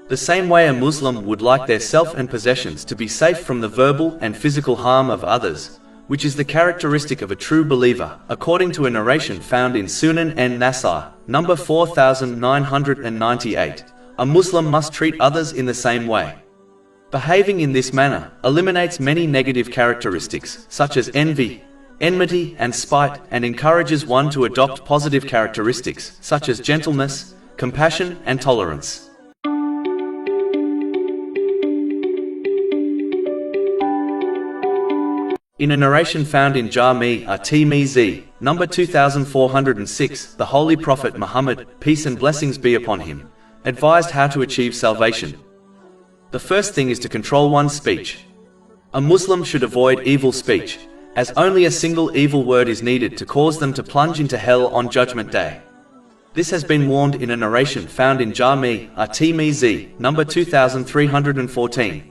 The same way a Muslim would like their self and possessions to be safe from the verbal and physical harm of others, which is the characteristic of a true believer, according to a narration found in Sunan an-Nasai, number 4998. A Muslim must treat others in the same way. Behaving in this manner eliminates many negative characteristics, such as envy, enmity, and spite, and encourages one to adopt positive characteristics, such as gentleness, compassion, and tolerance. In a narration found in Jami' at-Tirmizi, number 2406, the Holy Prophet Muhammad, peace and blessings be upon him, advised how to achieve salvation. The first thing is to control one's speech. A Muslim should avoid evil speech, as only a single evil word is needed to cause them to plunge into hell on Judgment Day. This has been warned in a narration found in Jami' at-Tirmizi, number 2314.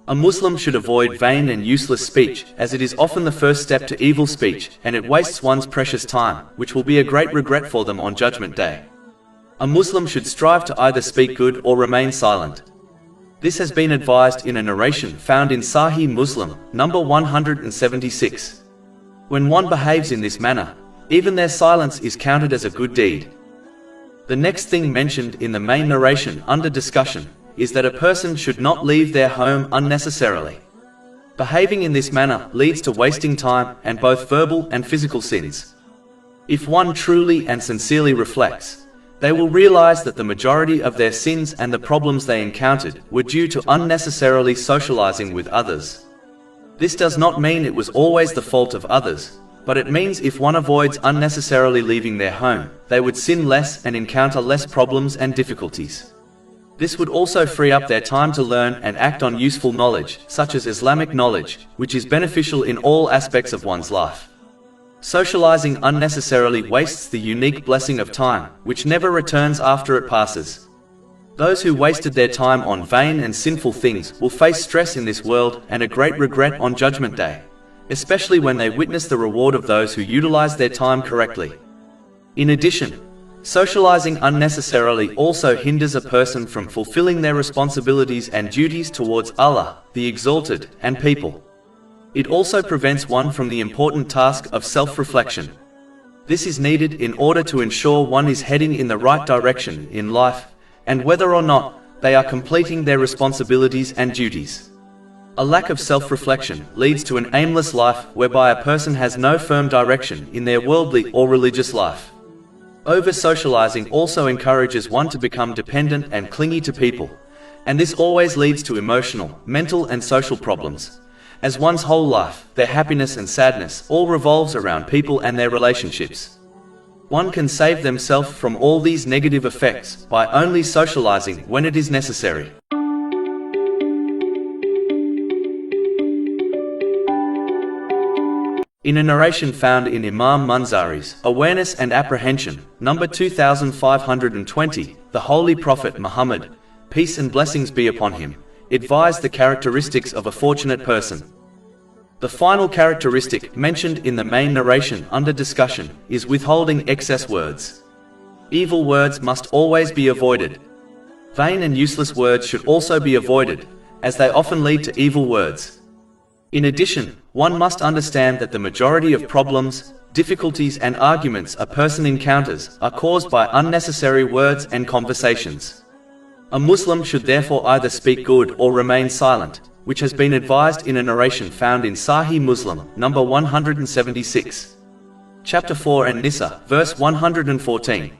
A Muslim should avoid vain and useless speech, as it is often the first step to evil speech, and it wastes one's precious time, which will be a great regret for them on Judgment Day. A Muslim should strive to either speak good or remain silent. This has been advised in a narration found in Sahih Muslim, number 176. When one behaves in this manner, even their silence is counted as a good deed. The next thing mentioned in the main narration under discussion is that a person should not leave their home unnecessarily. Behaving in this manner leads to wasting time and both verbal and physical sins. If one truly and sincerely reflects, they will realize that the majority of their sins and the problems they encountered were due to unnecessarily socializing with others. This does not mean it was always the fault of others, but it means if one avoids unnecessarily leaving their home, they would sin less and encounter less problems and difficulties. This would also free up their time to learn and act on useful knowledge, such as Islamic knowledge, which is beneficial in all aspects of one's life. Socializing unnecessarily wastes the unique blessing of time, which never returns after it passes. Those who wasted their time on vain and sinful things will face stress in this world and a great regret on Judgment Day, especially when they witness the reward of those who utilize their time correctly. In addition, socializing unnecessarily also hinders a person from fulfilling their responsibilities and duties towards Allah, the Exalted, and people. It also prevents one from the important task of self-reflection. This is needed in order to ensure one is heading in the right direction in life, and whether or not they are completing their responsibilities and duties. A lack of self-reflection leads to an aimless life whereby a person has no firm direction in their worldly or religious life. Over-socializing also encourages one to become dependent and clingy to people, and this always leads to emotional, mental and social problems, as one's whole life, their happiness and sadness, all revolves around people and their relationships. One can save themselves from all these negative effects by only socializing when it is necessary. In a narration found in Imam Munzari's Awareness and Apprehension, number 2520, the Holy Prophet Muhammad, peace and blessings be upon him, advised the characteristics of a fortunate person. The final characteristic mentioned in the main narration under discussion is withholding excess words. Evil words must always be avoided. Vain and useless words should also be avoided, as they often lead to evil words. In addition, one must understand that the majority of problems, difficulties and arguments a person encounters are caused by unnecessary words and conversations. A Muslim should therefore either speak good or remain silent, which has been advised in a narration found in Sahih Muslim, number 176. Chapter 4 An-Nisa, verse 114.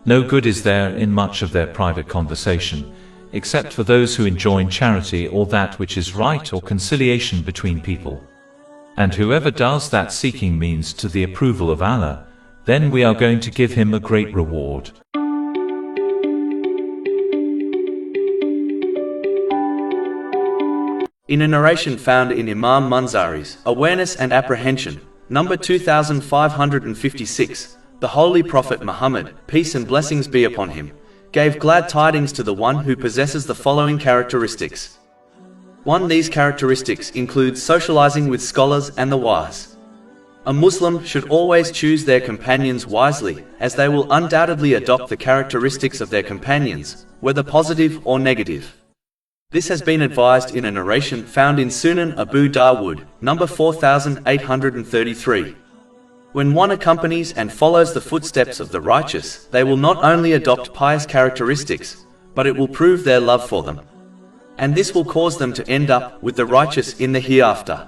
No good is there in much of their private conversation, except for those who enjoin charity or that which is right or conciliation between people. And whoever does that seeking means to the approval of Allah, then we are going to give him a great reward. In a narration found in Imam Munzari's Awareness and Apprehension, number 2556, the Holy Prophet Muhammad, peace and blessings be upon him, gave glad tidings to the one who possesses the following characteristics. 1. These characteristics include socializing with scholars and the wise. A Muslim should always choose their companions wisely, as they will undoubtedly adopt the characteristics of their companions, whether positive or negative. This has been advised in a narration found in Sunan Abu Dawud, number 4833. When one accompanies and follows the footsteps of the righteous, they will not only adopt pious characteristics, but it will prove their love for them. And this will cause them to end up with the righteous in the hereafter.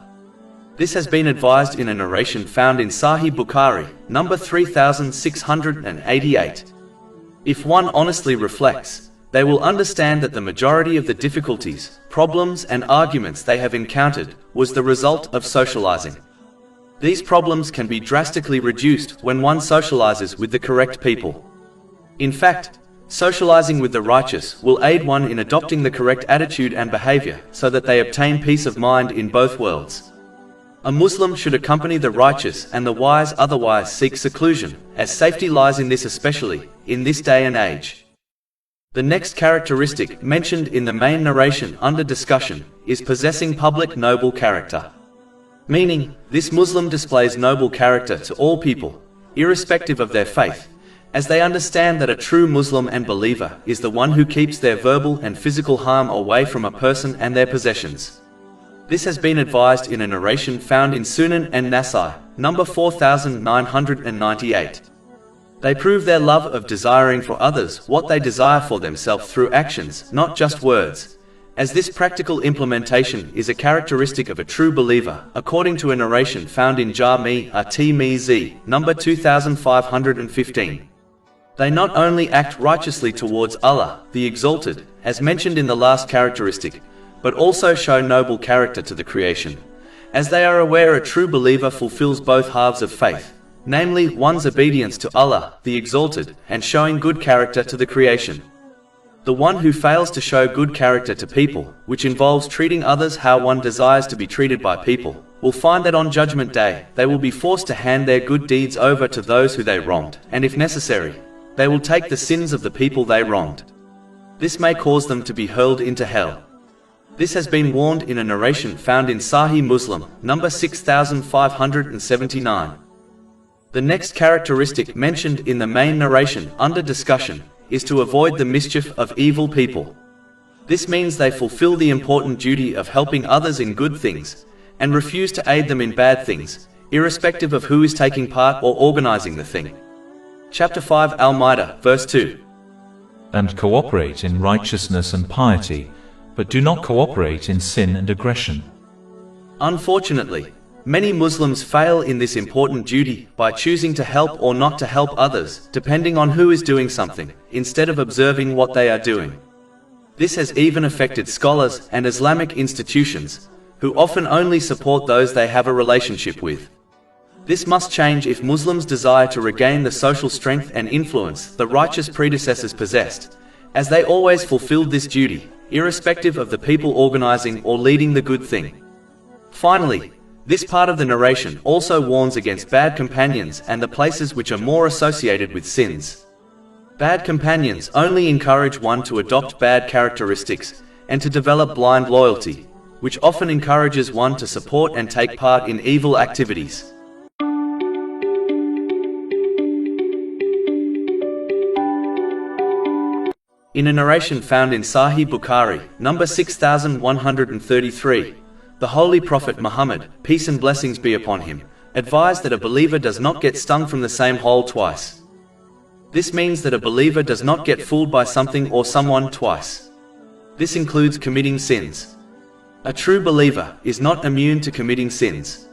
This has been advised in a narration found in Sahih Bukhari, number 3688. If one honestly reflects, they will understand that the majority of the difficulties, problems and arguments they have encountered was the result of socializing. These problems can be drastically reduced when one socializes with the correct people. In fact, socializing with the righteous will aid one in adopting the correct attitude and behavior so that they obtain peace of mind in both worlds. A Muslim should accompany the righteous and the wise, otherwise seek seclusion, as safety lies in this, especially in this day and age. The next characteristic mentioned in the main narration under discussion is possessing public noble character. Meaning, this Muslim displays noble character to all people, irrespective of their faith, as they understand that a true Muslim and believer is the one who keeps their verbal and physical harm away from a person and their possessions. This has been advised in a narration found in Sunan an-Nasai, number 4998. They prove their love of desiring for others what they desire for themselves through actions, not just words, as this practical implementation is a characteristic of a true believer, according to a narration found in Jami' at-Tirmidhi, number 2515. They not only act righteously towards Allah, the Exalted, as mentioned in the last characteristic, but also show noble character to the creation, as they are aware a true believer fulfills both halves of faith, namely one's obedience to Allah, the Exalted, and showing good character to the creation. The one who fails to show good character to people, which involves treating others how one desires to be treated by people, will find that on Judgment Day, they will be forced to hand their good deeds over to those who they wronged, and if necessary, they will take the sins of the people they wronged. This may cause them to be hurled into hell. This has been warned in a narration found in Sahih Muslim, number 6579. The next characteristic mentioned in the main narration under discussion is to avoid the mischief of evil people. This means they fulfill the important duty of helping others in good things, and refuse to aid them in bad things, irrespective of who is taking part or organizing the thing. Chapter 5 Al-Ma'idah, verse 2. And cooperate in righteousness and piety, but do not cooperate in sin and aggression. Unfortunately, many Muslims fail in this important duty by choosing to help or not to help others, depending on who is doing something, instead of observing what they are doing. This has even affected scholars and Islamic institutions, who often only support those they have a relationship with. This must change if Muslims desire to regain the social strength and influence the righteous predecessors possessed, as they always fulfilled this duty, irrespective of the people organizing or leading the good thing. Finally, this part of the narration also warns against bad companions and the places which are more associated with sins. Bad companions only encourage one to adopt bad characteristics and to develop blind loyalty, which often encourages one to support and take part in evil activities. In a narration found in Sahih Bukhari, number 6133, the Holy Prophet Muhammad, peace and blessings be upon him, advised that a believer does not get stung from the same hole twice. This means that a believer does not get fooled by something or someone twice. This includes committing sins. A true believer is not immune to committing sins.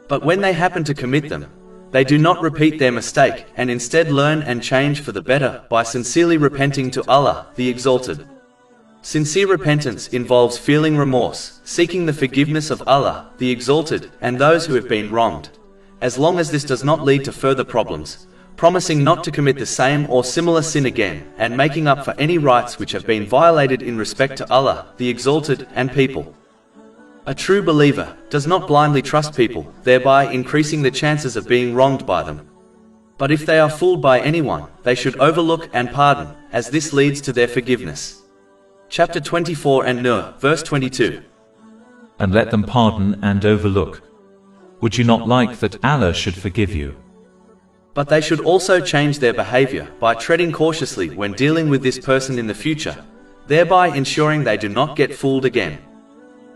But when they happen to commit them, they do not repeat their mistake and instead learn and change for the better by sincerely repenting to Allah, the Exalted. Sincere repentance involves feeling remorse, seeking the forgiveness of Allah, the Exalted, and those who have been wronged, as long as this does not lead to further problems, promising not to commit the same or similar sin again, and making up for any rights which have been violated in respect to Allah, the Exalted, and people. A true believer does not blindly trust people, thereby increasing the chances of being wronged by them. But if they are fooled by anyone, they should overlook and pardon, as this leads to their forgiveness. Chapter 24 An-Nur, verse 22. And let them pardon and overlook. Would you not like that Allah should forgive you? But they should also change their behavior by treading cautiously when dealing with this person in the future, thereby ensuring they do not get fooled again.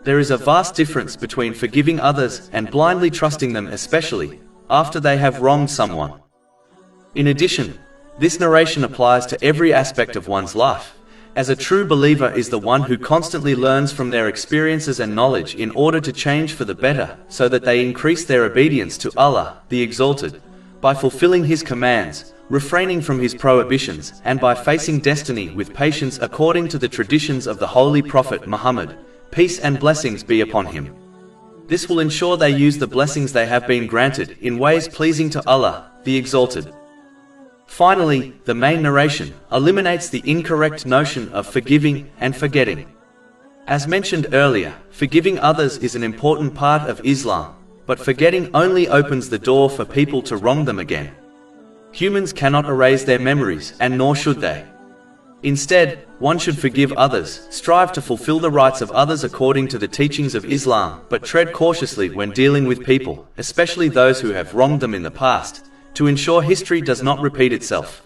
There is a vast difference between forgiving others and blindly trusting them, especially after they have wronged someone. In addition, this narration applies to every aspect of one's life, as a true believer is the one who constantly learns from their experiences and knowledge in order to change for the better, so that they increase their obedience to Allah, the Exalted, by fulfilling His commands, refraining from His prohibitions, and by facing destiny with patience according to the traditions of the Holy Prophet Muhammad, peace and blessings be upon him. This will ensure they use the blessings they have been granted in ways pleasing to Allah, the Exalted. Finally, the main narration eliminates the incorrect notion of forgiving and forgetting. As mentioned earlier, forgiving others is an important part of Islam, but forgetting only opens the door for people to wrong them again. Humans cannot erase their memories, and nor should they. Instead, one should forgive others, strive to fulfill the rights of others according to the teachings of Islam, but tread cautiously when dealing with people, especially those who have wronged them in the past, to ensure history does not repeat itself.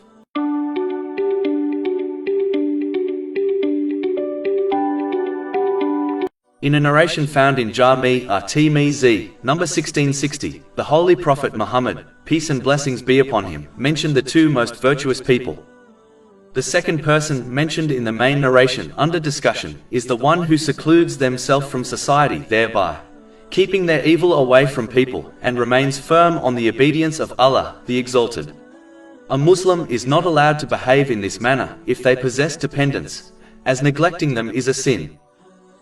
In a narration found in Jami' at-Tirmidhi, number 1660, the Holy Prophet Muhammad, peace and blessings be upon him, mentioned the two most virtuous people. The second person mentioned in the main narration under discussion is the one who secludes themselves from society, thereby keeping their evil away from people, and remains firm on the obedience of Allah, the Exalted. A Muslim is not allowed to behave in this manner if they possess dependents, as neglecting them is a sin.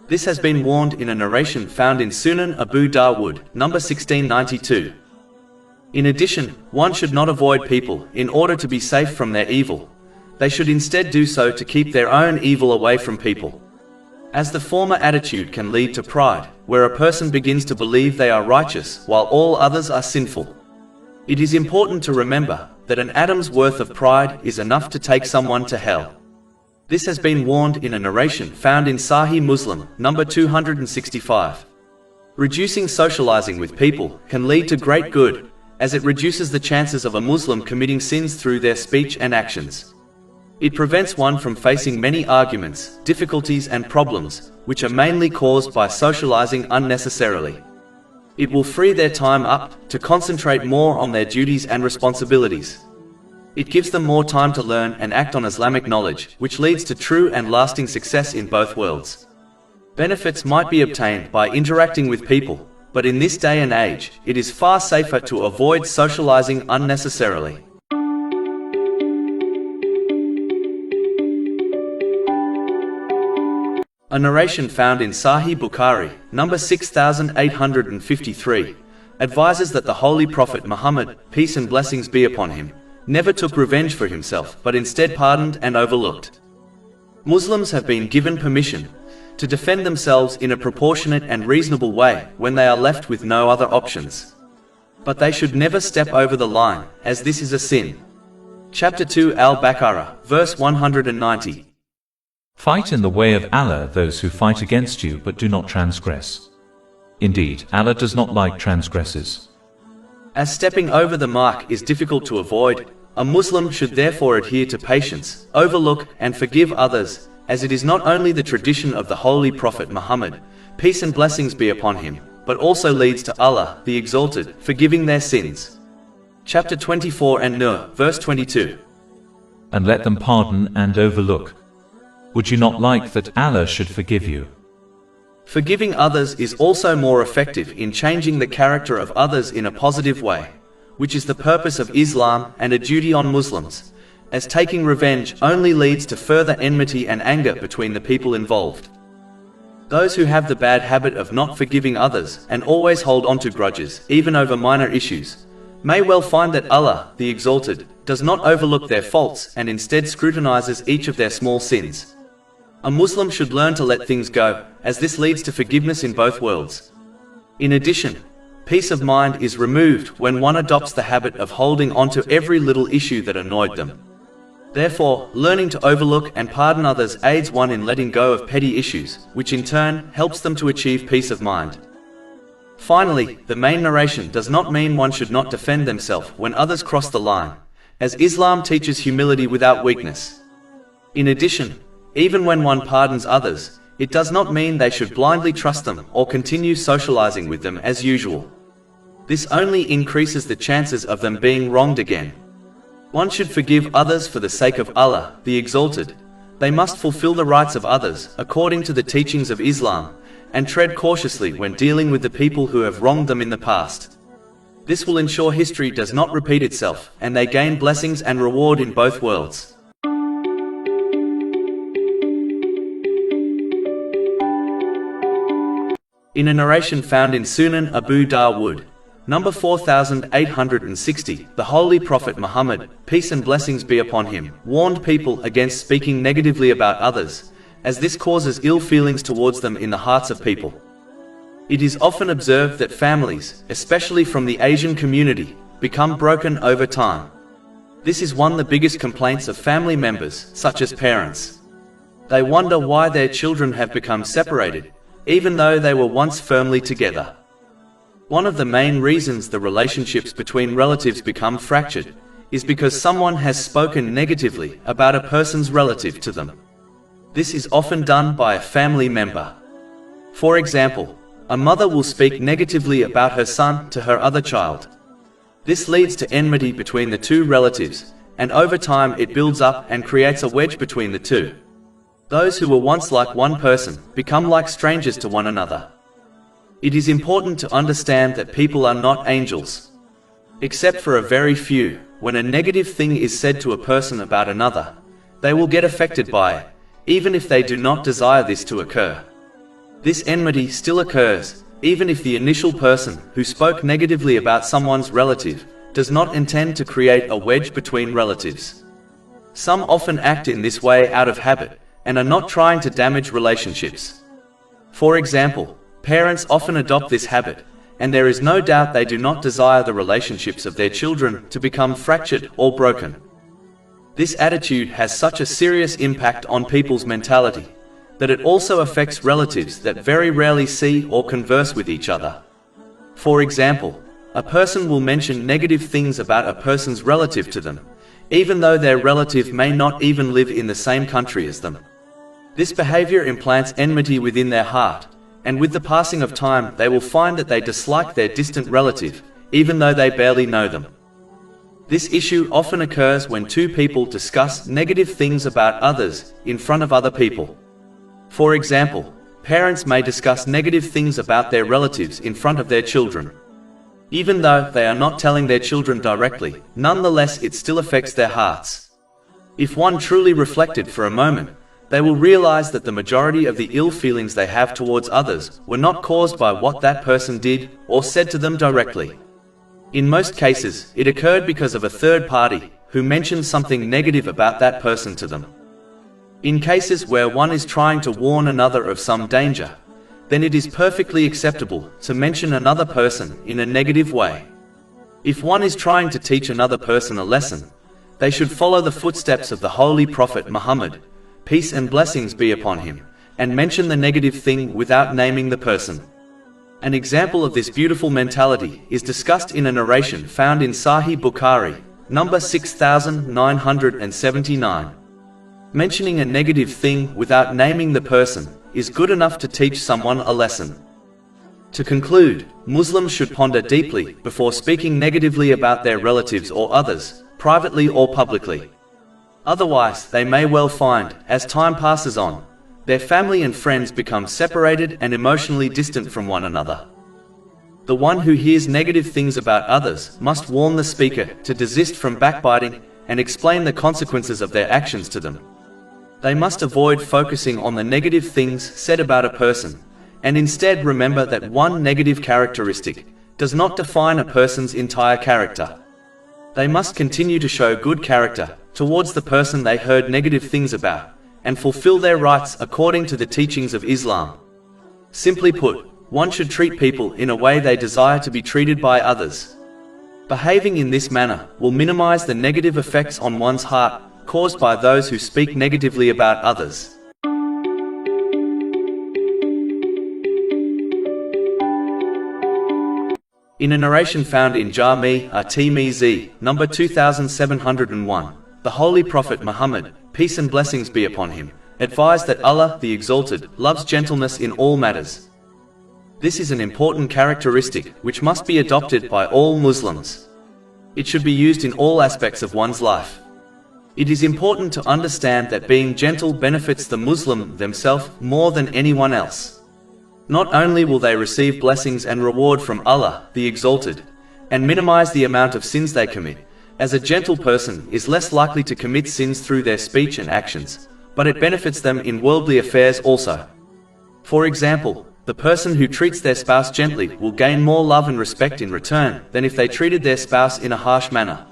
This has been warned in a narration found in Sunan Abu Dawud, number 1692. In addition, one should not avoid people in order to be safe from their evil. They should instead do so to keep their own evil away from people. As the former attitude can lead to pride, where a person begins to believe they are righteous while all others are sinful. It is important to remember that an atom's worth of pride is enough to take someone to hell. This has been warned in a narration found in Sahih Muslim, number 265. Reducing socializing with people can lead to great good, as it reduces the chances of a Muslim committing sins through their speech and actions. It prevents one from facing many arguments, difficulties and problems, which are mainly caused by socializing unnecessarily. It will free their time up to concentrate more on their duties and responsibilities. It gives them more time to learn and act on Islamic knowledge, which leads to true and lasting success in both worlds. Benefits might be obtained by interacting with people, but in this day and age, it is far safer to avoid socializing unnecessarily. A narration found in Sahih Bukhari, number 6853, advises that the Holy Prophet Muhammad, peace and blessings be upon him, never took revenge for himself but instead pardoned and overlooked. Muslims have been given permission to defend themselves in a proportionate and reasonable way when they are left with no other options. But they should never step over the line, as this is a sin. Chapter 2 Al-Baqarah, verse 190. Fight in the way of Allah those who fight against you but do not transgress. Indeed, Allah does not like transgressors. As stepping over the mark is difficult to avoid, a Muslim should therefore adhere to patience, overlook and forgive others, as it is not only the tradition of the Holy Prophet Muhammad, peace and blessings be upon him, but also leads to Allah, the Exalted, forgiving their sins. Chapter 24 An-Nur, verse 22. And let them pardon and overlook. Would you not like that Allah should forgive you? Forgiving others is also more effective in changing the character of others in a positive way, which is the purpose of Islam and a duty on Muslims, as taking revenge only leads to further enmity and anger between the people involved. Those who have the bad habit of not forgiving others and always hold on to grudges, even over minor issues, may well find that Allah, the Exalted, does not overlook their faults and instead scrutinizes each of their small sins. A Muslim should learn to let things go, as this leads to forgiveness in both worlds. In addition, peace of mind is removed when one adopts the habit of holding on to every little issue that annoyed them. Therefore, learning to overlook and pardon others aids one in letting go of petty issues, which in turn helps them to achieve peace of mind. Finally, the main narration does not mean one should not defend themselves when others cross the line, as Islam teaches humility without weakness. In addition, even when one pardons others, it does not mean they should blindly trust them or continue socializing with them as usual. This only increases the chances of them being wronged again. One should forgive others for the sake of Allah, the Exalted. They must fulfill the rights of others according to the teachings of Islam, and tread cautiously when dealing with the people who have wronged them in the past. This will ensure history does not repeat itself, and they gain blessings and reward in both worlds. In a narration found in Sunan Abu Dawud, number 4860, the Holy Prophet Muhammad, peace and blessings be upon him, warned people against speaking negatively about others, as this causes ill feelings towards them in the hearts of people. It is often observed that families, especially from the Asian community, become broken over time. This is one of the biggest complaints of family members, such as parents. They wonder why their children have become separated, even though they were once firmly together. One of the main reasons the relationships between relatives become fractured is because someone has spoken negatively about a person's relative to them. This is often done by a family member. For example, a mother will speak negatively about her son to her other child. This leads to enmity between the two relatives, and over time it builds up and creates a wedge between the two. Those who were once like one person become like strangers to one another. It is important to understand that people are not angels. Except for a very few, when a negative thing is said to a person about another, they will get affected by it, even if they do not desire this to occur. This enmity still occurs, even if the initial person who spoke negatively about someone's relative does not intend to create a wedge between relatives. Some often act in this way out of habit and are not trying to damage relationships. For example, parents often adopt this habit, and there is no doubt they do not desire the relationships of their children to become fractured or broken. This attitude has such a serious impact on people's mentality that it also affects relatives that very rarely see or converse with each other. For example, a person will mention negative things about a person's relative to them, even though their relative may not even live in the same country as them. This behavior implants enmity within their heart, and with the passing of time they will find that they dislike their distant relative, even though they barely know them. This issue often occurs when two people discuss negative things about others in front of other people. For example, parents may discuss negative things about their relatives in front of their children. Even though they are not telling their children directly, nonetheless it still affects their hearts. If one truly reflected for a moment, they will realize that the majority of the ill feelings they have towards others were not caused by what that person did or said to them directly. In most cases, it occurred because of a third party who mentioned something negative about that person to them. In cases where one is trying to warn another of some danger, then it is perfectly acceptable to mention another person in a negative way. If one is trying to teach another person a lesson, they should follow the footsteps of the Holy Prophet Muhammad, peace and blessings be upon him, and mention the negative thing without naming the person. An example of this beautiful mentality is discussed in a narration found in Sahih Bukhari, number 6979. Mentioning a negative thing without naming the person is good enough to teach someone a lesson. To conclude, Muslims should ponder deeply before speaking negatively about their relatives or others, privately or publicly. Otherwise, they may well find, as time passes on, their family and friends become separated and emotionally distant from one another. The one who hears negative things about others must warn the speaker to desist from backbiting and explain the consequences of their actions to them. They must avoid focusing on the negative things said about a person, and instead remember that one negative characteristic does not define a person's entire character. They must continue to show good character towards the person they heard negative things about, and fulfill their rights according to the teachings of Islam. Simply put, one should treat people in a way they desire to be treated by others. Behaving in this manner will minimize the negative effects on one's heart caused by those who speak negatively about others. In a narration found in Jami' at-Tirmizi, number 2701, the Holy Prophet Muhammad, peace and blessings be upon him, advised that Allah, the Exalted, loves gentleness in all matters. This is an important characteristic which must be adopted by all Muslims. It should be used in all aspects of one's life. It is important to understand that being gentle benefits the Muslim themselves more than anyone else. Not only will they receive blessings and reward from Allah, the Exalted, and minimize the amount of sins they commit, as a gentle person is less likely to commit sins through their speech and actions, but it benefits them in worldly affairs also. For example, the person who treats their spouse gently will gain more love and respect in return than if they treated their spouse in a harsh manner.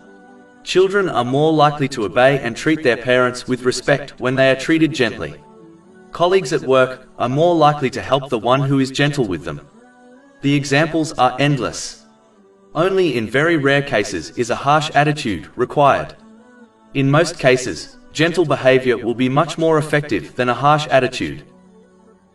Children are more likely to obey and treat their parents with respect when they are treated gently. Colleagues at work are more likely to help the one who is gentle with them. The examples are endless. Only in very rare cases is a harsh attitude required. In most cases, gentle behavior will be much more effective than a harsh attitude.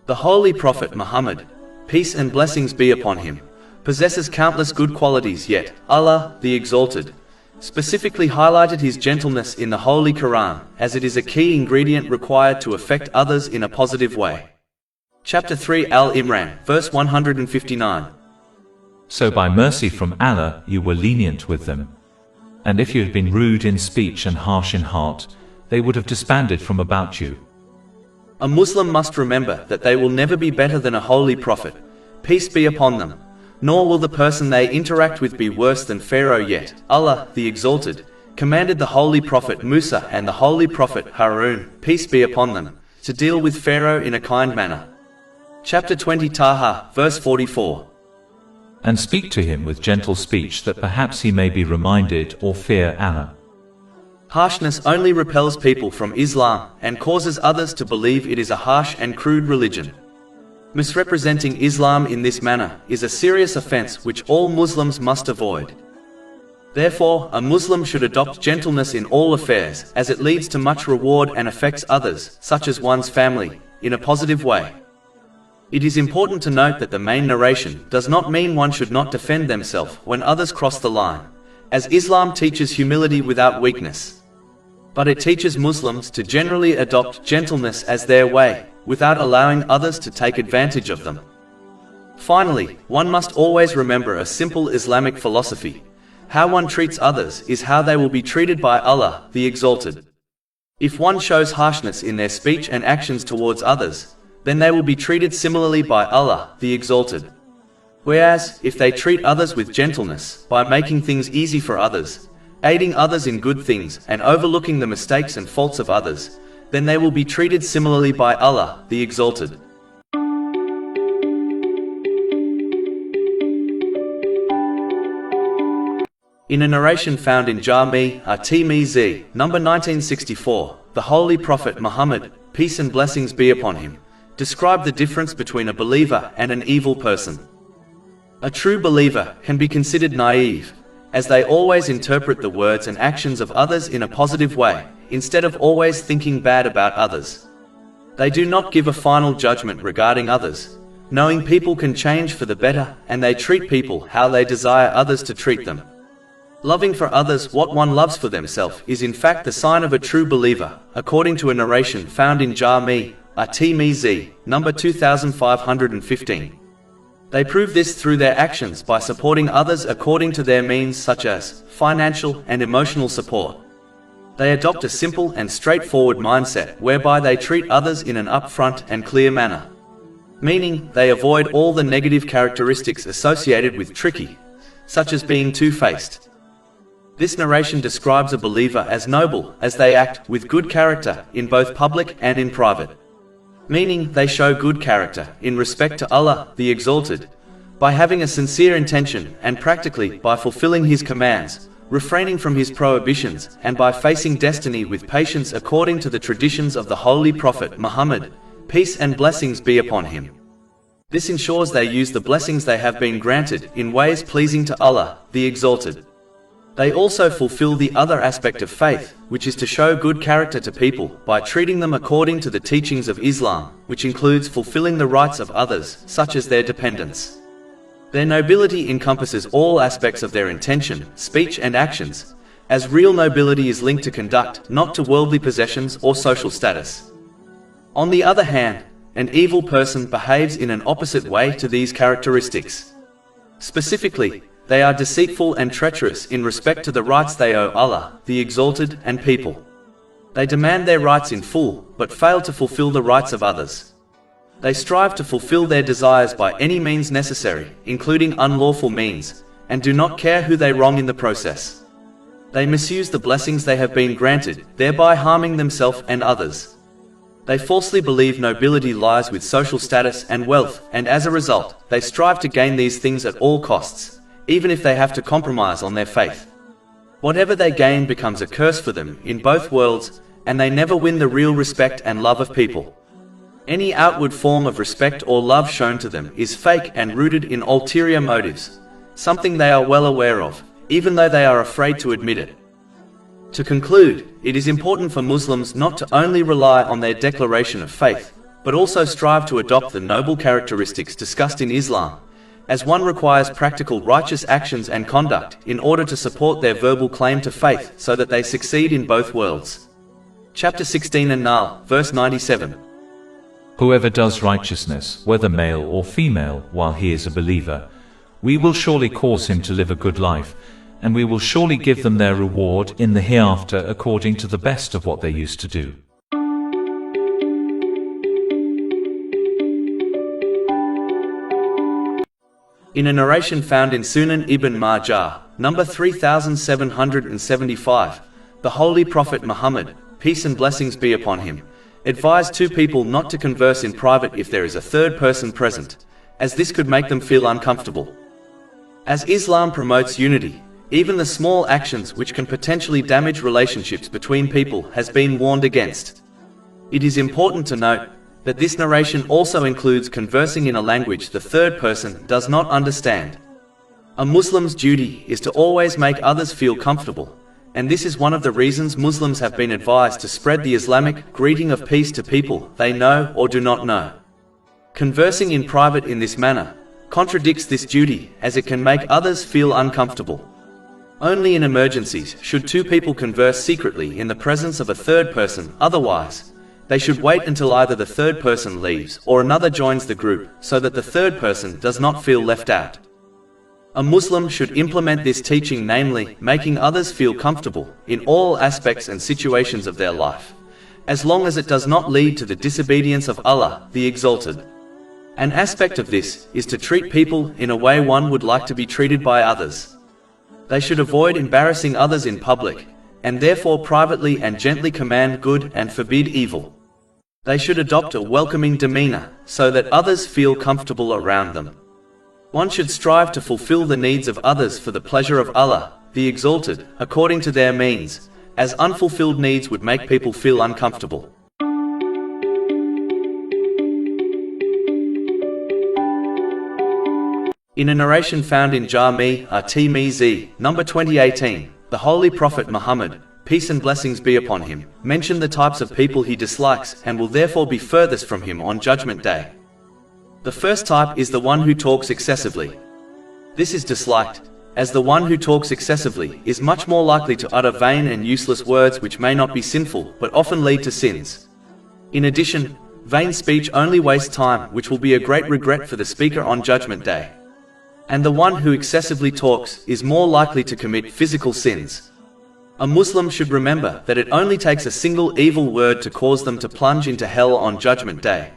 The Holy Prophet Muhammad, peace and blessings be upon him, possesses countless good qualities, yet Allah, the Exalted, specifically highlighted his gentleness in the Holy Quran, as it is a key ingredient required to affect others in a positive way. Chapter 3 Al-Imran, verse 159. So by mercy from Allah you were lenient with them. And if you had been rude in speech and harsh in heart, they would have disbanded from about you. A Muslim must remember that they will never be better than a holy prophet, peace be upon them, nor will the person they interact with be worse than Pharaoh, yet Allah, the Exalted, commanded the Holy Prophet Musa and the Holy Prophet Harun, peace be upon them, to deal with Pharaoh in a kind manner. Chapter 20 Taha, verse 44. And speak to him with gentle speech that perhaps he may be reminded or fear Allah. Harshness only repels people from Islam and causes others to believe it is a harsh and crude religion. Misrepresenting Islam in this manner is a serious offense which all Muslims must avoid. Therefore, a Muslim should adopt gentleness in all affairs, as it leads to much reward and affects others, such as one's family, in a positive way. It is important to note that the main narration does not mean one should not defend themselves when others cross the line, as Islam teaches humility without weakness. But it teaches Muslims to generally adopt gentleness as their way, without allowing others to take advantage of them. Finally, one must always remember a simple Islamic philosophy. How one treats others is how they will be treated by Allah, the Exalted. If one shows harshness in their speech and actions towards others, then they will be treated similarly by Allah, the Exalted. Whereas, if they treat others with gentleness, by making things easy for others, aiding others in good things, and overlooking the mistakes and faults of others, then they will be treated similarly by Allah, the Exalted. In a narration found in Jami' at-Tirmidhi, number 1964, the Holy Prophet Muhammad, peace and blessings be upon him, described the difference between a believer and an evil person. A true believer can be considered naive, as they always interpret the words and actions of others in a positive way, instead of always thinking bad about others. They do not give a final judgment regarding others, knowing people can change for the better, and they treat people how they desire others to treat them. Loving for others what one loves for themselves is in fact the sign of a true believer, according to a narration found in Jami' at-Tirmidhi, number 2515. They prove this through their actions by supporting others according to their means, such as financial and emotional support. They adopt a simple and straightforward mindset whereby they treat others in an upfront and clear manner. Meaning, they avoid all the negative characteristics associated with tricky, such as being two-faced. This narration describes a believer as noble, as they act with good character in both public and in private. Meaning, they show good character in respect to Allah, the Exalted, by having a sincere intention and practically by fulfilling His commands, refraining from His prohibitions, and by facing destiny with patience according to the traditions of the Holy Prophet Muhammad, peace and blessings be upon him. This ensures they use the blessings they have been granted in ways pleasing to Allah, the Exalted. They also fulfill the other aspect of faith, which is to show good character to people by treating them according to the teachings of Islam, which includes fulfilling the rights of others, such as their dependents. Their nobility encompasses all aspects of their intention, speech and actions, as real nobility is linked to conduct, not to worldly possessions or social status. On the other hand, an evil person behaves in an opposite way to these characteristics. Specifically, they are deceitful and treacherous in respect to the rights they owe Allah, the Exalted, and people. They demand their rights in full, but fail to fulfill the rights of others. They strive to fulfill their desires by any means necessary, including unlawful means, and do not care who they wrong in the process. They misuse the blessings they have been granted, thereby harming themselves and others. They falsely believe nobility lies with social status and wealth, and as a result, they strive to gain these things at all costs, even if they have to compromise on their faith. Whatever they gain becomes a curse for them in both worlds, and they never win the real respect and love of people. Any outward form of respect or love shown to them is fake and rooted in ulterior motives, something they are well aware of, even though they are afraid to admit it. To conclude, it is important for Muslims not to only rely on their declaration of faith, but also strive to adopt the noble characteristics discussed in Islam, as one requires practical righteous actions and conduct in order to support their verbal claim to faith so that they succeed in both worlds. Chapter 16 An-Nahl, verse 97. Whoever does righteousness, whether male or female, while he is a believer, we will surely cause him to live a good life, and we will surely give them their reward in the hereafter according to the best of what they used to do. In a narration found in Sunan Ibn Majah, number 3775, the Holy Prophet Muhammad, peace and blessings be upon him, advised two people not to converse in private if there is a third person present, as this could make them feel uncomfortable. As Islam promotes unity, even the small actions which can potentially damage relationships between people has been warned against. It is important to note that this narration also includes conversing in a language the third person does not understand. A Muslim's duty is to always make others feel comfortable, and this is one of the reasons Muslims have been advised to spread the Islamic greeting of peace to people they know or do not know. Conversing in private in this manner contradicts this duty, as it can make others feel uncomfortable. Only in emergencies should two people converse secretly in the presence of a third person, otherwise, they should wait until either the third person leaves or another joins the group, so that the third person does not feel left out. A Muslim should implement this teaching, namely, making others feel comfortable in all aspects and situations of their life, as long as it does not lead to the disobedience of Allah, the Exalted. An aspect of this is to treat people in a way one would like to be treated by others. They should avoid embarrassing others in public, and therefore privately and gently command good and forbid evil. They should adopt a welcoming demeanor, so that others feel comfortable around them. One should strive to fulfill the needs of others for the pleasure of Allah, the Exalted, according to their means, as unfulfilled needs would make people feel uncomfortable. In a narration found in Jami' at-Tirmidhi, number 2018, the Holy Prophet Muhammad, peace and blessings be upon him, mentioned the types of people he dislikes and will therefore be furthest from him on Judgment Day. The first type is the one who talks excessively. This is disliked, as the one who talks excessively is much more likely to utter vain and useless words which may not be sinful but often lead to sins. In addition, vain speech only wastes time, which will be a great regret for the speaker on Judgment Day. And the one who excessively talks is more likely to commit physical sins. A Muslim should remember that it only takes a single evil word to cause them to plunge into hell on Judgment Day,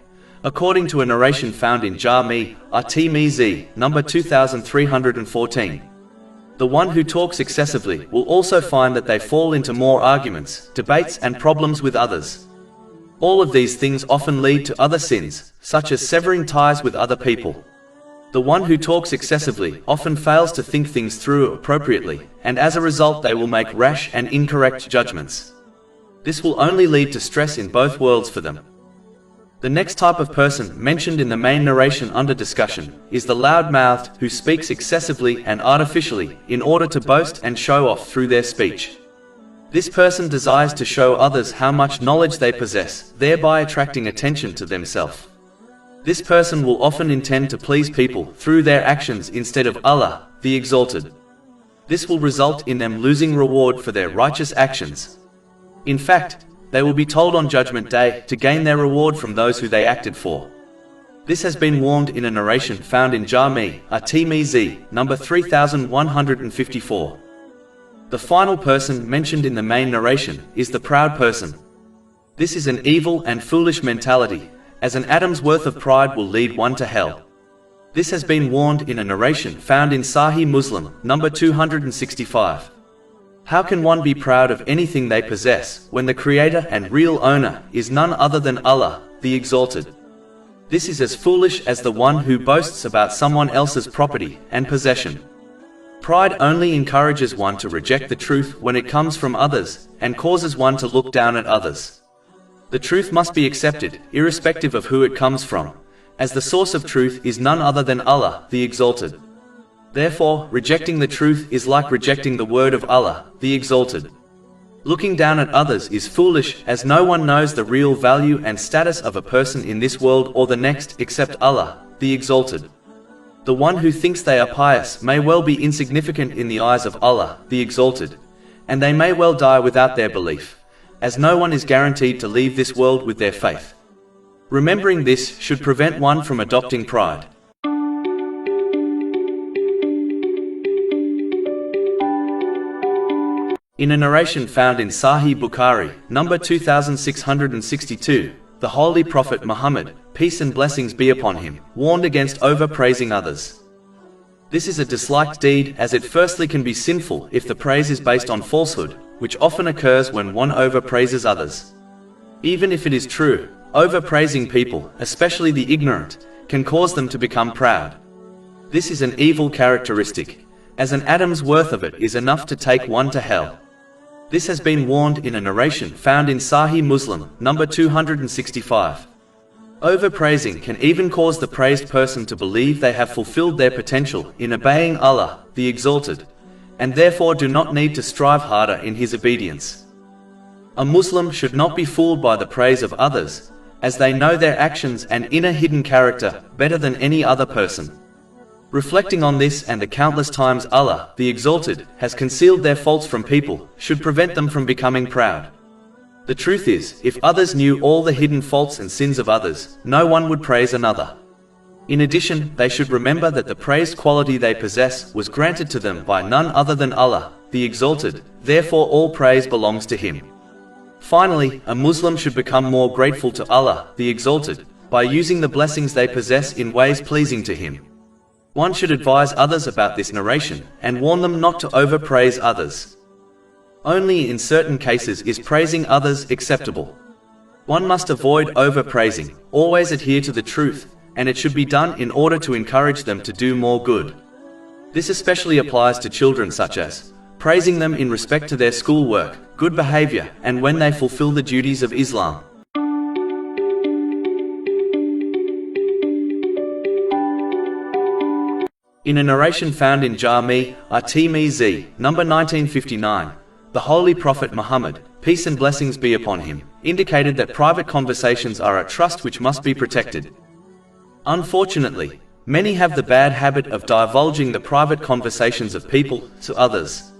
according to a narration found in Jami' at-Tirmidhi, number 2314. The one who talks excessively will also find that they fall into more arguments, debates and problems with others. All of these things often lead to other sins, such as severing ties with other people. The one who talks excessively often fails to think things through appropriately, and as a result they will make rash and incorrect judgments. This will only lead to stress in both worlds for them. The next type of person mentioned in the main narration under discussion is the loud-mouthed who speaks excessively and artificially in order to boast and show off through their speech. This person desires to show others how much knowledge they possess, thereby attracting attention to themselves. This person will often intend to please people through their actions instead of Allah, the Exalted. This will result in them losing reward for their righteous actions. In fact, they will be told on Judgment Day to gain their reward from those who they acted for. This has been warned in a narration found in Jami' at-Tirmidhi, number 3154. The final person mentioned in the main narration is the proud person. This is an evil and foolish mentality, as an atom's worth of pride will lead one to hell. This has been warned in a narration found in Sahih Muslim, number 265. How can one be proud of anything they possess, when the creator and real owner is none other than Allah, the Exalted? This is as foolish as the one who boasts about someone else's property and possession. Pride only encourages one to reject the truth when it comes from others, and causes one to look down at others. The truth must be accepted, irrespective of who it comes from, as the source of truth is none other than Allah, the Exalted. Therefore, rejecting the truth is like rejecting the word of Allah, the Exalted. Looking down at others is foolish, as no one knows the real value and status of a person in this world or the next except Allah, the Exalted. The one who thinks they are pious may well be insignificant in the eyes of Allah, the Exalted, and they may well die without their belief, as no one is guaranteed to leave this world with their faith. Remembering this should prevent one from adopting pride. In a narration found in Sahih Bukhari, number 2662, the Holy Prophet Muhammad, peace and blessings be upon him, warned against overpraising others. This is a disliked deed, as it firstly can be sinful if the praise is based on falsehood, which often occurs when one overpraises others. Even if it is true, overpraising people, especially the ignorant, can cause them to become proud. This is an evil characteristic, as an atom's worth of it is enough to take one to hell. This has been warned in a narration found in Sahih Muslim, number 265. Overpraising can even cause the praised person to believe they have fulfilled their potential in obeying Allah, the Exalted, and therefore do not need to strive harder in His obedience. A Muslim should not be fooled by the praise of others, as they know their actions and inner hidden character better than any other person. Reflecting on this and the countless times Allah, the Exalted, has concealed their faults from people, should prevent them from becoming proud. The truth is, if others knew all the hidden faults and sins of others, no one would praise another. In addition, they should remember that the praised quality they possess was granted to them by none other than Allah, the Exalted, therefore all praise belongs to Him. Finally, a Muslim should become more grateful to Allah, the Exalted, by using the blessings they possess in ways pleasing to Him. One should advise others about this narration, and warn them not to overpraise others. Only in certain cases is praising others acceptable. One must avoid overpraising, always adhere to the truth, and it should be done in order to encourage them to do more good. This especially applies to children, such as praising them in respect to their schoolwork, good behavior, and when they fulfill the duties of Islam. In a narration found in Jami' at-Tirmidhi, number 1959, the Holy Prophet Muhammad, peace and blessings be upon him, indicated that private conversations are a trust which must be protected. Unfortunately, many have the bad habit of divulging the private conversations of people to others.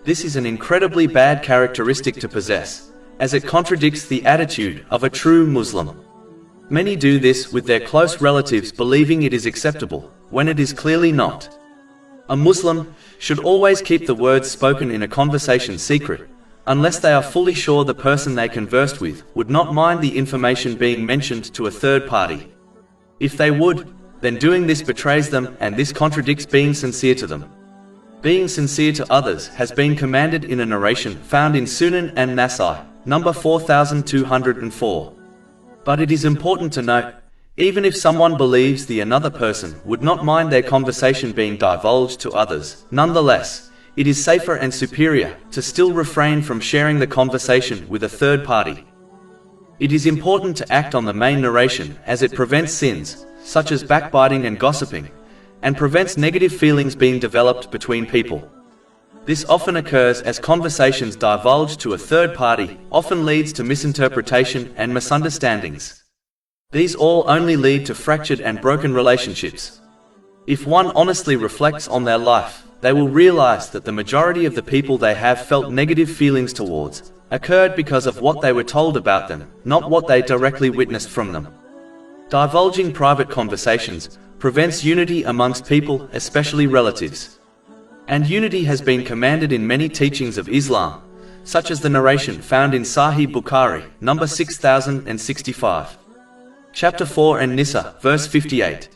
This is an incredibly bad characteristic to possess, as it contradicts the attitude of a true Muslim. Many do this with their close relatives, believing it is acceptable, when it is clearly not. A Muslim should always keep the words spoken in a conversation secret, unless they are fully sure the person they conversed with would not mind the information being mentioned to a third party. If they would, then doing this betrays them, and this contradicts being sincere to them. Being sincere to others has been commanded in a narration found in Sunan and Nasai, number 4204. But it is important to note, even if someone believes the another person would not mind their conversation being divulged to others, nonetheless, it is safer and superior to still refrain from sharing the conversation with a third party. It is important to act on the main narration, as it prevents sins, such as backbiting and gossiping, and prevents negative feelings being developed between people. This often occurs as conversations divulged to a third party often leads to misinterpretation and misunderstandings. These all only lead to fractured and broken relationships. If one honestly reflects on their life, they will realize that the majority of the people they have felt negative feelings towards occurred because of what they were told about them, not what they directly witnessed from them. Divulging private conversations prevents unity amongst people, especially relatives. And unity has been commanded in many teachings of Islam, such as the narration found in Sahih Bukhari, number 6065. Chapter 4 and Nisa, verse 58.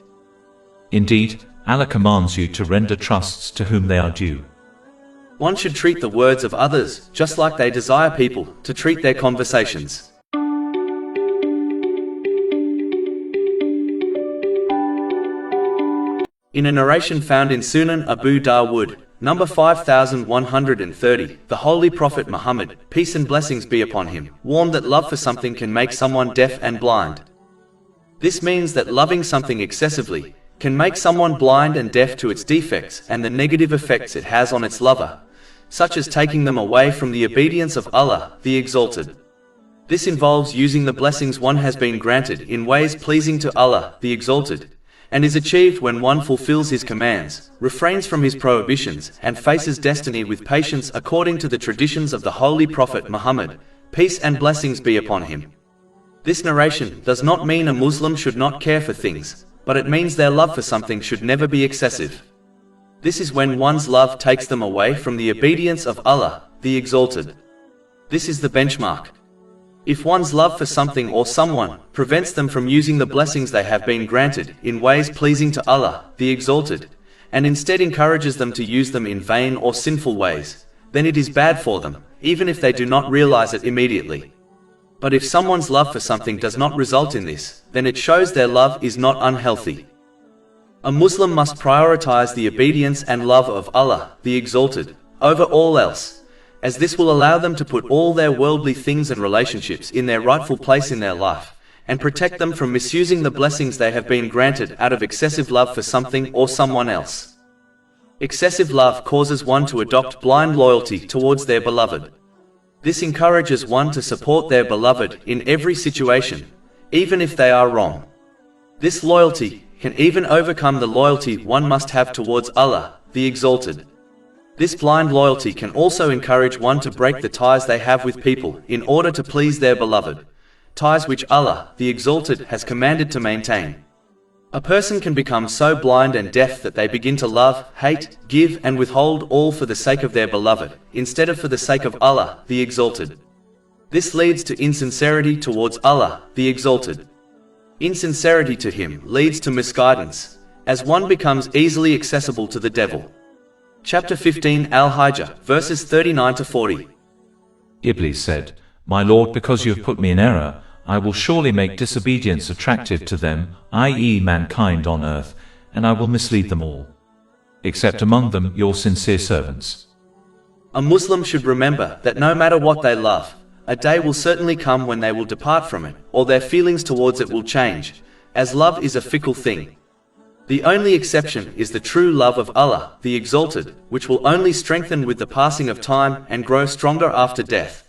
Indeed, Allah commands you to render trusts to whom they are due. One should treat the words of others just like they desire people to treat their conversations. In a narration found in Sunan Abu Dawud, number 5130, the Holy Prophet Muhammad, peace and blessings be upon him, warned that love for something can make someone deaf and blind. This means that loving something excessively can make someone blind and deaf to its defects and the negative effects it has on its lover, such as taking them away from the obedience of Allah, the Exalted. This involves using the blessings one has been granted in ways pleasing to Allah, the Exalted, and is achieved when one fulfills His commands, refrains from His prohibitions, and faces destiny with patience according to the traditions of the Holy Prophet Muhammad, peace and blessings be upon him. This narration does not mean a Muslim should not care for things, but it means their love for something should never be excessive. This is when one's love takes them away from the obedience of Allah, the Exalted. This is the benchmark. If one's love for something or someone prevents them from using the blessings they have been granted in ways pleasing to Allah, the Exalted, and instead encourages them to use them in vain or sinful ways, then it is bad for them, even if they do not realize it immediately. But if someone's love for something does not result in this, then it shows their love is not unhealthy. A Muslim must prioritize the obedience and love of Allah, the Exalted, over all else, as this will allow them to put all their worldly things and relationships in their rightful place in their life, and protect them from misusing the blessings they have been granted out of excessive love for something or someone else. Excessive love causes one to adopt blind loyalty towards their beloved. This encourages one to support their beloved in every situation, even if they are wrong. This loyalty can even overcome the loyalty one must have towards Allah, the Exalted. This blind loyalty can also encourage one to break the ties they have with people in order to please their beloved, ties which Allah, the Exalted, has commanded to maintain. A person can become so blind and deaf that they begin to love, hate, give and withhold all for the sake of their beloved, instead of for the sake of Allah, the Exalted. This leads to insincerity towards Allah, the Exalted. Insincerity to Him leads to misguidance, as one becomes easily accessible to the devil. Chapter 15 Al-Hijr, verses 39 to 40. Iblis said, "My Lord, because you have put me in error, I will surely make disobedience attractive to them, i.e. mankind on earth, and I will mislead them all, except among them your sincere servants." A Muslim should remember that no matter what they love, a day will certainly come when they will depart from it, or their feelings towards it will change, as love is a fickle thing. The only exception is the true love of Allah, the Exalted, which will only strengthen with the passing of time and grow stronger after death.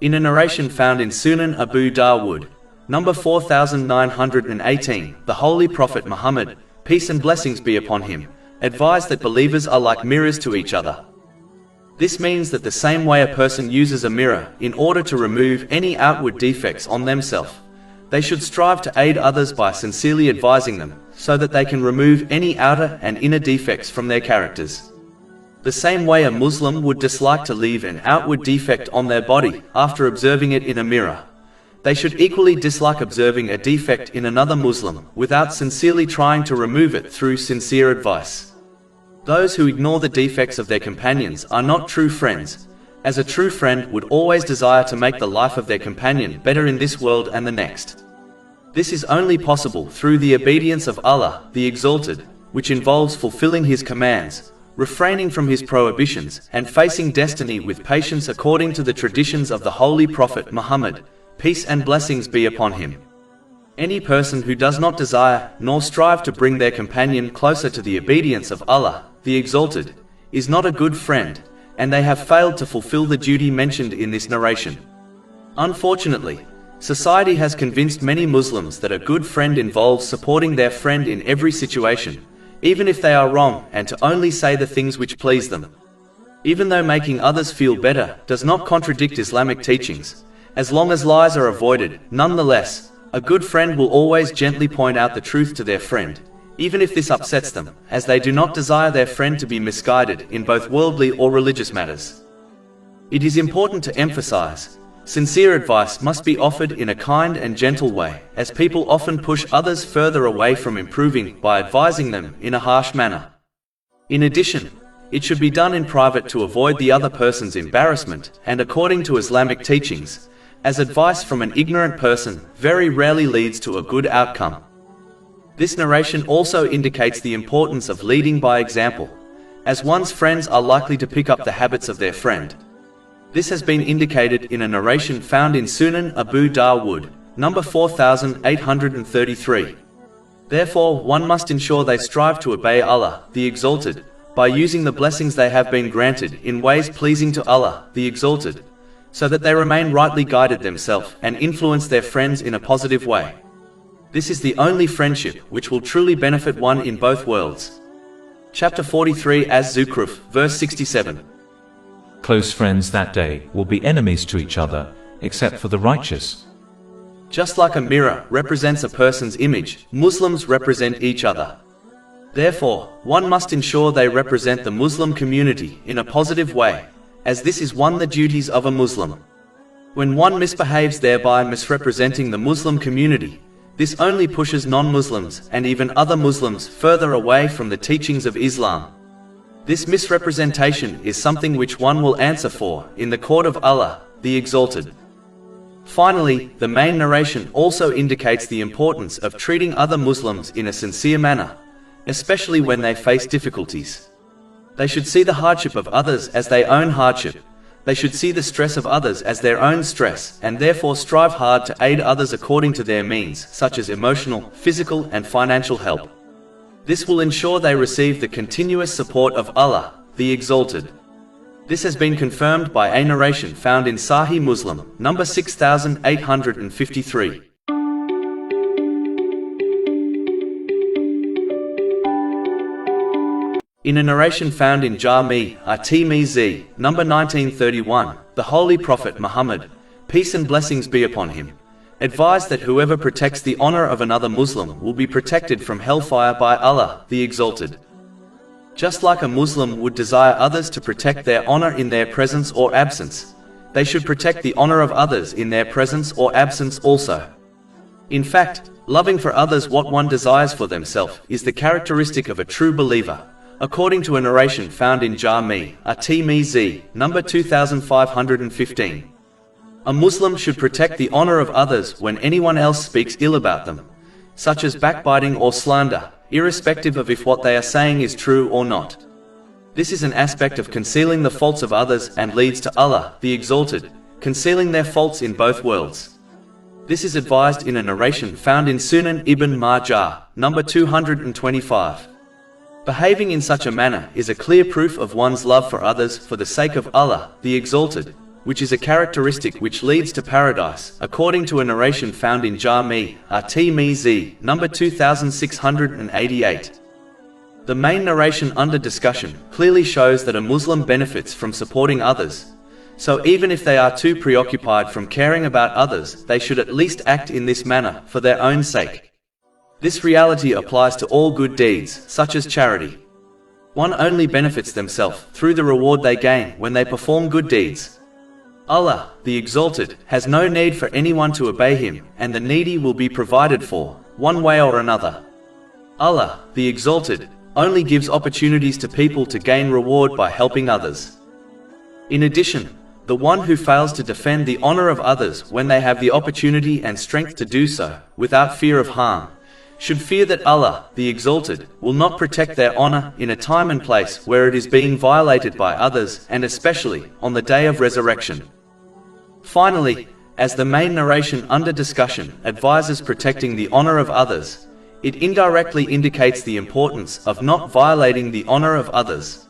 In a narration found in Sunan Abu Dawood, number 4918, the Holy Prophet Muhammad, peace and blessings be upon him, advised that believers are like mirrors to each other. This means that the same way a person uses a mirror in order to remove any outward defects on themselves, they should strive to aid others by sincerely advising them, so that they can remove any outer and inner defects from their characters. The same way a Muslim would dislike to leave an outward defect on their body after observing it in a mirror, they should equally dislike observing a defect in another Muslim without sincerely trying to remove it through sincere advice. Those who ignore the defects of their companions are not true friends, as a true friend would always desire to make the life of their companion better in this world and the next. This is only possible through the obedience of Allah, the Exalted, which involves fulfilling His commands, refraining from His prohibitions, and facing destiny with patience according to the traditions of the Holy Prophet Muhammad, peace and blessings be upon him. Any person who does not desire nor strive to bring their companion closer to the obedience of Allah, the Exalted, is not a good friend, and they have failed to fulfill the duty mentioned in this narration. Unfortunately, society has convinced many Muslims that a good friend involves supporting their friend in every situation, even if they are wrong, and to only say the things which please them. Even though making others feel better does not contradict Islamic teachings, as long as lies are avoided, nonetheless, a good friend will always gently point out the truth to their friend, even if this upsets them, as they do not desire their friend to be misguided in both worldly or religious matters. It is important to emphasize, sincere advice must be offered in a kind and gentle way, as people often push others further away from improving by advising them in a harsh manner. In addition, it should be done in private to avoid the other person's embarrassment, and according to Islamic teachings, as advice from an ignorant person very rarely leads to a good outcome. This narration also indicates the importance of leading by example, as one's friends are likely to pick up the habits of their friend. This has been indicated in a narration found in Sunan Abu Dawood, number 4833. Therefore, one must ensure they strive to obey Allah, the Exalted, by using the blessings they have been granted in ways pleasing to Allah, the Exalted, so that they remain rightly guided themselves and influence their friends in a positive way. This is the only friendship which will truly benefit one in both worlds. Chapter 43 Az-Zukhruf, verse 67. Close friends that day will be enemies to each other, except for the righteous. Just like a mirror represents a person's image, Muslims represent each other. Therefore, one must ensure they represent the Muslim community in a positive way, as this is one of the duties of a Muslim. When one misbehaves, thereby misrepresenting the Muslim community, this only pushes non-Muslims and even other Muslims further away from the teachings of Islam. This misrepresentation is something which one will answer for in the court of Allah, the Exalted. Finally, the main narration also indicates the importance of treating other Muslims in a sincere manner, especially when they face difficulties. They should see the hardship of others as their own hardship. They should see the stress of others as their own stress, and therefore strive hard to aid others according to their means, such as emotional, physical, and financial help. This will ensure they receive the continuous support of Allah, the Exalted. This has been confirmed by a narration found in Sahih Muslim, number 6853. In a narration found in Jami' at-Tirmidhi, number 1931, the Holy Prophet Muhammad, peace and blessings be upon him, advised that whoever protects the honor of another Muslim will be protected from hellfire by Allah, the Exalted. Just like a Muslim would desire others to protect their honor in their presence or absence, they should protect the honor of others in their presence or absence also. In fact, loving for others what one desires for themselves is the characteristic of a true believer, according to a narration found in Jami' at-Tirmidhi, number 2515. A Muslim should protect the honor of others when anyone else speaks ill about them, such as backbiting or slander, irrespective of if what they are saying is true or not. This is an aspect of concealing the faults of others and leads to Allah, the Exalted, concealing their faults in both worlds. This is advised in a narration found in Sunan Ibn Majah, number 225. Behaving in such a manner is a clear proof of one's love for others for the sake of Allah, the Exalted, which is a characteristic which leads to paradise, according to a narration found in Jami' at-Tirmidhi, number 2688. The main narration under discussion clearly shows that a Muslim benefits from supporting others, so even if they are too preoccupied from caring about others, they should at least act in this manner for their own sake. This reality applies to all good deeds, such as charity. One only benefits themselves through the reward they gain when they perform good deeds. Allah, the Exalted, has no need for anyone to obey him, and the needy will be provided for, one way or another. Allah, the Exalted, only gives opportunities to people to gain reward by helping others. In addition, the one who fails to defend the honor of others when they have the opportunity and strength to do so, without fear of harm, should fear that Allah, the Exalted, will not protect their honor in a time and place where it is being violated by others, and especially on the day of resurrection. Finally, as the main narration under discussion advises protecting the honor of others, it indirectly indicates the importance of not violating the honor of others.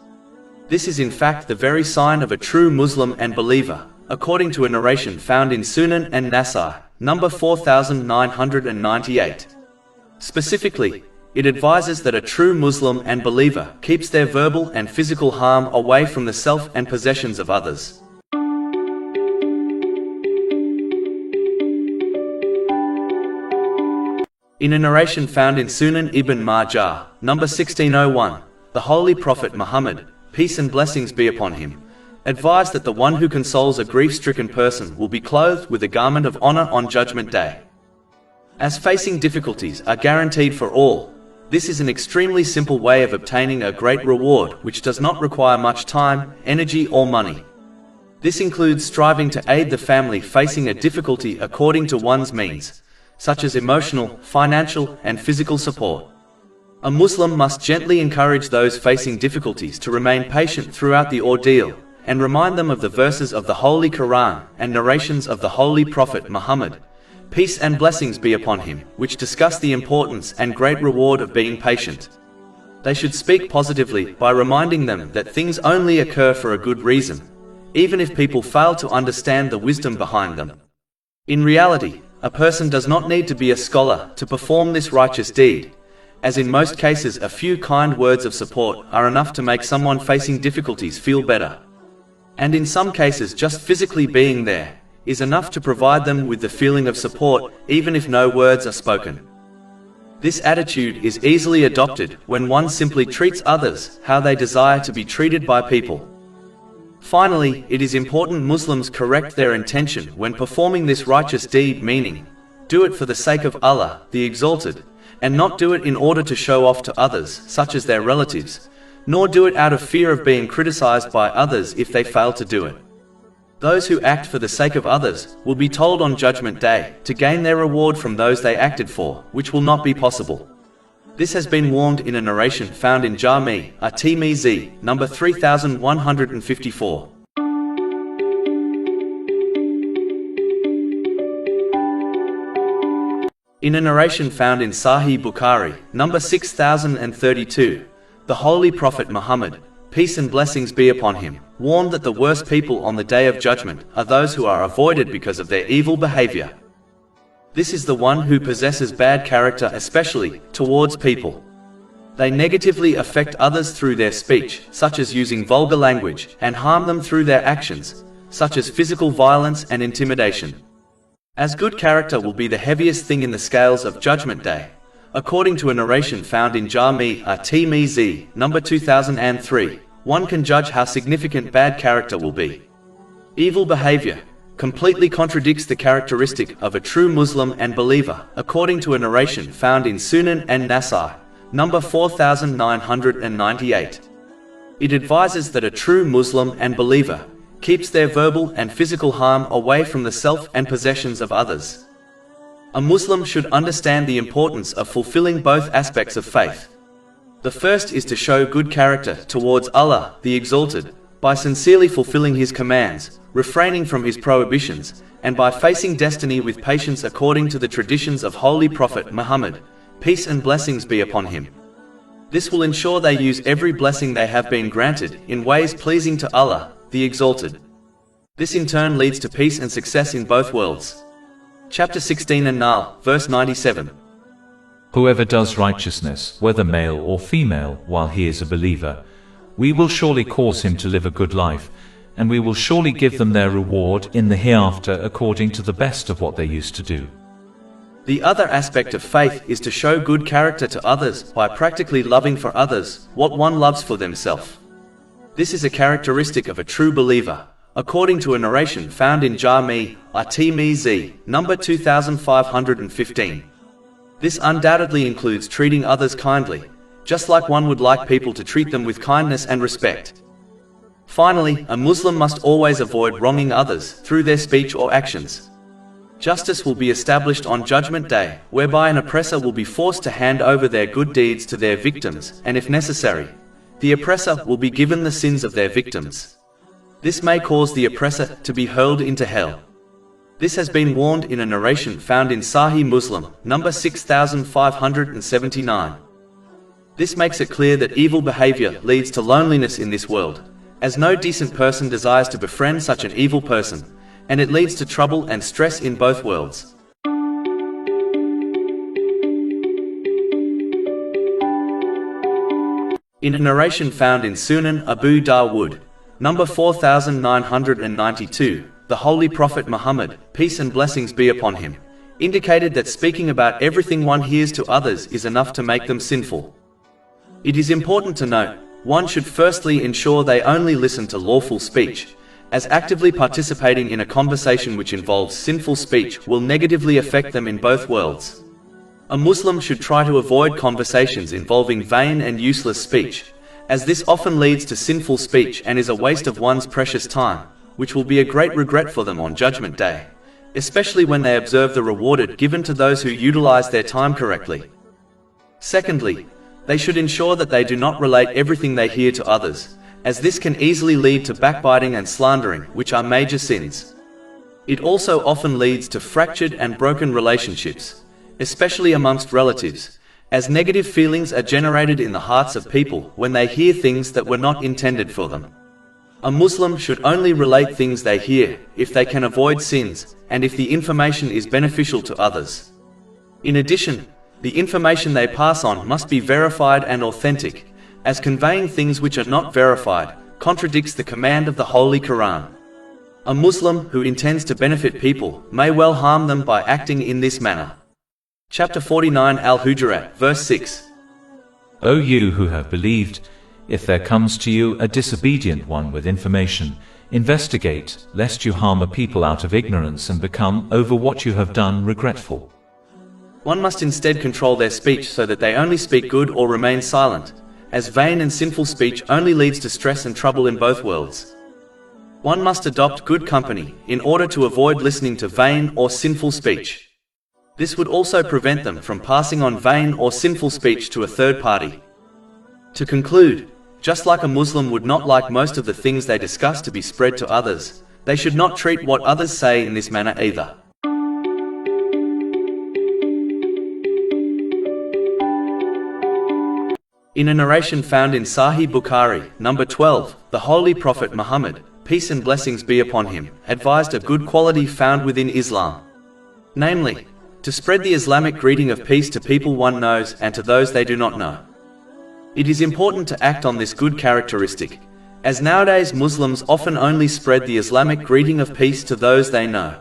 This is in fact the very sign of a true Muslim and believer, according to a narration found in Sunan an-Nasai, number 4998. Specifically, it advises that a true Muslim and believer keeps their verbal and physical harm away from the self and possessions of others. In a narration found in Sunan Ibn Majah, number 1601, the Holy Prophet Muhammad, peace and blessings be upon him, advised that the one who consoles a grief-stricken person will be clothed with a garment of honor on Judgment Day. As facing difficulties are guaranteed for all, this is an extremely simple way of obtaining a great reward which does not require much time, energy or money. This includes striving to aid the family facing a difficulty according to one's means, such as emotional, financial and physical support. A Muslim must gently encourage those facing difficulties to remain patient throughout the ordeal, and remind them of the verses of the Holy Quran and narrations of the Holy Prophet Muhammad, peace and blessings be upon him, which discuss the importance and great reward of being patient. They should speak positively by reminding them that things only occur for a good reason, even if people fail to understand the wisdom behind them. In reality, a person does not need to be a scholar to perform this righteous deed, as in most cases a few kind words of support are enough to make someone facing difficulties feel better. And in some cases just physically being there is enough to provide them with the feeling of support, even if no words are spoken. This attitude is easily adopted when one simply treats others how they desire to be treated by people. Finally, it is important Muslims correct their intention when performing this righteous deed, meaning, do it for the sake of Allah, the Exalted, and not do it in order to show off to others, such as their relatives, nor do it out of fear of being criticized by others if they fail to do it. Those who act for the sake of others will be told on Judgment Day to gain their reward from those they acted for, which will not be possible. This has been warned in a narration found in Jami, At-Tirmizi, number 3154. In a narration found in Sahih Bukhari, number 6032, the Holy Prophet Muhammad, peace and blessings be upon him, warned that the worst people on the Day of Judgment are those who are avoided because of their evil behavior. This is the one who possesses bad character, especially towards people. They negatively affect others through their speech, such as using vulgar language, and harm them through their actions, such as physical violence and intimidation. As good character will be the heaviest thing in the scales of Judgment Day, according to a narration found in Jami At-Tirmizi, number 2003, one can judge how significant bad character will be. Evil behavior completely contradicts the characteristic of a true Muslim and believer, according to a narration found in Sunan an-Nasai, number 4998. It advises that a true Muslim and believer keeps their verbal and physical harm away from the self and possessions of others. A Muslim should understand the importance of fulfilling both aspects of faith. The first is to show good character towards Allah, the Exalted, by sincerely fulfilling His commands, refraining from His prohibitions, and by facing destiny with patience according to the traditions of Holy Prophet Muhammad, peace and blessings be upon him. This will ensure they use every blessing they have been granted in ways pleasing to Allah, the Exalted. This in turn leads to peace and success in both worlds. Chapter 16 An-Nahl, verse 97. Whoever does righteousness, whether male or female, while he is a believer, we will surely cause him to live a good life, and we will surely give them their reward in the hereafter according to the best of what they used to do. The other aspect of faith is to show good character to others by practically loving for others what one loves for themselves. This is a characteristic of a true believer, according to a narration found in Jami At-Tirmizi, number 2515. This undoubtedly includes treating others kindly, just like one would like people to treat them with kindness and respect. Finally, a Muslim must always avoid wronging others through their speech or actions. Justice will be established on Judgment Day, whereby an oppressor will be forced to hand over their good deeds to their victims, and if necessary, the oppressor will be given the sins of their victims. This may cause the oppressor to be hurled into hell. This has been warned in a narration found in Sahih Muslim, number 6579. This makes it clear that evil behavior leads to loneliness in this world, as no decent person desires to befriend such an evil person, and it leads to trouble and stress in both worlds. In a narration found in Sunan Abu Dawood, number 4992, the Holy Prophet Muhammad, peace and blessings be upon him, indicated that speaking about everything one hears to others is enough to make them sinful. It is important to note, one should firstly ensure they only listen to lawful speech, as actively participating in a conversation which involves sinful speech will negatively affect them in both worlds. A Muslim should try to avoid conversations involving vain and useless speech, as this often leads to sinful speech and is a waste of one's precious time, which will be a great regret for them on Judgment Day, especially when they observe the reward given to those who utilize their time correctly. Secondly, they should ensure that they do not relate everything they hear to others, as this can easily lead to backbiting and slandering, which are major sins. It also often leads to fractured and broken relationships, especially amongst relatives, as negative feelings are generated in the hearts of people when they hear things that were not intended for them. A Muslim should only relate things they hear if they can avoid sins, and if the information is beneficial to others. In addition, the information they pass on must be verified and authentic, as conveying things which are not verified contradicts the command of the Holy Quran. A Muslim who intends to benefit people may well harm them by acting in this manner. Chapter 49 Al-Hujurat, verse 6. O you who have believed, if there comes to you a disobedient one with information, investigate, lest you harm a people out of ignorance and become, over what you have done, regretful. One must instead control their speech so that they only speak good or remain silent, as vain and sinful speech only leads to stress and trouble in both worlds. One must adopt good company in order to avoid listening to vain or sinful speech. This would also prevent them from passing on vain or sinful speech to a third party. To conclude, just like a Muslim would not like most of the things they discuss to be spread to others, they should not treat what others say in this manner either. In a narration found in Sahih Bukhari, number 12, the Holy Prophet Muhammad, peace and blessings be upon him, advised a good quality found within Islam. Namely, to spread the Islamic greeting of peace to people one knows and to those they do not know. It is important to act on this good characteristic, as nowadays Muslims often only spread the Islamic greeting of peace to those they know.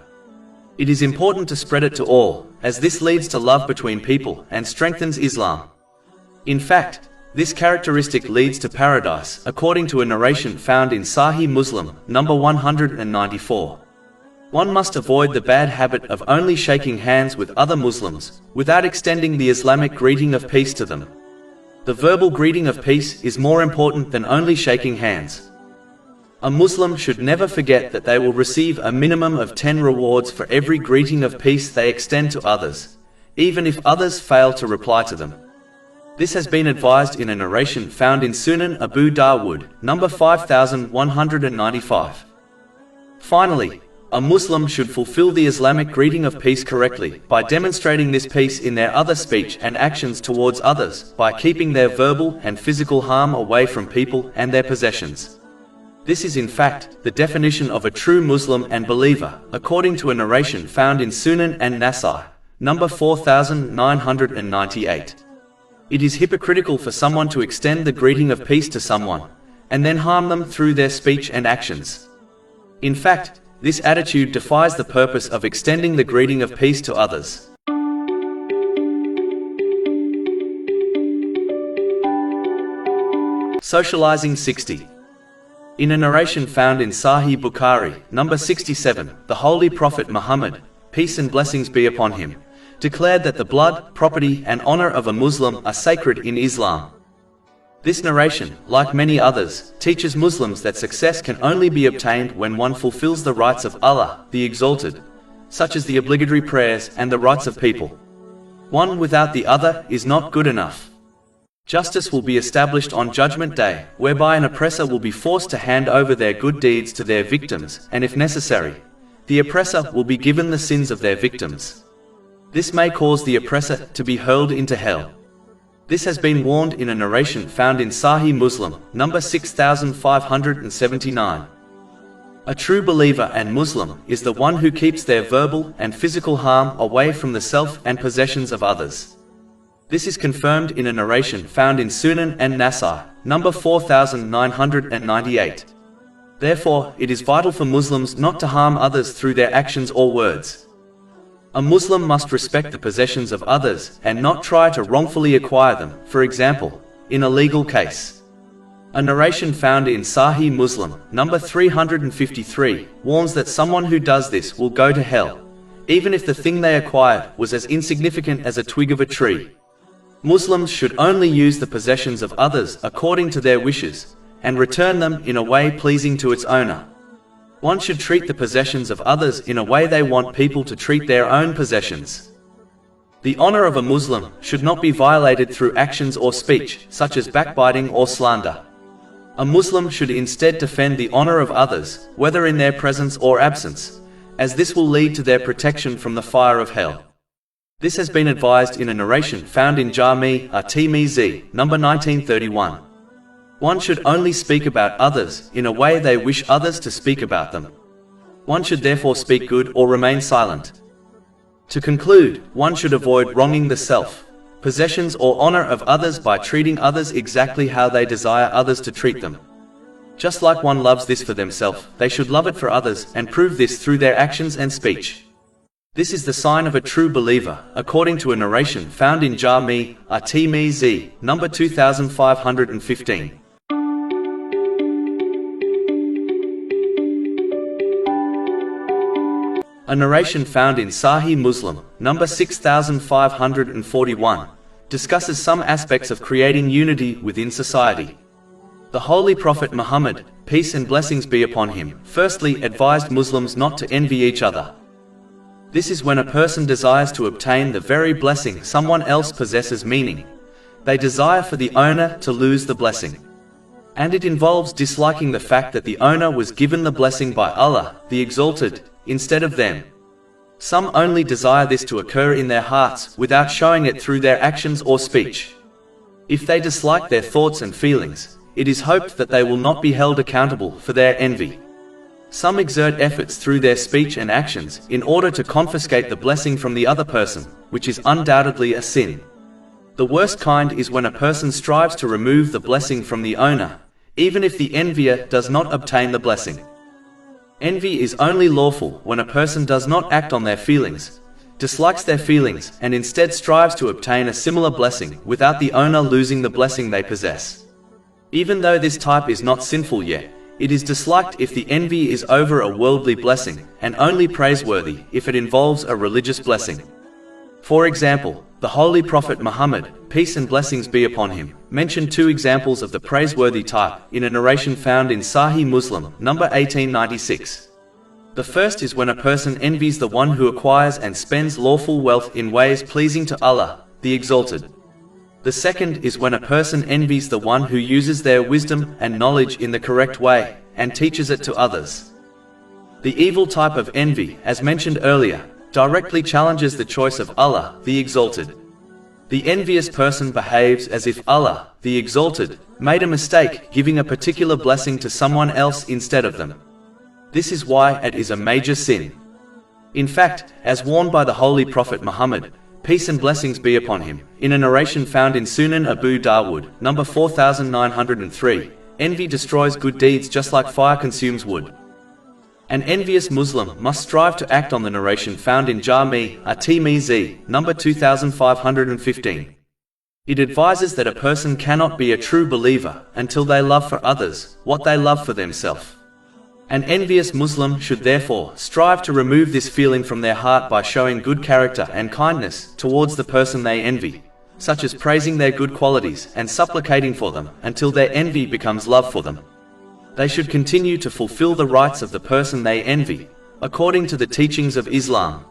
It is important to spread it to all, as this leads to love between people and strengthens Islam. In fact, this characteristic leads to paradise, according to a narration found in Sahih Muslim, number 194. One must avoid the bad habit of only shaking hands with other Muslims, without extending the Islamic greeting of peace to them. The verbal greeting of peace is more important than only shaking hands. A Muslim should never forget that they will receive a minimum of 10 rewards for every greeting of peace they extend to others, even if others fail to reply to them. This has been advised in a narration found in Sunan Abu Dawud, number 5195. Finally, a Muslim should fulfill the Islamic greeting of peace correctly by demonstrating this peace in their other speech and actions towards others, by keeping their verbal and physical harm away from people and their possessions. This is in fact the definition of a true Muslim and believer, according to a narration found in Sunan an-Nasai, number 4998. It is hypocritical for someone to extend the greeting of peace to someone, and then harm them through their speech and actions. In fact, this attitude defies the purpose of extending the greeting of peace to others. Socializing 60. In a narration found in Sahih Bukhari, number 67, the Holy Prophet Muhammad, peace and blessings be upon him, declared that the blood, property and honor of a Muslim are sacred in Islam. This narration, like many others, teaches Muslims that success can only be obtained when one fulfills the rights of Allah, the Exalted, such as the obligatory prayers and the rights of people. One without the other is not good enough. Justice will be established on Judgment Day, whereby an oppressor will be forced to hand over their good deeds to their victims, and if necessary, the oppressor will be given the sins of their victims. This may cause the oppressor to be hurled into hell. This has been warned in a narration found in Sahih Muslim, number 6579. A true believer and Muslim is the one who keeps their verbal and physical harm away from the self and possessions of others. This is confirmed in a narration found in Sunan an-Nasai, number 4998. Therefore, it is vital for Muslims not to harm others through their actions or words. A Muslim must respect the possessions of others and not try to wrongfully acquire them, for example, in a legal case. A narration found in Sahih Muslim, number 353, warns that someone who does this will go to hell, even if the thing they acquired was as insignificant as a twig of a tree. Muslims should only use the possessions of others according to their wishes, and return them in a way pleasing to its owner. One should treat the possessions of others in a way they want people to treat their own possessions. The honor of a Muslim should not be violated through actions or speech, such as backbiting or slander. A Muslim should instead defend the honor of others, whether in their presence or absence, as this will lead to their protection from the fire of hell. This has been advised in a narration found in Jami' at-Tirmizi, number 1931. One should only speak about others in a way they wish others to speak about them. One should therefore speak good or remain silent. To conclude, one should avoid wronging the self, possessions or honor of others by treating others exactly how they desire others to treat them. Just like one loves this for themselves, they should love it for others and prove this through their actions and speech. This is the sign of a true believer, according to a narration found in Jami' at-Tirmizi, number 2515. A narration found in Sahih Muslim, number 6541, discusses some aspects of creating unity within society. The Holy Prophet Muhammad, peace and blessings be upon him, firstly advised Muslims not to envy each other. This is when a person desires to obtain the very blessing someone else possesses, meaning they desire for the owner to lose the blessing. And it involves disliking the fact that the owner was given the blessing by Allah, the Exalted, instead of them. Some only desire this to occur in their hearts without showing it through their actions or speech. If they dislike their thoughts and feelings, it is hoped that they will not be held accountable for their envy. Some exert efforts through their speech and actions in order to confiscate the blessing from the other person, which is undoubtedly a sin. The worst kind is when a person strives to remove the blessing from the owner, even if the envier does not obtain the blessing. Envy is only lawful when a person does not act on their feelings, dislikes their feelings, and instead strives to obtain a similar blessing without the owner losing the blessing they possess. Even though this type is not sinful yet, it is disliked if the envy is over a worldly blessing, and only praiseworthy if it involves a religious blessing. For example, the Holy Prophet Muhammad, peace and blessings be upon him, mentioned two examples of the praiseworthy type in a narration found in Sahih Muslim, number 1896. The first is when a person envies the one who acquires and spends lawful wealth in ways pleasing to Allah, the Exalted. The second is when a person envies the one who uses their wisdom and knowledge in the correct way, and teaches it to others. The evil type of envy, as mentioned earlier, directly challenges the choice of Allah, the Exalted. The envious person behaves as if Allah, the Exalted, made a mistake giving a particular blessing to someone else instead of them. This is why it is a major sin. In fact, as warned by the Holy Prophet Muhammad, peace and blessings be upon him, in a narration found in Sunan Abu Dawud, number 4903, envy destroys good deeds just like fire consumes wood. An envious Muslim must strive to act on the narration found in Jami' at-Tirmidhi, number 2515. It advises that a person cannot be a true believer until they love for others what they love for themselves. An envious Muslim should therefore strive to remove this feeling from their heart by showing good character and kindness towards the person they envy, such as praising their good qualities and supplicating for them until their envy becomes love for them. They should continue to fulfill the rights of the person they envy, according to the teachings of Islam.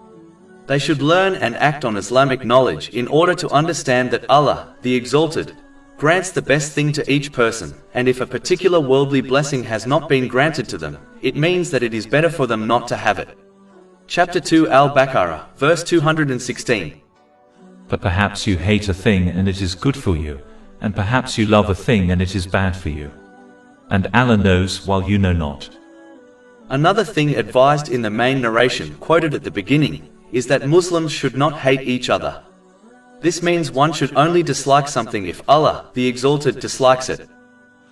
They should learn and act on Islamic knowledge in order to understand that Allah, the Exalted, grants the best thing to each person, and if a particular worldly blessing has not been granted to them, it means that it is better for them not to have it. Chapter 2 Al-Baqarah, verse 216. But perhaps you hate a thing and it is good for you, and perhaps you love a thing and it is bad for you. And Allah knows while you know not. Another thing advised in the main narration quoted at the beginning is that Muslims should not hate each other. This means one should only dislike something if Allah, the Exalted, dislikes it.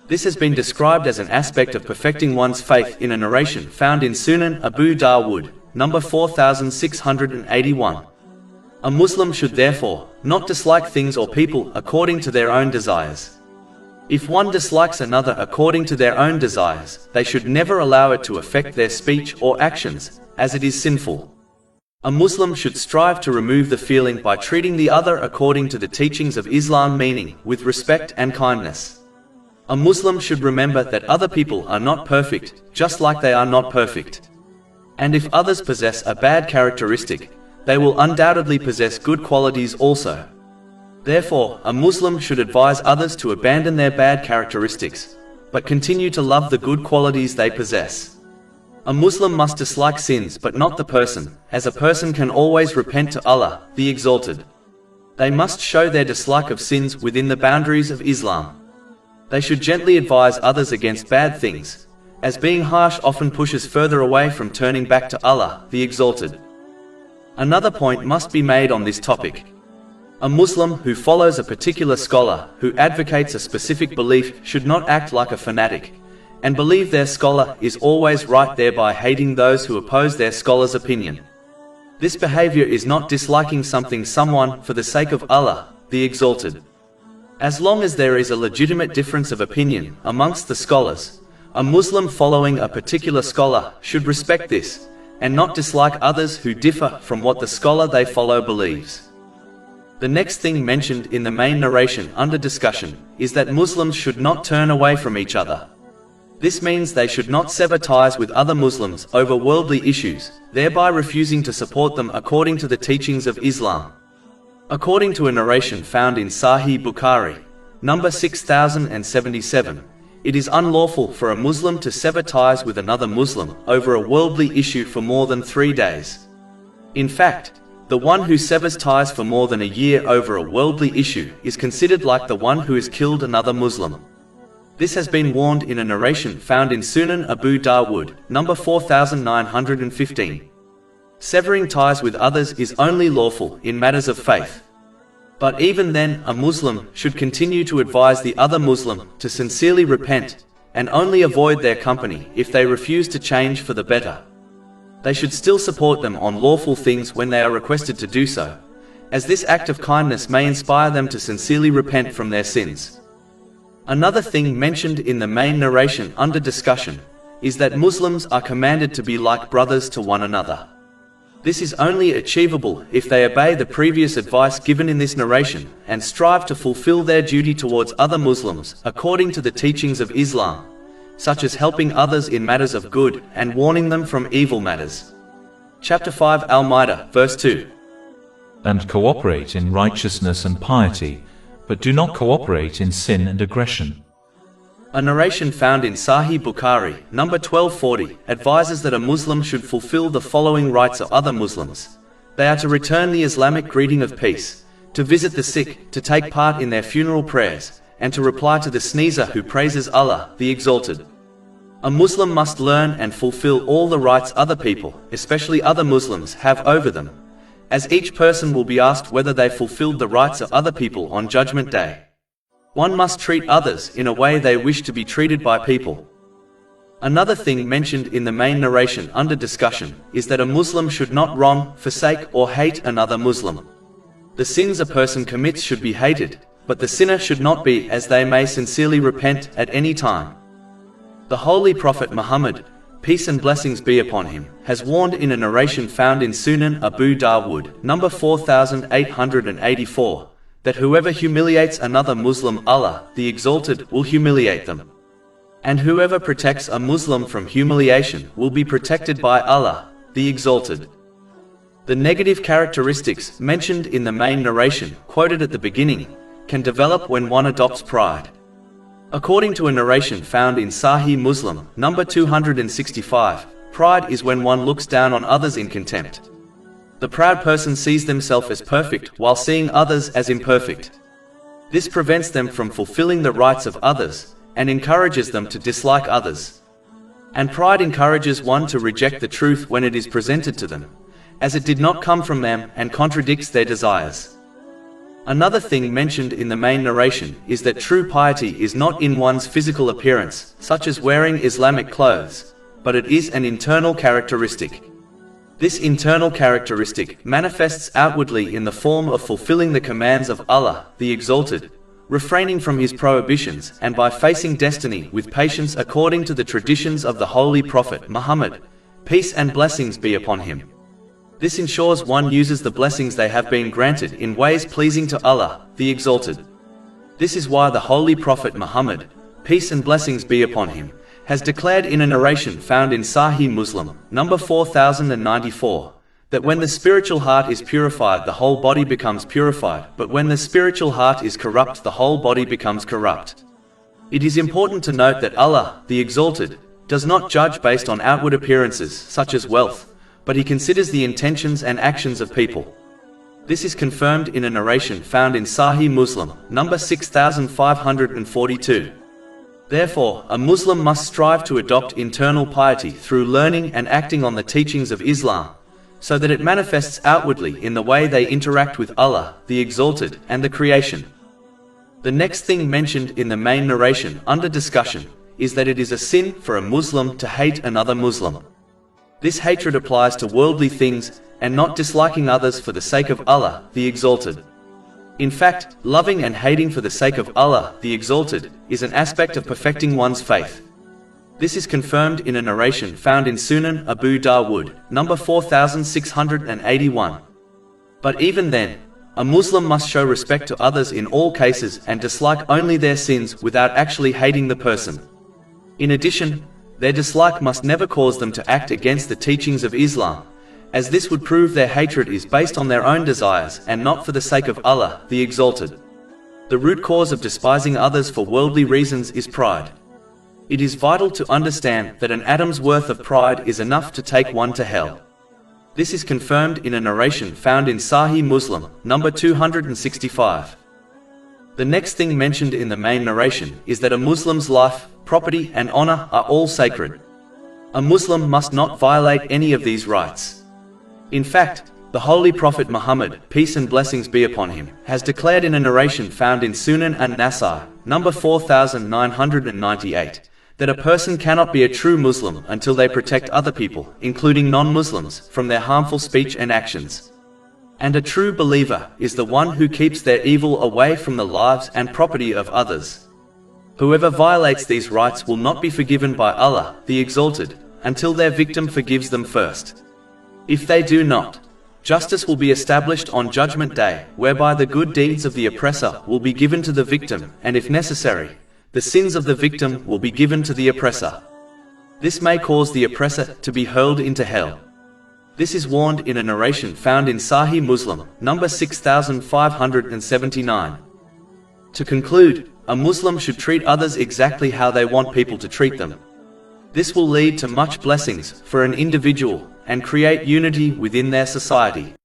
This has been described as an aspect of perfecting one's faith in a narration found in Sunan Abu Dawud, number 4681. A Muslim should therefore not dislike things or people according to their own desires. If one dislikes another according to their own desires, they should never allow it to affect their speech or actions, as it is sinful. A Muslim should strive to remove the feeling by treating the other according to the teachings of Islam, meaning with respect and kindness. A Muslim should remember that other people are not perfect, just like they are not perfect. And if others possess a bad characteristic, they will undoubtedly possess good qualities also. Therefore, a Muslim should advise others to abandon their bad characteristics, but continue to love the good qualities they possess. A Muslim must dislike sins but not the person, as a person can always repent to Allah, the Exalted. They must show their dislike of sins within the boundaries of Islam. They should gently advise others against bad things, as being harsh often pushes further away from turning back to Allah, the Exalted. Another point must be made on this topic. A Muslim who follows a particular scholar who advocates a specific belief should not act like a fanatic, and believe their scholar is always right, thereby hating those who oppose their scholar's opinion. This behavior is not disliking someone for the sake of Allah, the Exalted. As long as there is a legitimate difference of opinion amongst the scholars, a Muslim following a particular scholar should respect this, and not dislike others who differ from what the scholar they follow believes. The next thing mentioned in the main narration under discussion is that Muslims should not turn away from each other. This means they should not sever ties with other Muslims over worldly issues, thereby refusing to support them according to the teachings of Islam. According to a narration found in Sahih Bukhari, number 6077, it is unlawful for a Muslim to sever ties with another Muslim over a worldly issue for more than 3 days. In fact, the one who severs ties for more than a year over a worldly issue is considered like the one who has killed another Muslim. This has been warned in a narration found in Sunan Abu Dawud, number 4915. Severing ties with others is only lawful in matters of faith. But even then, a Muslim should continue to advise the other Muslim to sincerely repent and only avoid their company if they refuse to change for the better. They should still support them on lawful things when they are requested to do so, as this act of kindness may inspire them to sincerely repent from their sins. Another thing mentioned in the main narration under discussion is that Muslims are commanded to be like brothers to one another. This is only achievable if they obey the previous advice given in this narration and strive to fulfill their duty towards other Muslims according to the teachings of Islam, such as helping others in matters of good and warning them from evil matters. Chapter 5 Al-Ma'idah, verse 2. And cooperate in righteousness and piety, but do not cooperate in sin and aggression. A narration found in Sahih Bukhari, number 1240, advises that a Muslim should fulfill the following rights of other Muslims. They are to return the Islamic greeting of peace, to visit the sick, to take part in their funeral prayers, and to reply to the sneezer who praises Allah, the Exalted. A Muslim must learn and fulfill all the rights other people, especially other Muslims, have over them, as each person will be asked whether they fulfilled the rights of other people on Judgment Day. One must treat others in a way they wish to be treated by people. Another thing mentioned in the main narration under discussion is that a Muslim should not wrong, forsake, or hate another Muslim. The sins a person commits should be hated, but the sinner should not be, as they may sincerely repent at any time. The Holy Prophet Muhammad, peace and blessings be upon him, has warned in a narration found in Sunan Abu Dawud, number 4884, that whoever humiliates another Muslim, Allah, the Exalted, will humiliate them. And whoever protects a Muslim from humiliation will be protected by Allah, the Exalted. The negative characteristics mentioned in the main narration, quoted at the beginning, can develop when one adopts pride. According to a narration found in Sahih Muslim, number 265, pride is when one looks down on others in contempt. The proud person sees themselves as perfect while seeing others as imperfect. This prevents them from fulfilling the rights of others and encourages them to dislike others. And pride encourages one to reject the truth when it is presented to them, as it did not come from them and contradicts their desires. Another thing mentioned in the main narration is that true piety is not in one's physical appearance, such as wearing Islamic clothes, but it is an internal characteristic. This internal characteristic manifests outwardly in the form of fulfilling the commands of Allah, the Exalted, refraining from His prohibitions, and by facing destiny with patience according to the traditions of the Holy Prophet Muhammad, peace and blessings be upon him. This ensures one uses the blessings they have been granted in ways pleasing to Allah, the Exalted. This is why the Holy Prophet Muhammad, peace and blessings be upon him, has declared in a narration found in Sahih Muslim, number 4094, that when the spiritual heart is purified, the whole body becomes purified, but when the spiritual heart is corrupt, the whole body becomes corrupt. It is important to note that Allah, the Exalted, does not judge based on outward appearances, such as wealth, but He considers the intentions and actions of people. This is confirmed in a narration found in Sahih Muslim, number 6542. Therefore, a Muslim must strive to adopt internal piety through learning and acting on the teachings of Islam, so that it manifests outwardly in the way they interact with Allah, the Exalted, and the creation. The next thing mentioned in the main narration under discussion is that it is a sin for a Muslim to hate another Muslim. This hatred applies to worldly things and not disliking others for the sake of Allah, the Exalted. In fact, loving and hating for the sake of Allah, the Exalted, is an aspect of perfecting one's faith. This is confirmed in a narration found in Sunan Abu Dawud, number 4681. But even then, A Muslim must show respect to others in all cases and dislike only their sins without actually hating the person. In addition, their dislike must never cause them to act against the teachings of Islam, as this would prove their hatred is based on their own desires and not for the sake of Allah, the Exalted. The root cause of despising others for worldly reasons is pride. It is vital to understand that an atom's worth of pride is enough to take one to hell. This is confirmed in a narration found in Sahih Muslim, number 265. The next thing mentioned in the main narration is that a Muslim's life, property and honor are all sacred. A Muslim must not violate any of these rights. In fact, the Holy Prophet Muhammad, peace and blessings be upon him, has declared in a narration found in Sunan an-Nasai, number 4998, that a person cannot be a true Muslim until they protect other people, including non-Muslims, from their harmful speech and actions. And a true believer is the one who keeps their evil away from the lives and property of others. Whoever violates these rights will not be forgiven by Allah, the Exalted, until their victim forgives them first. If they do not, justice will be established on Judgment Day, whereby the good deeds of the oppressor will be given to the victim, and if necessary, the sins of the victim will be given to the oppressor. This may cause the oppressor to be hurled into hell. This is warned in a narration found in Sahih Muslim, number 6579. To conclude, a Muslim should treat others exactly how they want people to treat them. This will lead to much blessings for an individual and create unity within their society.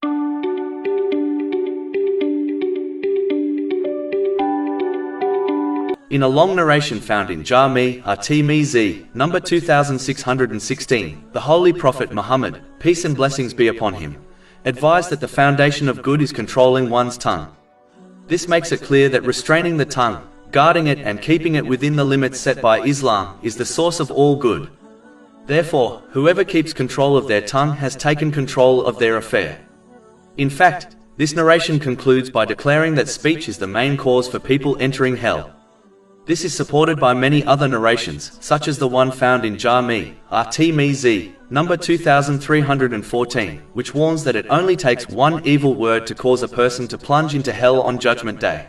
In a long narration found in Jami' at-Tirmidhi, number 2616, the Holy Prophet Muhammad, peace and blessings be upon him, advised that the foundation of good is controlling one's tongue. This makes it clear that restraining the tongue, guarding it and keeping it within the limits set by Islam is the source of all good. Therefore, whoever keeps control of their tongue has taken control of their affair. In fact, this narration concludes by declaring that speech is the main cause for people entering hell. This is supported by many other narrations, such as the one found in Jami' at-Tirmidhi, number 2314, which warns that it only takes one evil word to cause a person to plunge into hell on Judgment Day.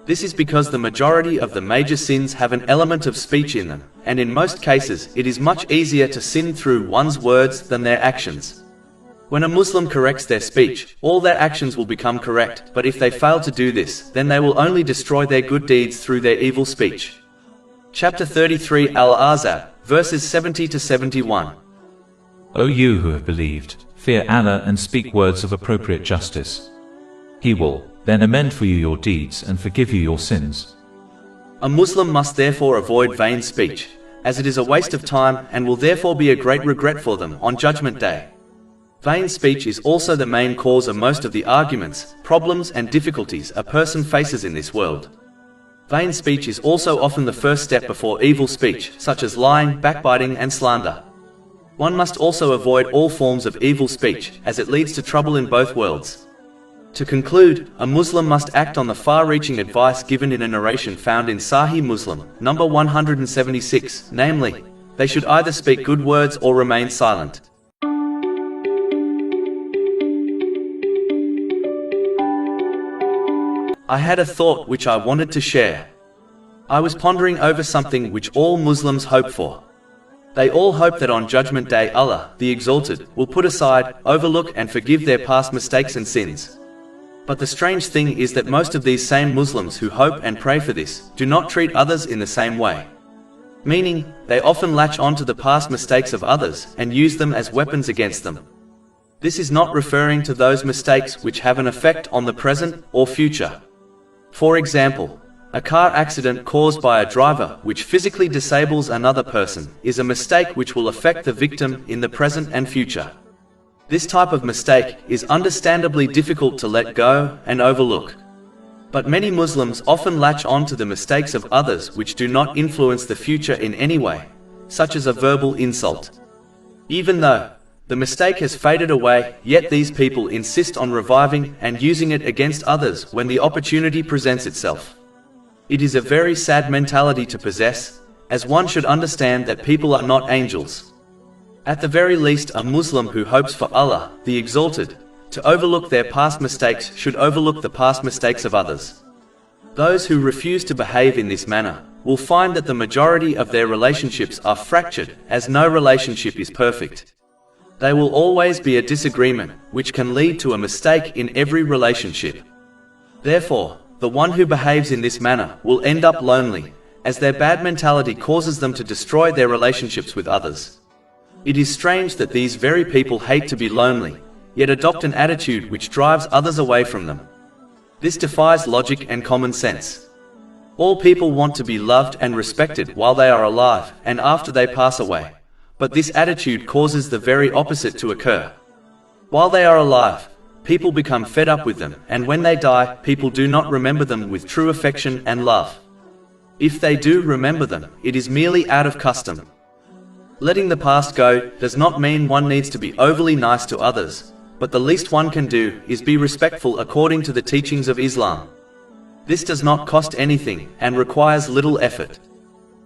This is because the majority of the major sins have an element of speech in them, and in most cases it is much easier to sin through one's words than their actions. When a Muslim corrects their speech, all their actions will become correct, but if they fail to do this, then they will only destroy their good deeds through their evil speech. Chapter 33 Al-Ahzab, verses 70 to 71. O you who have believed, fear Allah and speak words of appropriate justice. He will then amend for you your deeds and forgive you your sins. A Muslim must therefore avoid vain speech, as it is a waste of time and will therefore be a great regret for them on Judgment Day. Vain speech is also the main cause of most of the arguments, problems and difficulties a person faces in this world. Vain speech is also often the first step before evil speech, such as lying, backbiting and slander. One must also avoid all forms of evil speech, as it leads to trouble in both worlds. To conclude, a Muslim must act on the far-reaching advice given in a narration found in Sahih Muslim, number 176, namely, they should either speak good words or remain silent. I had a thought which I wanted to share. I was pondering over something which all Muslims hope for. They all hope that on Judgment Day Allah, the Exalted, will put aside, overlook and forgive their past mistakes and sins. But the strange thing is that most of these same Muslims who hope and pray for this, do not treat others in the same way. Meaning, they often latch on to the past mistakes of others and use them as weapons against them. This is not referring to those mistakes which have an effect on the present or future. For example, a car accident caused by a driver which physically disables another person is a mistake which will affect the victim in the present and future. This type of mistake is understandably difficult to let go and overlook. But many Muslims often latch on to the mistakes of others which do not influence the future in any way, such as a verbal insult. Even though the mistake has faded away, yet these people insist on reviving and using it against others when the opportunity presents itself. It is a very sad mentality to possess, as one should understand that people are not angels. At the very least, a Muslim who hopes for Allah, the Exalted, To overlook their past mistakes should overlook the past mistakes of others. Those who refuse to behave in this manner will find that the majority of their relationships are fractured, as no relationship is perfect. There will always be a disagreement, which can lead to a mistake in every relationship. Therefore, the one who behaves in this manner will end up lonely, as their bad mentality causes them to destroy their relationships with others. It is strange that these very people hate to be lonely, yet adopt an attitude which drives others away from them. This defies logic and common sense. All people want to be loved and respected while they are alive and after they pass away, but this attitude causes the very opposite to occur. While they are alive, people become fed up with them, and when they die, people do not remember them with true affection and love. If they do remember them, it is merely out of custom. Letting the past go does not mean one needs to be overly nice to others, but the least one can do is be respectful according to the teachings of Islam. This does not cost anything and requires little effort.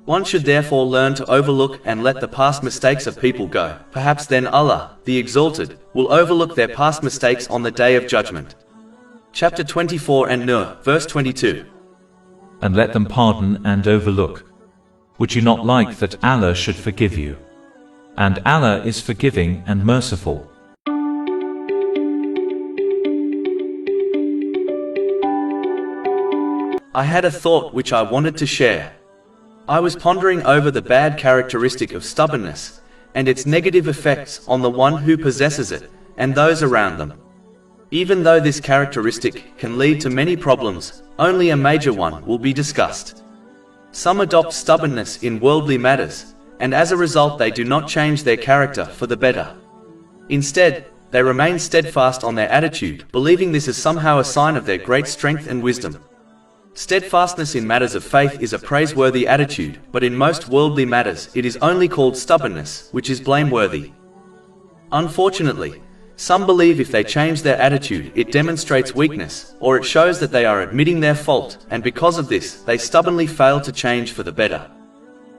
One should therefore learn to overlook and let the past mistakes of people go. Perhaps then Allah, the Exalted, will overlook their past mistakes on the Day of Judgment. Chapter 24 and Nur, verse 22. And let them pardon and overlook. Would you not like that Allah should forgive you? And Allah is forgiving and merciful. I had a thought which I wanted to share. I was pondering over the bad characteristic of stubbornness and its negative effects on the one who possesses it and those around them. Even though this characteristic can lead to many problems, only a major one will be discussed. Some adopt stubbornness in worldly matters, and as a result they do not change their character for the better. Instead, they remain steadfast on their attitude, believing this is somehow a sign of their great strength and wisdom. Steadfastness in matters of faith is a praiseworthy attitude, but in most worldly matters it is only called stubbornness, which is blameworthy. Unfortunately, some believe if they change their attitude it demonstrates weakness, or it shows that they are admitting their fault, and because of this, they stubbornly fail to change for the better.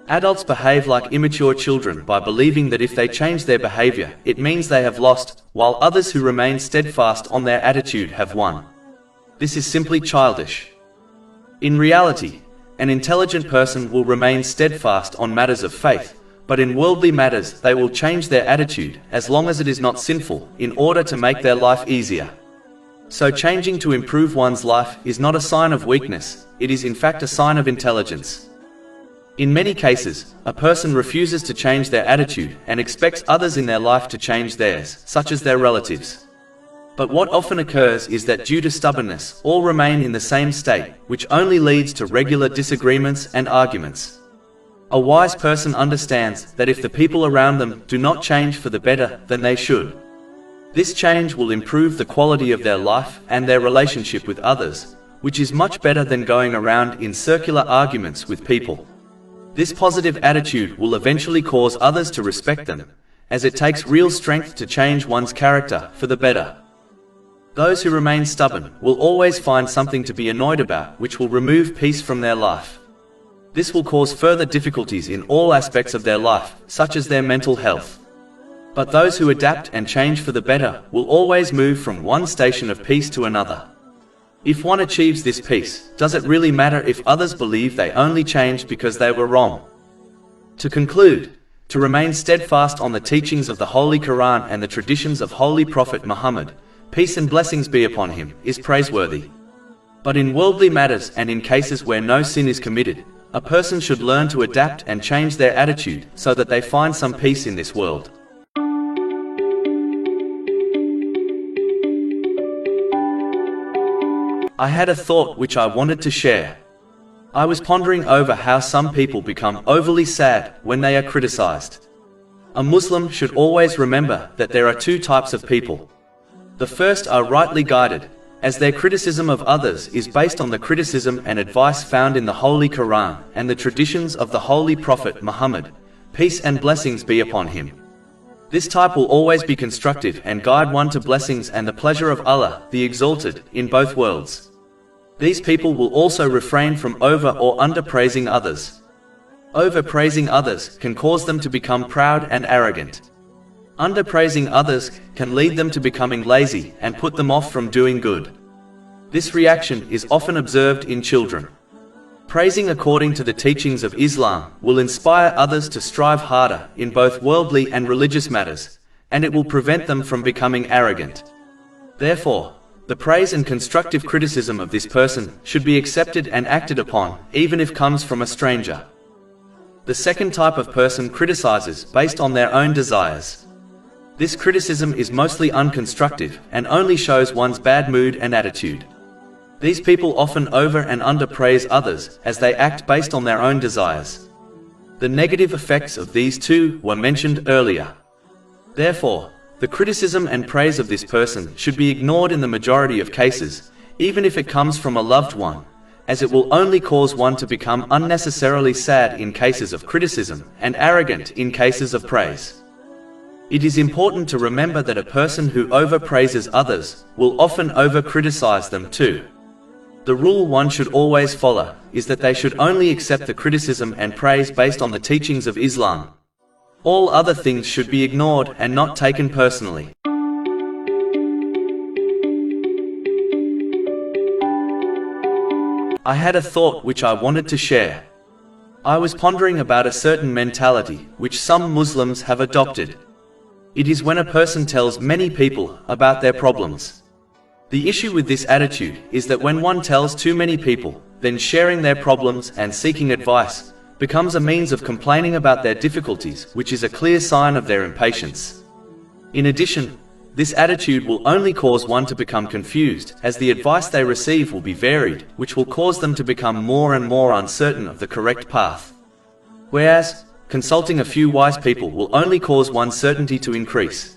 Adults behave like immature children by believing that if they change their behavior, it means they have lost, while others who remain steadfast on their attitude have won. This is simply childish. In reality, an intelligent person will remain steadfast on matters of faith, but in worldly matters they will change their attitude, as long as it is not sinful, in order to make their life easier. So changing to improve one's life is not a sign of weakness, it is in fact a sign of intelligence. In many cases, a person refuses to change their attitude and expects others in their life to change theirs, such as their relatives. But what often occurs is that due to stubbornness, all remain in the same state, which only leads to regular disagreements and arguments. A wise person understands that if the people around them do not change for the better, then they should. This change will improve the quality of their life and their relationship with others, which is much better than going around in circular arguments with people. This positive attitude will eventually cause others to respect them, as it takes real strength to change one's character for the better. Those who remain stubborn will always find something to be annoyed about, which will remove peace from their life. This will cause further difficulties in all aspects of their life, such as their mental health. But those who adapt and change for the better will always move from one station of peace to another. If one achieves this peace, does it really matter if others believe they only changed because they were wrong? To conclude, to remain steadfast on the teachings of the Holy Quran and the traditions of Holy Prophet Muhammad, peace and blessings be upon him, is praiseworthy. But in worldly matters and in cases where no sin is committed, a person should learn to adapt and change their attitude so that they find some peace in this world. I had a thought which I wanted to share. I was pondering over how some people become overly sad when they are criticized. A Muslim should always remember that there are two types of people. The first are rightly guided, as their criticism of others is based on the criticism and advice found in the Holy Quran and the traditions of the Holy Prophet Muhammad, peace and blessings be upon him. This type will always be constructive and guide one to blessings and the pleasure of Allah, the Exalted, in both worlds. These people will also refrain from over or underpraising others. Overpraising others can cause them to become proud and arrogant. Underpraising others can lead them to becoming lazy and put them off from doing good. This reaction is often observed in children. Praising according to the teachings of Islam will inspire others to strive harder in both worldly and religious matters, and it will prevent them from becoming arrogant. Therefore, the praise and constructive criticism of this person should be accepted and acted upon, even if comes from a stranger. The second type of person criticizes based on their own desires. This criticism is mostly unconstructive and only shows one's bad mood and attitude. These people often over and underpraise others as they act based on their own desires. The negative effects of these two were mentioned earlier. Therefore, the criticism and praise of this person should be ignored in the majority of cases, even if it comes from a loved one, as it will only cause one to become unnecessarily sad in cases of criticism and arrogant in cases of praise. It is important to remember that a person who overpraises others will often over-criticize them too. The rule one should always follow is that they should only accept the criticism and praise based on the teachings of Islam. All other things should be ignored and not taken personally. I had a thought which I wanted to share. I was pondering about a certain mentality which some Muslims have adopted. It is when a person tells many people about their problems. The issue with this attitude is that when one tells too many people, then sharing their problems and seeking advice becomes a means of complaining about their difficulties, which is a clear sign of their impatience. In addition, this attitude will only cause one to become confused, as the advice they receive will be varied, which will cause them to become more and more uncertain of the correct path. Whereas, consulting a few wise people will only cause one's certainty to increase.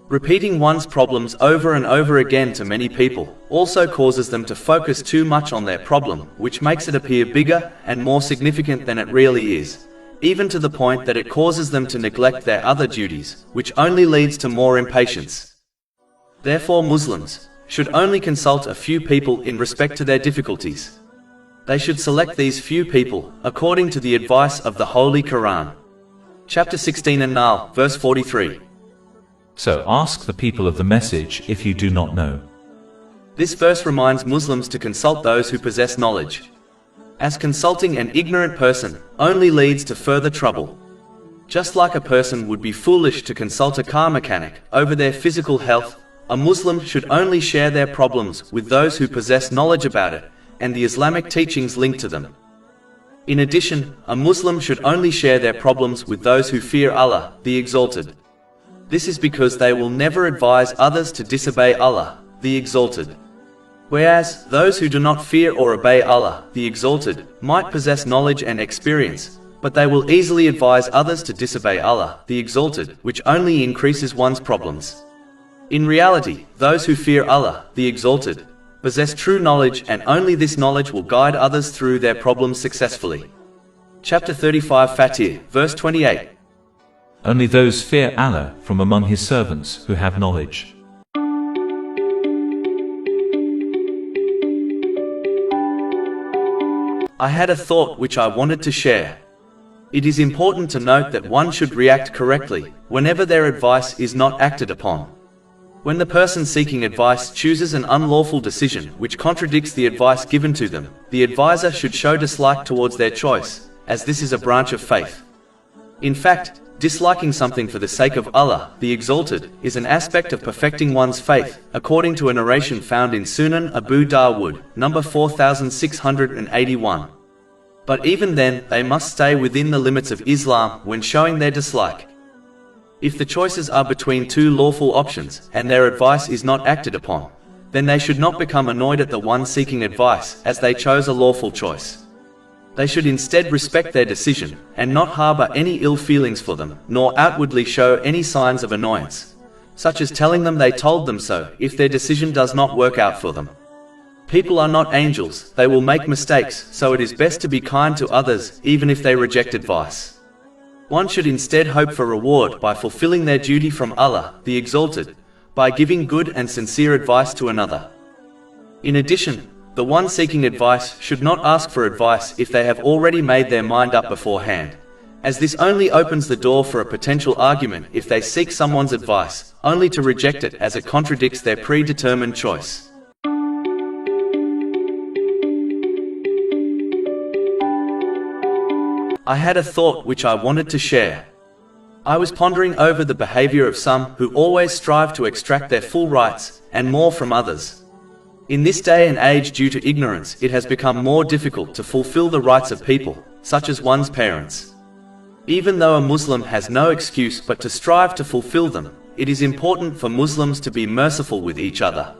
Repeating one's problems over and over again to many people also causes them to focus too much on their problem, which makes it appear bigger and more significant than it really is, even to the point that it causes them to neglect their other duties, which only leads to more impatience. Therefore, Muslims should only consult a few people in respect to their difficulties. They should select these few people according to the advice of the Holy Quran. Chapter 16 and now, verse 43. So ask the people of the message if you do not know. This verse reminds Muslims to consult those who possess knowledge, as consulting an ignorant person only leads to further trouble. Just like a person would be foolish to consult a car mechanic over their physical health, a Muslim should only share their problems with those who possess knowledge about it and the Islamic teachings linked to them. In addition, a Muslim should only share their problems with those who fear Allah, the Exalted. This is because they will never advise others to disobey Allah, the Exalted. Whereas, those who do not fear or obey Allah, the Exalted, might possess knowledge and experience, but they will easily advise others to disobey Allah, the Exalted, which only increases one's problems. In reality, those who fear Allah, the Exalted, possess true knowledge, and only this knowledge will guide others through their problems successfully. Chapter 35 Fatir, verse 28. Only those fear Allah from among His servants who have knowledge. I had a thought which I wanted to share. It is important to note that one should react correctly whenever their advice is not acted upon. When the person seeking advice chooses an unlawful decision which contradicts the advice given to them, the advisor should show dislike towards their choice, as this is a branch of faith. In fact, disliking something for the sake of Allah, the Exalted, is an aspect of perfecting one's faith, according to a narration found in Sunan Abu Dawud, number 4681. But even then, they must stay within the limits of Islam when showing their dislike. If the choices are between two lawful options, and their advice is not acted upon, then they should not become annoyed at the one seeking advice, as they chose a lawful choice. They should instead respect their decision, and not harbor any ill feelings for them, nor outwardly show any signs of annoyance, such as telling them they told them so, if their decision does not work out for them. People are not angels, they will make mistakes, so it is best to be kind to others, even if they reject advice. One should instead hope for reward by fulfilling their duty from Allah, the Exalted, by giving good and sincere advice to another. In addition, the one seeking advice should not ask for advice if they have already made their mind up beforehand, as this only opens the door for a potential argument if they seek someone's advice, only to reject it as it contradicts their predetermined choice. I had a thought which I wanted to share. I was pondering over the behavior of some who always strive to extract their full rights and more from others. In this day and age, due to ignorance, it has become more difficult to fulfill the rights of people, such as one's parents. Even though a Muslim has no excuse but to strive to fulfill them, it is important for Muslims to be merciful with each other.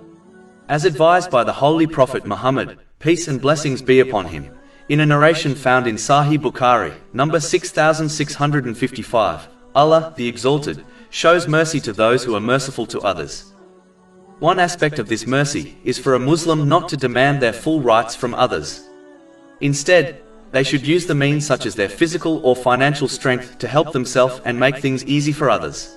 As advised by the Holy Prophet Muhammad, peace and blessings be upon him, in a narration found in Sahih Bukhari, number 6655, Allah, the Exalted, shows mercy to those who are merciful to others. One aspect of this mercy is for a Muslim not to demand their full rights from others. Instead, they should use the means such as their physical or financial strength to help themselves and make things easy for others.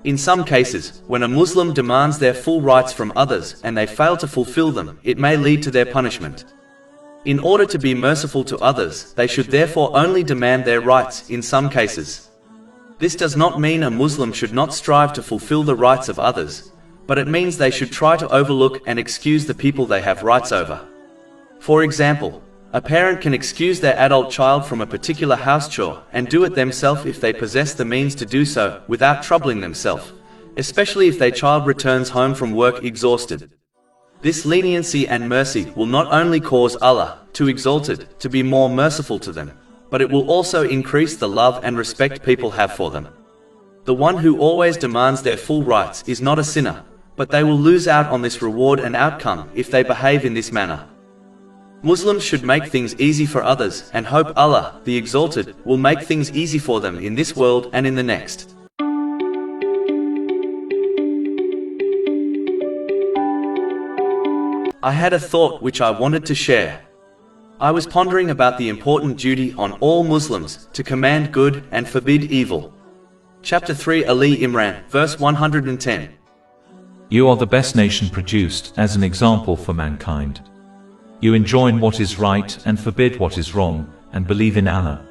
In some cases, when a Muslim demands their full rights from others and they fail to fulfill them, it may lead to their punishment. In order to be merciful to others, they should therefore only demand their rights in some cases. This does not mean a Muslim should not strive to fulfill the rights of others, but it means they should try to overlook and excuse the people they have rights over. For example, a parent can excuse their adult child from a particular house chore and do it themselves if they possess the means to do so without troubling themselves, especially if their child returns home from work exhausted. This leniency and mercy will not only cause Allah, to Exalted, to be more merciful to them, but it will also increase the love and respect people have for them. The one who always demands their full rights is not a sinner, but they will lose out on this reward and outcome if they behave in this manner. Muslims should make things easy for others and hope Allah, the Exalted, will make things easy for them in this world and in the next. I had a thought which I wanted to share. I was pondering about the important duty on all Muslims to command good and forbid evil. Chapter 3, Ali Imran, verse 110. You are the best nation produced as an example for mankind. You enjoin what is right and forbid what is wrong, and believe in Allah.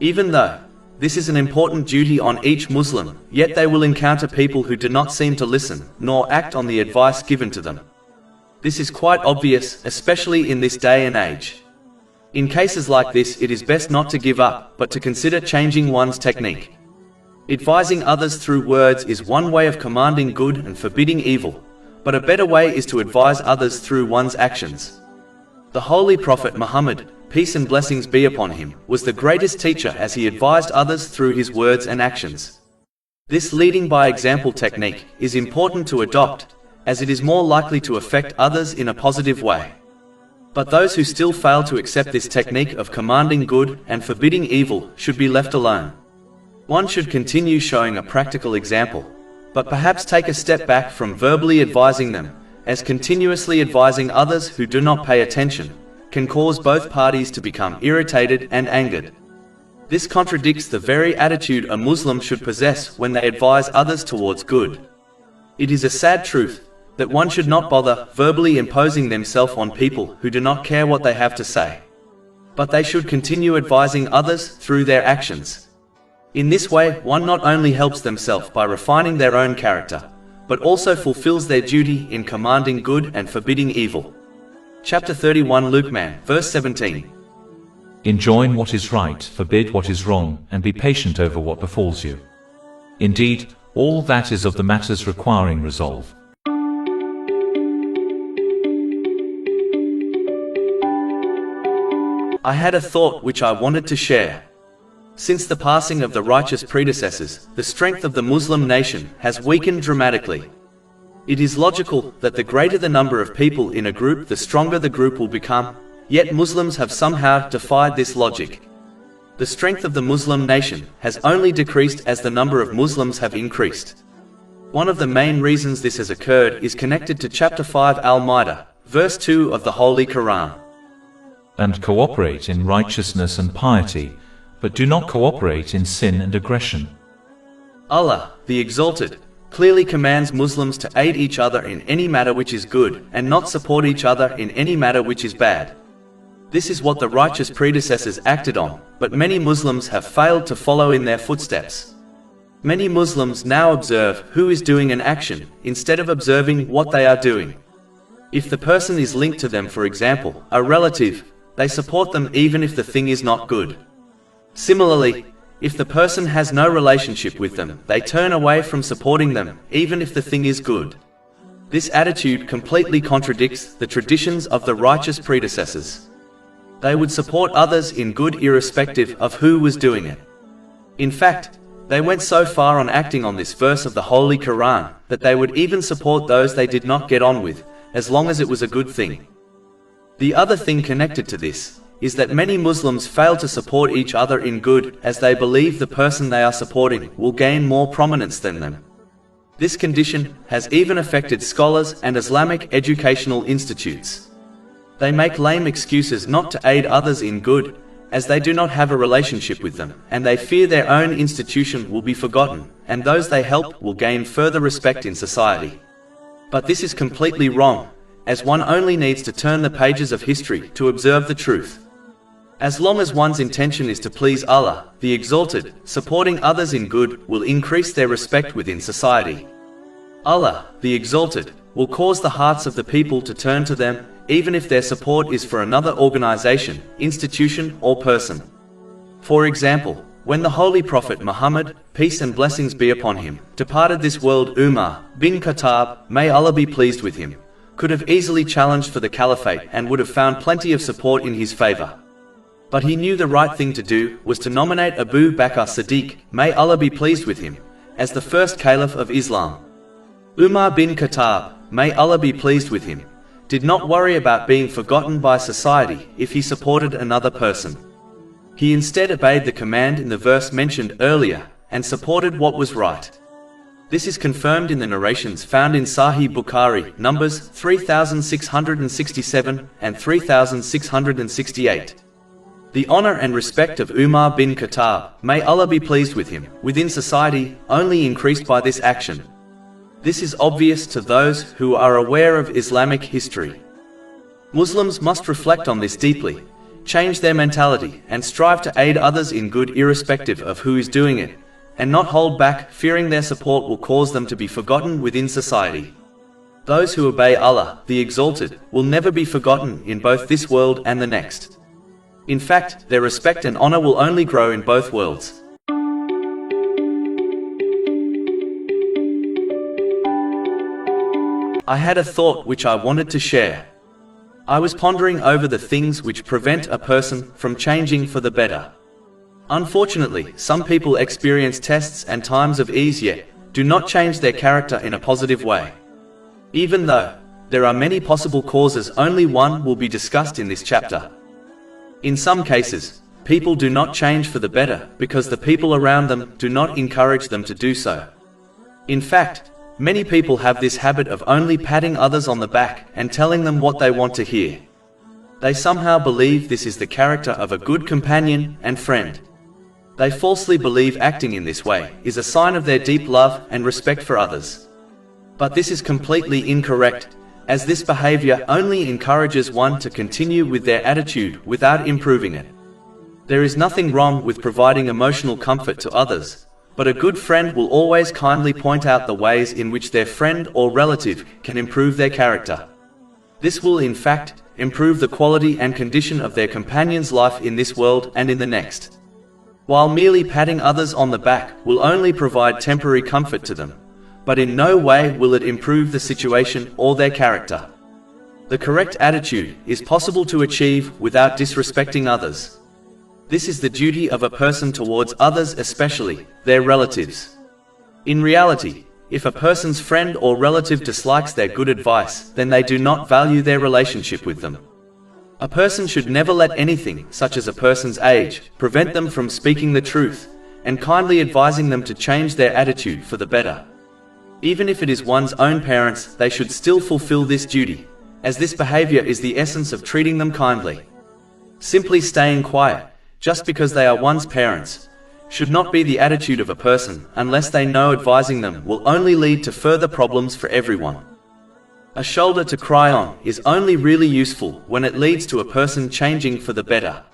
Even though this is an important duty on each Muslim, yet they will encounter people who do not seem to listen, nor act on the advice given to them. This is quite obvious, especially in this day and age. In cases like this, it is best not to give up, but to consider changing one's technique. Advising others through words is one way of commanding good and forbidding evil, but a better way is to advise others through one's actions. The Holy Prophet Muhammad, peace and blessings be upon him, was the greatest teacher as he advised others through his words and actions. This leading by example technique is important to adopt, as it is more likely to affect others in a positive way. But those who still fail to accept this technique of commanding good and forbidding evil should be left alone. One should continue showing a practical example, but perhaps take a step back from verbally advising them, as continuously advising others who do not pay attention can cause both parties to become irritated and angered. This contradicts the very attitude a Muslim should possess when they advise others towards good. It is a sad truth that one should not bother verbally imposing themselves on people who do not care what they have to say. But they should continue advising others through their actions. In this way, one not only helps themselves by refining their own character, but also fulfills their duty in commanding good and forbidding evil. Chapter 31, Luqman, verse 17. Enjoin what is right, forbid what is wrong, and be patient over what befalls you. Indeed, all that is of the matters requiring resolve. I had a thought which I wanted to share. Since the passing of the righteous predecessors, the strength of the Muslim nation has weakened dramatically. It is logical that the greater the number of people in a group, the stronger the group will become, yet Muslims have somehow defied this logic. The strength of the Muslim nation has only decreased as the number of Muslims have increased. One of the main reasons this has occurred is connected to chapter 5 Al-Ma'idah, verse 2 of the Holy Quran. And cooperate in righteousness and piety, but do not cooperate in sin and aggression. Allah, the Exalted, clearly commands Muslims to aid each other in any matter which is good, and not support each other in any matter which is bad. This is what the righteous predecessors acted on, but many Muslims have failed to follow in their footsteps. Many Muslims now observe who is doing an action, instead of observing what they are doing. If the person is linked to them, for example, a relative, they support them even if the thing is not good. Similarly, if the person has no relationship with them, they turn away from supporting them, even if the thing is good. This attitude completely contradicts the traditions of the righteous predecessors. They would support others in good irrespective of who was doing it. In fact, they went so far on acting on this verse of the Holy Quran that they would even support those they did not get on with, as long as it was a good thing. The other thing connected to this is that many Muslims fail to support each other in good, as they believe the person they are supporting will gain more prominence than them. This condition has even affected scholars and Islamic educational institutes. They make lame excuses not to aid others in good, as they do not have a relationship with them, and they fear their own institution will be forgotten, and those they help will gain further respect in society. But this is completely wrong, as one only needs to turn the pages of history to observe the truth. As long as one's intention is to please Allah, the Exalted, supporting others in good will increase their respect within society. Allah, the Exalted, will cause the hearts of the people to turn to them, even if their support is for another organization, institution, or person. For example, when the Holy Prophet Muhammad, peace and blessings be upon him, departed this world, Umar bin Khattab, may Allah be pleased with him, could have easily challenged for the caliphate and would have found plenty of support in his favor. But he knew the right thing to do was to nominate Abu Bakr Siddiq, may Allah be pleased with him, as the first caliph of Islam. Umar bin Khattab, may Allah be pleased with him, did not worry about being forgotten by society if he supported another person. He instead obeyed the command in the verse mentioned earlier, and supported what was right. This is confirmed in the narrations found in Sahih Bukhari, numbers 3667 and 3668. The honor and respect of Umar bin Khattab, may Allah be pleased with him, within society, only increased by this action. This is obvious to those who are aware of Islamic history. Muslims must reflect on this deeply, change their mentality, and strive to aid others in good irrespective of who is doing it, and not hold back, fearing their support will cause them to be forgotten within society. Those who obey Allah, the Exalted, will never be forgotten in both this world and the next. In fact, their respect and honor will only grow in both worlds. I had a thought which I wanted to share. I was pondering over the things which prevent a person from changing for the better. Unfortunately, some people experience tests and times of ease yet do not change their character in a positive way. Even though there are many possible causes, only one will be discussed in this chapter. In some cases, people do not change for the better because the people around them do not encourage them to do so. In fact, many people have this habit of only patting others on the back and telling them what they want to hear. They somehow believe this is the character of a good companion and friend. They falsely believe acting in this way is a sign of their deep love and respect for others. But this is completely incorrect, as this behavior only encourages one to continue with their attitude without improving it. There is nothing wrong with providing emotional comfort to others, but a good friend will always kindly point out the ways in which their friend or relative can improve their character. This will in fact improve the quality and condition of their companion's life in this world and in the next. While merely patting others on the back will only provide temporary comfort to them, but in no way will it improve the situation or their character. The correct attitude is possible to achieve without disrespecting others. This is the duty of a person towards others, especially their relatives. In reality, if a person's friend or relative dislikes their good advice, then they do not value their relationship with them. A person should never let anything, such as a person's age, prevent them from speaking the truth, and kindly advising them to change their attitude for the better. Even if it is one's own parents, they should still fulfill this duty, as this behavior is the essence of treating them kindly. Simply staying quiet, just because they are one's parents, should not be the attitude of a person unless they know advising them will only lead to further problems for everyone. A shoulder to cry on is only really useful when it leads to a person changing for the better.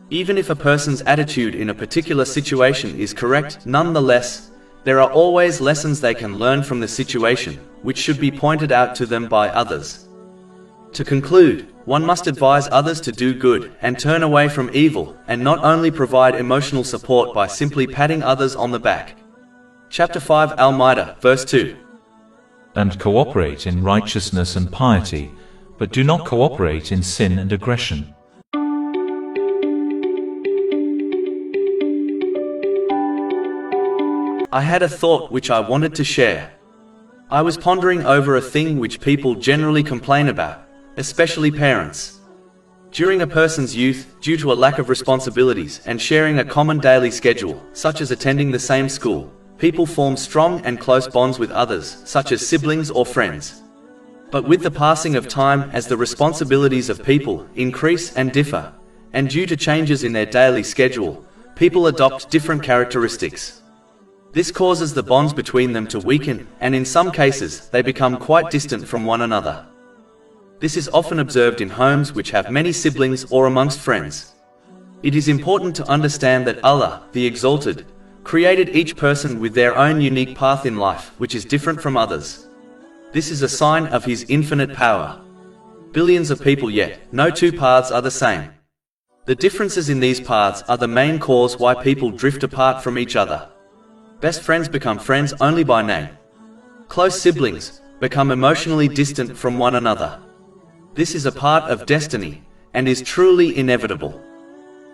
Even if a person's attitude in a particular situation is correct, nonetheless, there are always lessons they can learn from the situation, which should be pointed out to them by others. To conclude, one must advise others to do good and turn away from evil, and not only provide emotional support by simply patting others on the back. Chapter 5 Al-Ma'idah, verse 2. And cooperate in righteousness and piety, but do not cooperate in sin and aggression. I had a thought which I wanted to share. I was pondering over a thing which people generally complain about, especially parents. During a person's youth, due to a lack of responsibilities and sharing a common daily schedule, such as attending the same school, people form strong and close bonds with others, such as siblings or friends. But with the passing of time, as the responsibilities of people increase and differ, and due to changes in their daily schedule, people adopt different characteristics. This causes the bonds between them to weaken, and in some cases, they become quite distant from one another. This is often observed in homes which have many siblings or amongst friends. It is important to understand that Allah, the Exalted, created each person with their own unique path in life, which is different from others. This is a sign of His infinite power. Billions of people, yet no two paths are the same. The differences in these paths are the main cause why people drift apart from each other. Best friends become friends only by name. Close siblings become emotionally distant from one another. This is a part of destiny, and is truly inevitable.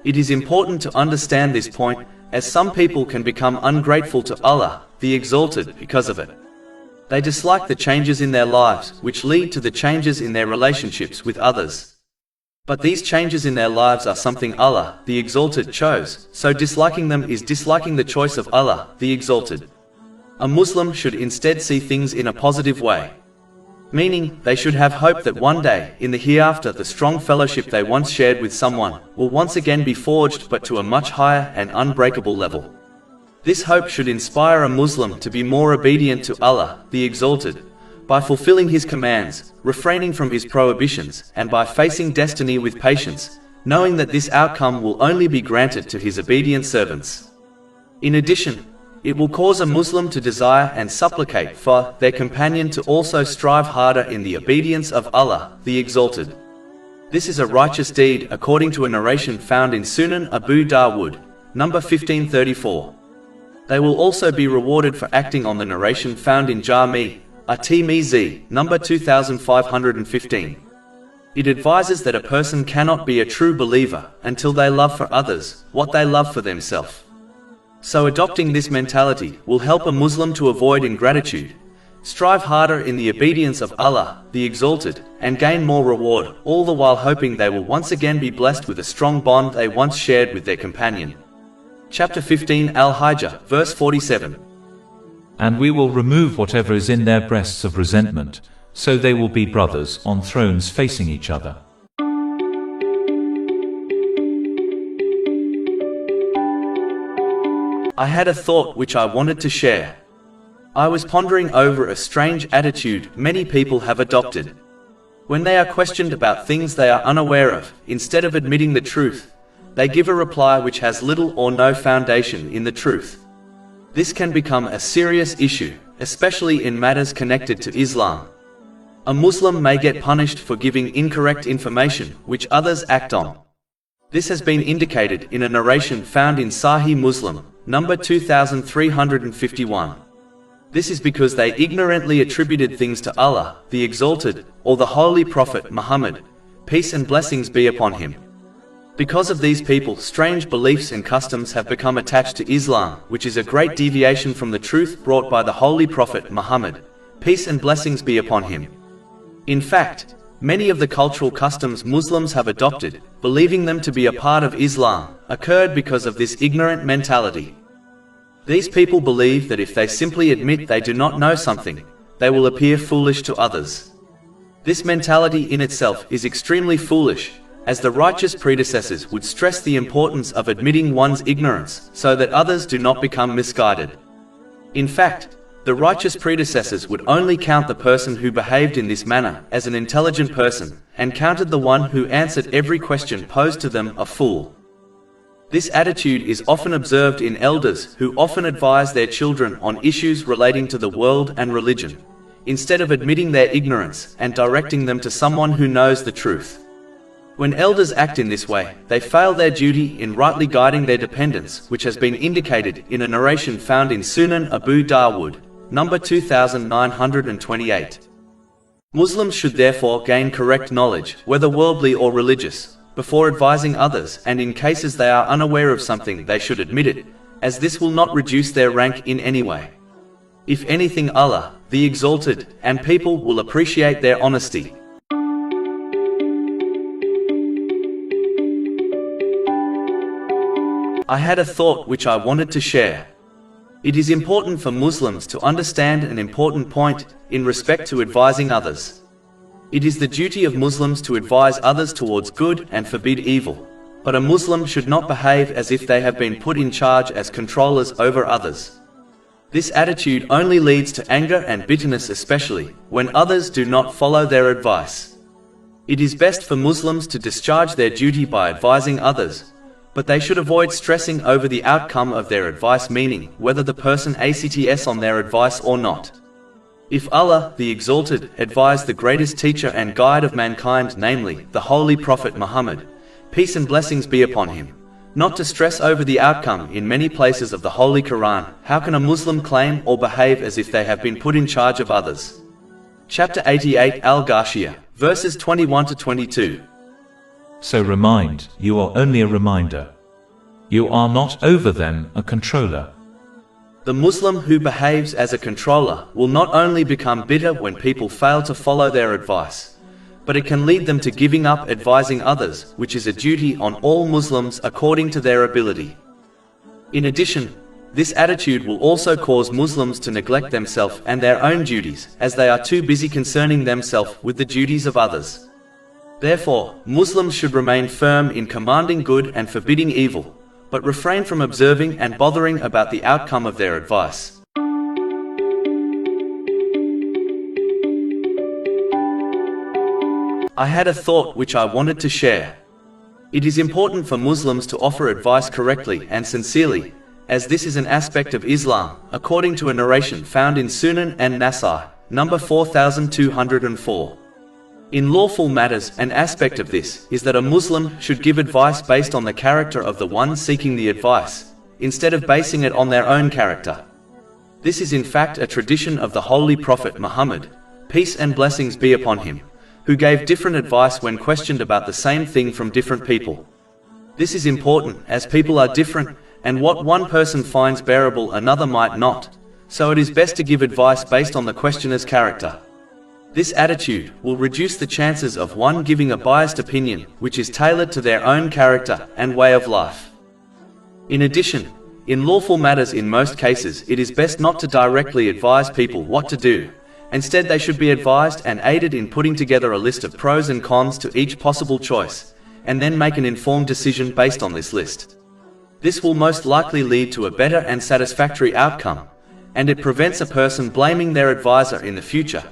It is important to understand this point, as some people can become ungrateful to Allah, the Exalted, because of it. They dislike the changes in their lives, which lead to the changes in their relationships with others. But these changes in their lives are something Allah, the Exalted, chose, so disliking them is disliking the choice of Allah, the Exalted. A Muslim should instead see things in a positive way. Meaning, they should have hope that one day, in the hereafter, the strong fellowship they once shared with someone will once again be forged, but to a much higher and unbreakable level. This hope should inspire a Muslim to be more obedient to Allah, the Exalted, by fulfilling His commands, refraining from His prohibitions, and by facing destiny with patience, knowing that this outcome will only be granted to His obedient servants. In addition, it will cause a Muslim to desire and supplicate for their companion to also strive harder in the obedience of Allah, the Exalted. This is a righteous deed according to a narration found in Sunan Abu Dawood, number 1534. They will also be rewarded for acting on the narration found in Jami' at-Tirmidhi, number 2515. It advises that a person cannot be a true believer until they love for others what they love for themselves. So adopting this mentality will help a Muslim to avoid ingratitude, strive harder in the obedience of Allah, the Exalted, and gain more reward, all the while hoping they will once again be blessed with a strong bond they once shared with their companion. Chapter 15 Al-Hijr, verse 47. And we will remove whatever is in their breasts of resentment, so they will be brothers on thrones facing each other. I had a thought which I wanted to share. I was pondering over a strange attitude many people have adopted. When they are questioned about things they are unaware of, instead of admitting the truth, they give a reply which has little or no foundation in the truth. This can become a serious issue, especially in matters connected to Islam. A Muslim may get punished for giving incorrect information which others act on. This has been indicated in a narration found in Sahih Muslim, number 2351. This is because they ignorantly attributed things to Allah, the Exalted, or the Holy Prophet Muhammad, peace and blessings be upon him. Because of these people, strange beliefs and customs have become attached to Islam, which is a great deviation from the truth brought by the Holy Prophet Muhammad, peace and blessings be upon him. In fact, many of the cultural customs Muslims have adopted, believing them to be a part of Islam, occurred because of this ignorant mentality. These people believe that if they simply admit they do not know something, they will appear foolish to others. This mentality in itself is extremely foolish, as the righteous predecessors would stress the importance of admitting one's ignorance so that others do not become misguided. In fact, The righteous predecessors would only count the person who behaved in this manner as an intelligent person, and counted the one who answered every question posed to them a fool. This attitude is often observed in elders who often advise their children on issues relating to the world and religion, instead of admitting their ignorance and directing them to someone who knows the truth. When elders act in this way, they fail their duty in rightly guiding their dependents, which has been indicated in a narration found in Sunan Abu Dawud, number 2928. Muslims should therefore gain correct knowledge, whether worldly or religious, before advising others, and in cases they are unaware of something they should admit it, as this will not reduce their rank in any way. If anything, Allah, the Exalted, and people will appreciate their honesty. I had a thought which I wanted to share. It is important for Muslims to understand an important point in respect to advising others. It is the duty of Muslims to advise others towards good and forbid evil, but a Muslim should not behave as if they have been put in charge as controllers over others. This attitude only leads to anger and bitterness, especially when others do not follow their advice. It is best for Muslims to discharge their duty by advising others, but they should avoid stressing over the outcome of their advice, meaning whether the person acts on their advice or not. If Allah, the Exalted, advised the greatest teacher and guide of mankind, namely the Holy Prophet Muhammad, peace and blessings be upon him, not to stress over the outcome in many places of the Holy Quran, how can a Muslim claim or behave as if they have been put in charge of others? Chapter 88 Al-Ghashiyah, verses 21 to 22. So remind, you are only a reminder. You are not over them a controller. The Muslim who behaves as a controller will not only become bitter when people fail to follow their advice, but it can lead them to giving up advising others, which is a duty on all Muslims according to their ability. In addition, this attitude will also cause Muslims to neglect themselves and their own duties, as they are too busy concerning themselves with the duties of others. Therefore, Muslims should remain firm in commanding good and forbidding evil, but refrain from observing and bothering about the outcome of their advice. I had a thought which I wanted to share. It is important for Muslims to offer advice correctly and sincerely, as this is an aspect of Islam, according to a narration found in Sunan and Nasai, number 4204. In lawful matters, an aspect of this is that a Muslim should give advice based on the character of the one seeking the advice, instead of basing it on their own character. This is in fact a tradition of the Holy Prophet Muhammad, peace and blessings be upon him, who gave different advice when questioned about the same thing from different people. This is important, as people are different, and what one person finds bearable another might not, so it is best to give advice based on the questioner's character. This attitude will reduce the chances of one giving a biased opinion which is tailored to their own character and way of life. In addition, in lawful matters in most cases it is best not to directly advise people what to do. Instead, they should be advised and aided in putting together a list of pros and cons to each possible choice, and then make an informed decision based on this list. This will most likely lead to a better and satisfactory outcome, and it prevents a person blaming their advisor in the future,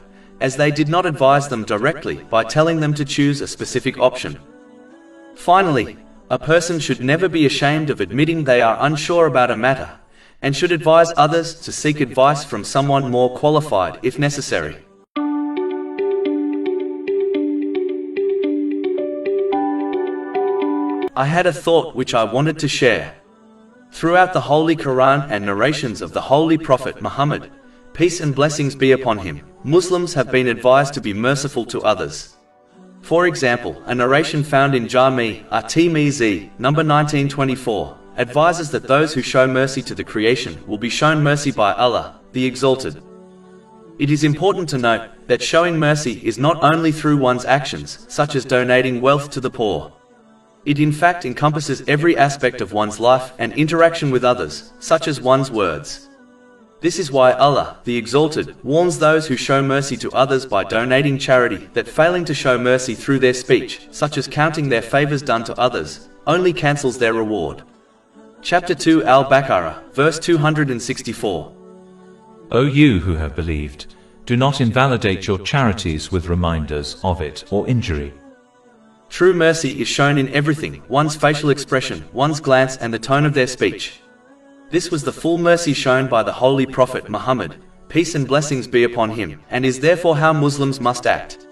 as they did not advise them directly by telling them to choose a specific option. Finally, a person should never be ashamed of admitting they are unsure about a matter, and should advise others to seek advice from someone more qualified if necessary. I had a thought which I wanted to share. Throughout the Holy Quran and narrations of the Holy Prophet Muhammad, peace and blessings be upon him, Muslims have been advised to be merciful to others. For example, a narration found in Jami' at-Tirmidhi, number 1924, advises that those who show mercy to the creation will be shown mercy by Allah, the Exalted. It is important to note that showing mercy is not only through one's actions, such as donating wealth to the poor. It in fact encompasses every aspect of one's life and interaction with others, such as one's words. This is why Allah, the Exalted, warns those who show mercy to others by donating charity that failing to show mercy through their speech, such as counting their favors done to others, only cancels their reward. Chapter 2 Al-Baqarah, verse 264. O you who have believed, do not invalidate your charities with reminders of it or injury. True mercy is shown in everything, one's facial expression, one's glance and the tone of their speech. This was the full mercy shown by the Holy Prophet Muhammad, peace and blessings be upon him, and is therefore how Muslims must act.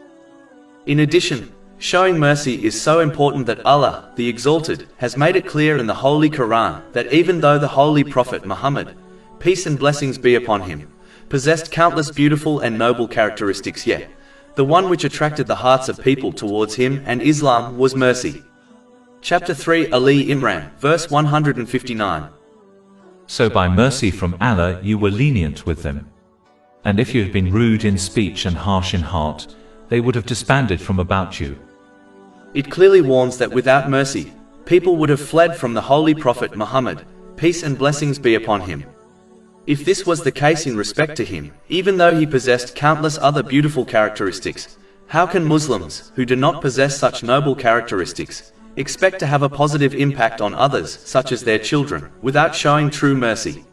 In addition, showing mercy is so important that Allah, the Exalted, has made it clear in the Holy Quran that even though the Holy Prophet Muhammad, peace and blessings be upon him, possessed countless beautiful and noble characteristics, yet the one which attracted the hearts of people towards him and Islam was mercy. Chapter 3 Ali Imran, verse 159. So by mercy from Allah you were lenient with them. And if you had been rude in speech and harsh in heart, they would have disbanded from about you. It clearly warns that without mercy, people would have fled from the Holy Prophet Muhammad, peace and blessings be upon him. If this was the case in respect to him, even though he possessed countless other beautiful characteristics, how can Muslims, who do not possess such noble characteristics, expect to have a positive impact on others, such as their children, without showing true mercy?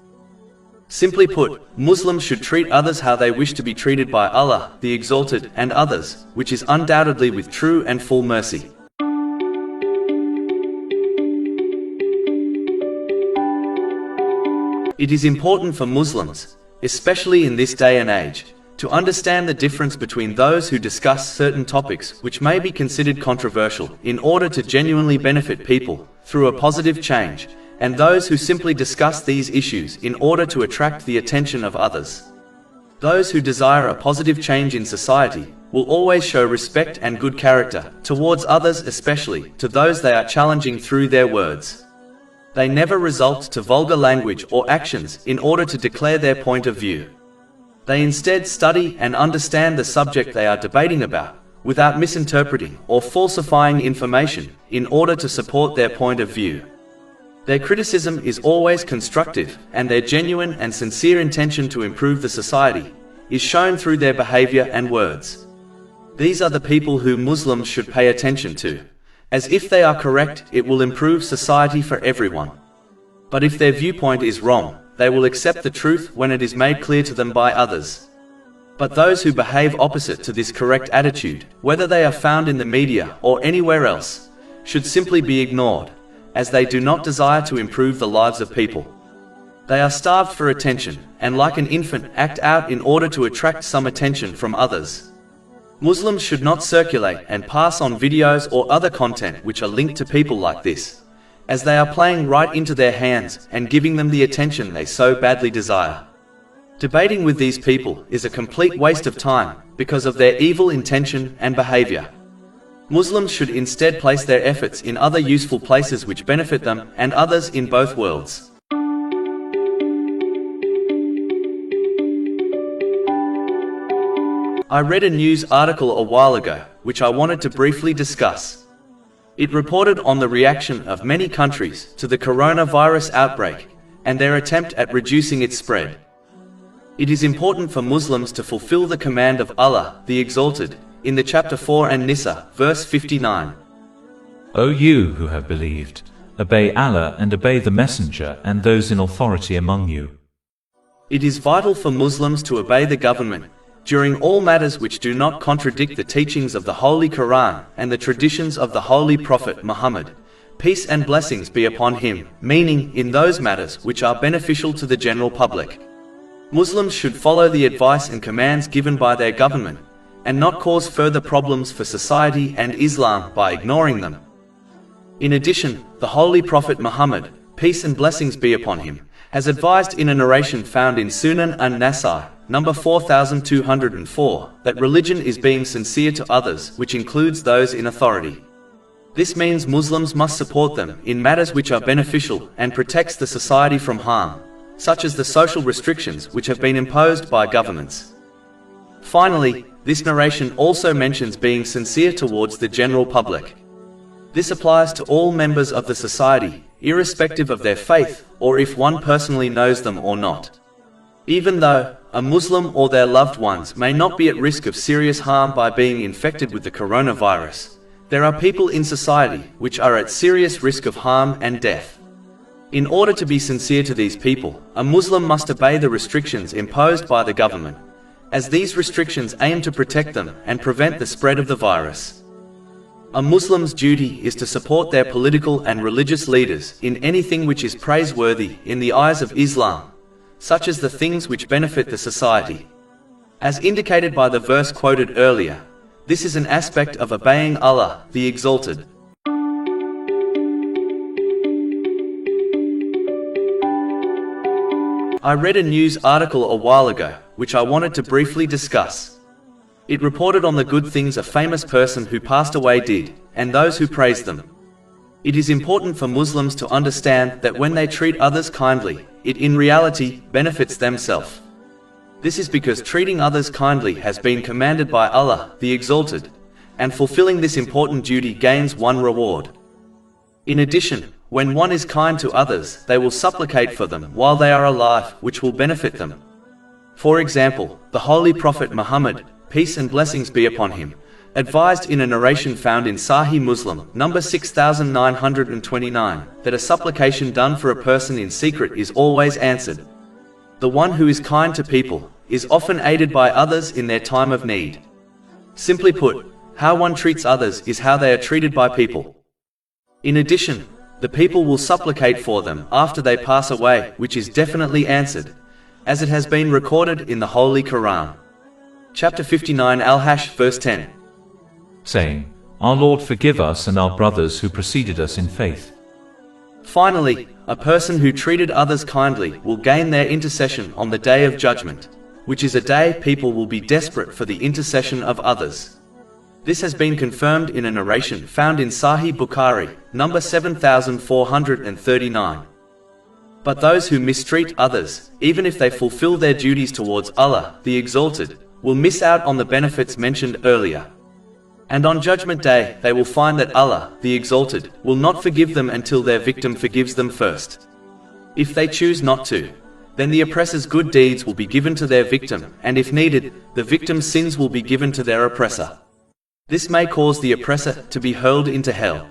Simply put, Muslims should treat others how they wish to be treated by Allah, the Exalted, and others, which is undoubtedly with true and full mercy. It is important for Muslims, especially in this day and age, to understand the difference between those who discuss certain topics which may be considered controversial in order to genuinely benefit people through a positive change, and those who simply discuss these issues in order to attract the attention of others. Those who desire a positive change in society will always show respect and good character towards others, especially to those they are challenging through their words. They never resort to vulgar language or actions in order to declare their point of view. They instead study and understand the subject they are debating about, without misinterpreting or falsifying information in order to support their point of view. Their criticism is always constructive, and their genuine and sincere intention to improve the society is shown through their behavior and words. These are the people who Muslims should pay attention to, as if they are correct, it will improve society for everyone. But if their viewpoint is wrong, they will accept the truth when it is made clear to them by others. But those who behave opposite to this correct attitude, whether they are found in the media or anywhere else, should simply be ignored, as they do not desire to improve the lives of people. They are starved for attention, and like an infant, act out in order to attract some attention from others. Muslims should not circulate and pass on videos or other content which are linked to people like this, as they are playing right into their hands and giving them the attention they so badly desire. Debating with these people is a complete waste of time because of their evil intention and behavior. Muslims should instead place their efforts in other useful places which benefit them and others in both worlds. I read a news article a while ago, which I wanted to briefly discuss. It reported on the reaction of many countries to the coronavirus outbreak and their attempt at reducing its spread. It is important for Muslims to fulfill the command of Allah, the Exalted, in the chapter 4 and Nisa, verse 59. O you who have believed, obey Allah and obey the Messenger and those in authority among you. It is vital for Muslims to obey the government during all matters which do not contradict the teachings of the Holy Quran and the traditions of the Holy Prophet Muhammad, peace and blessings be upon him, meaning in those matters which are beneficial to the general public. Muslims should follow the advice and commands given by their government, and not cause further problems for society and Islam by ignoring them. In addition, the Holy Prophet Muhammad, peace and blessings be upon him, has advised in a narration found in Sunan an-Nasai, number 4204, that religion is being sincere to others, which includes those in authority. This means Muslims must support them in matters which are beneficial and protects the society from harm, such as the social restrictions which have been imposed by governments. Finally, this narration also mentions being sincere towards the general public. This applies to all members of the society, irrespective of their faith or if one personally knows them or not. Even though a Muslim or their loved ones may not be at risk of serious harm by being infected with the coronavirus, there are people in society which are at serious risk of harm and death. In order to be sincere to these people, a Muslim must obey the restrictions imposed by the government, as these restrictions aim to protect them and prevent the spread of the virus. A Muslim's duty is to support their political and religious leaders in anything which is praiseworthy in the eyes of Islam, such as the things which benefit the society. As indicated by the verse quoted earlier, this is an aspect of obeying Allah, the Exalted. I read a news article a while ago, which I wanted to briefly discuss. It reported on the good things a famous person who passed away did, and those who praised them. It is important for Muslims to understand that when they treat others kindly, it in reality benefits themselves. This is because treating others kindly has been commanded by Allah, the Exalted, and fulfilling this important duty gains one reward. In addition, when one is kind to others, they will supplicate for them while they are alive, which will benefit them. For example, the Holy Prophet Muhammad, peace and blessings be upon him, advised in a narration found in Sahih Muslim, number 6929, that a supplication done for a person in secret is always answered. The one who is kind to people is often aided by others in their time of need. Simply put, how one treats others is how they are treated by people. In addition, the people will supplicate for them after they pass away, which is definitely answered, as it has been recorded in the Holy Quran. Chapter 59 Al-Hash, verse 10. Saying, Our Lord forgive us and our brothers who preceded us in faith. Finally, a person who treated others kindly will gain their intercession on the Day of Judgment, which is a day people will be desperate for the intercession of others. This has been confirmed in a narration found in Sahih Bukhari, number 7439. But those who mistreat others, even if they fulfill their duties towards Allah, the Exalted, will miss out on the benefits mentioned earlier. And on Judgment Day, they will find that Allah, the Exalted, will not forgive them until their victim forgives them first. If they choose not to, then the oppressor's good deeds will be given to their victim, and if needed, the victim's sins will be given to their oppressor. This may cause the oppressor to be hurled into hell.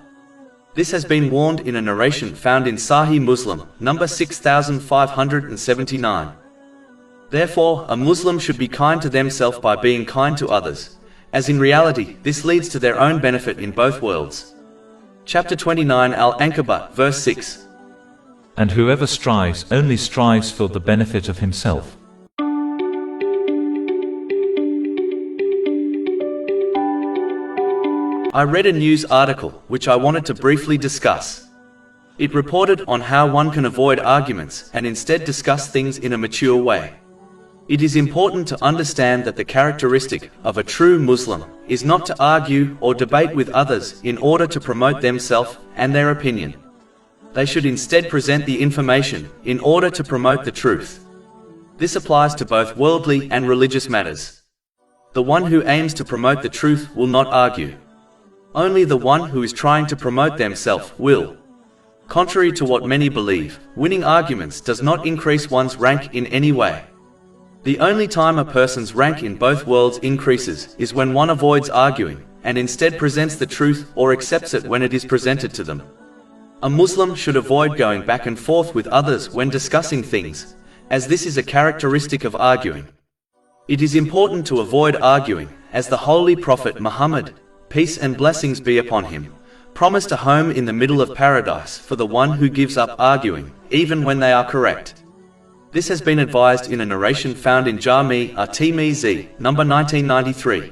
This has been warned in a narration found in Sahih Muslim, number 6579. Therefore, a Muslim should be kind to themselves by being kind to others, as in reality, this leads to their own benefit in both worlds. Chapter 29 Al-Ankabut, verse 6. And whoever strives only strives for the benefit of himself. I read a news article, which I wanted to briefly discuss. It reported on how one can avoid arguments and instead discuss things in a mature way. It is important to understand that the characteristic of a true Muslim is not to argue or debate with others in order to promote themselves and their opinion. They should instead present the information in order to promote the truth. This applies to both worldly and religious matters. The one who aims to promote the truth will not argue. Only the one who is trying to promote themselves will. Contrary to what many believe, winning arguments does not increase one's rank in any way. The only time a person's rank in both worlds increases is when one avoids arguing, and instead presents the truth or accepts it when it is presented to them. A Muslim should avoid going back and forth with others when discussing things, as this is a characteristic of arguing. It is important to avoid arguing, as the Holy Prophet Muhammad, peace and blessings be upon him, promised a home in the middle of paradise for the one who gives up arguing, even when they are correct. This has been advised in a narration found in Jami' at-Tirmidhi, number 1993.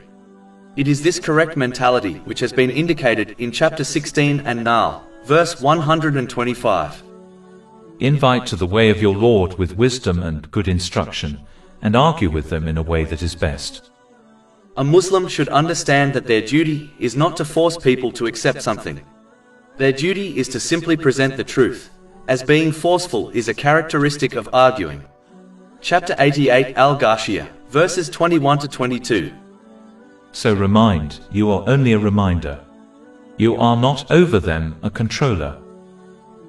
It is this correct mentality which has been indicated in chapter 16 and Nahl, verse 125. Invite to the way of your Lord with wisdom and good instruction, and argue with them in a way that is best. A Muslim should understand that their duty is not to force people to accept something. Their duty is to simply present the truth, as being forceful is a characteristic of arguing. Chapter 88 Al-Ghashiyah, verses 21 to 22. So remind, you are only a reminder. You are not over them a controller.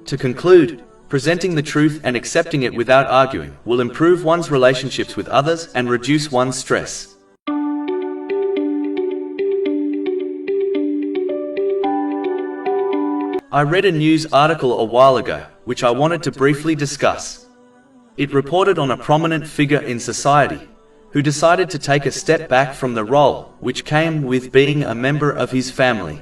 To conclude, presenting the truth and accepting it without arguing will improve one's relationships with others and reduce one's stress. I read a news article a while ago, which I wanted to briefly discuss. It reported on a prominent figure in society who decided to take a step back from the role which came with being a member of his family.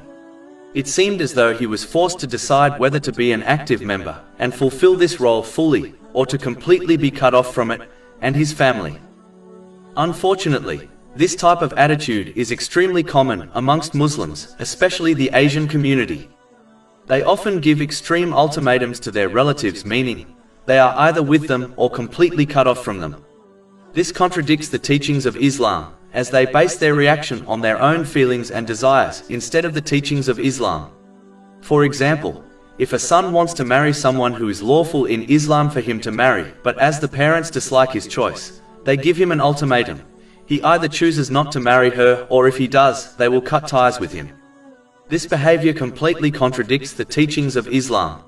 It seemed as though he was forced to decide whether to be an active member and fulfill this role fully, or to completely be cut off from it and his family. Unfortunately, this type of attitude is extremely common amongst Muslims, especially the Asian community. They often give extreme ultimatums to their relatives, meaning they are either with them or completely cut off from them. This contradicts the teachings of Islam, as they base their reaction on their own feelings and desires instead of the teachings of Islam. For example, if a son wants to marry someone who is lawful in Islam for him to marry, but as the parents dislike his choice, they give him an ultimatum. He either chooses not to marry her, or if he does, they will cut ties with him. This behavior completely contradicts the teachings of Islam.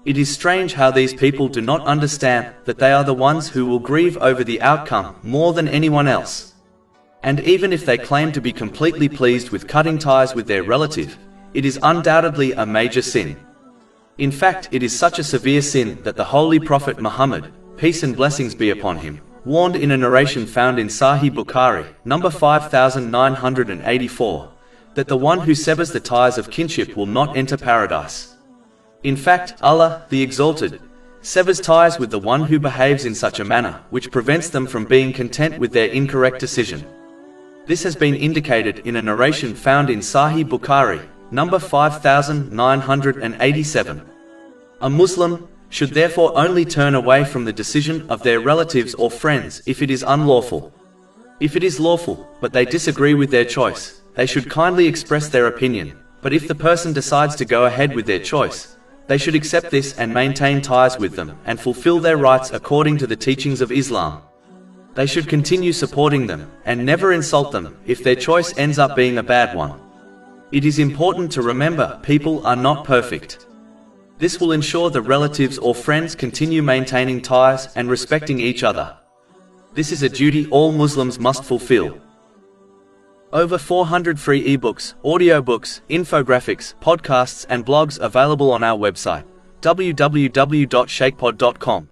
It is strange how these people do not understand that they are the ones who will grieve over the outcome more than anyone else. And even if they claim to be completely pleased with cutting ties with their relative, it is undoubtedly a major sin. In fact, it is such a severe sin that the Holy Prophet Muhammad, peace and blessings be upon him, warned in a narration found in Sahih Bukhari, number 5984, that the one who severs the ties of kinship will not enter paradise. In fact, Allah, the Exalted, severs ties with the one who behaves in such a manner which prevents them from being content with their incorrect decision. This has been indicated in a narration found in Sahih Bukhari, number 5987. A Muslim should therefore only turn away from the decision of their relatives or friends if it is unlawful. If it is lawful, but they disagree with their choice, they should kindly express their opinion, but if the person decides to go ahead with their choice, they should accept this and maintain ties with them and fulfill their rights according to the teachings of Islam. They should continue supporting them and never insult them if their choice ends up being a bad one. It is important to remember people are not perfect. This will ensure the relatives or friends continue maintaining ties and respecting each other. This is a duty all Muslims must fulfill. Over 400 free ebooks, audiobooks, infographics, podcasts and blogs available on our website, www.shakepod.com.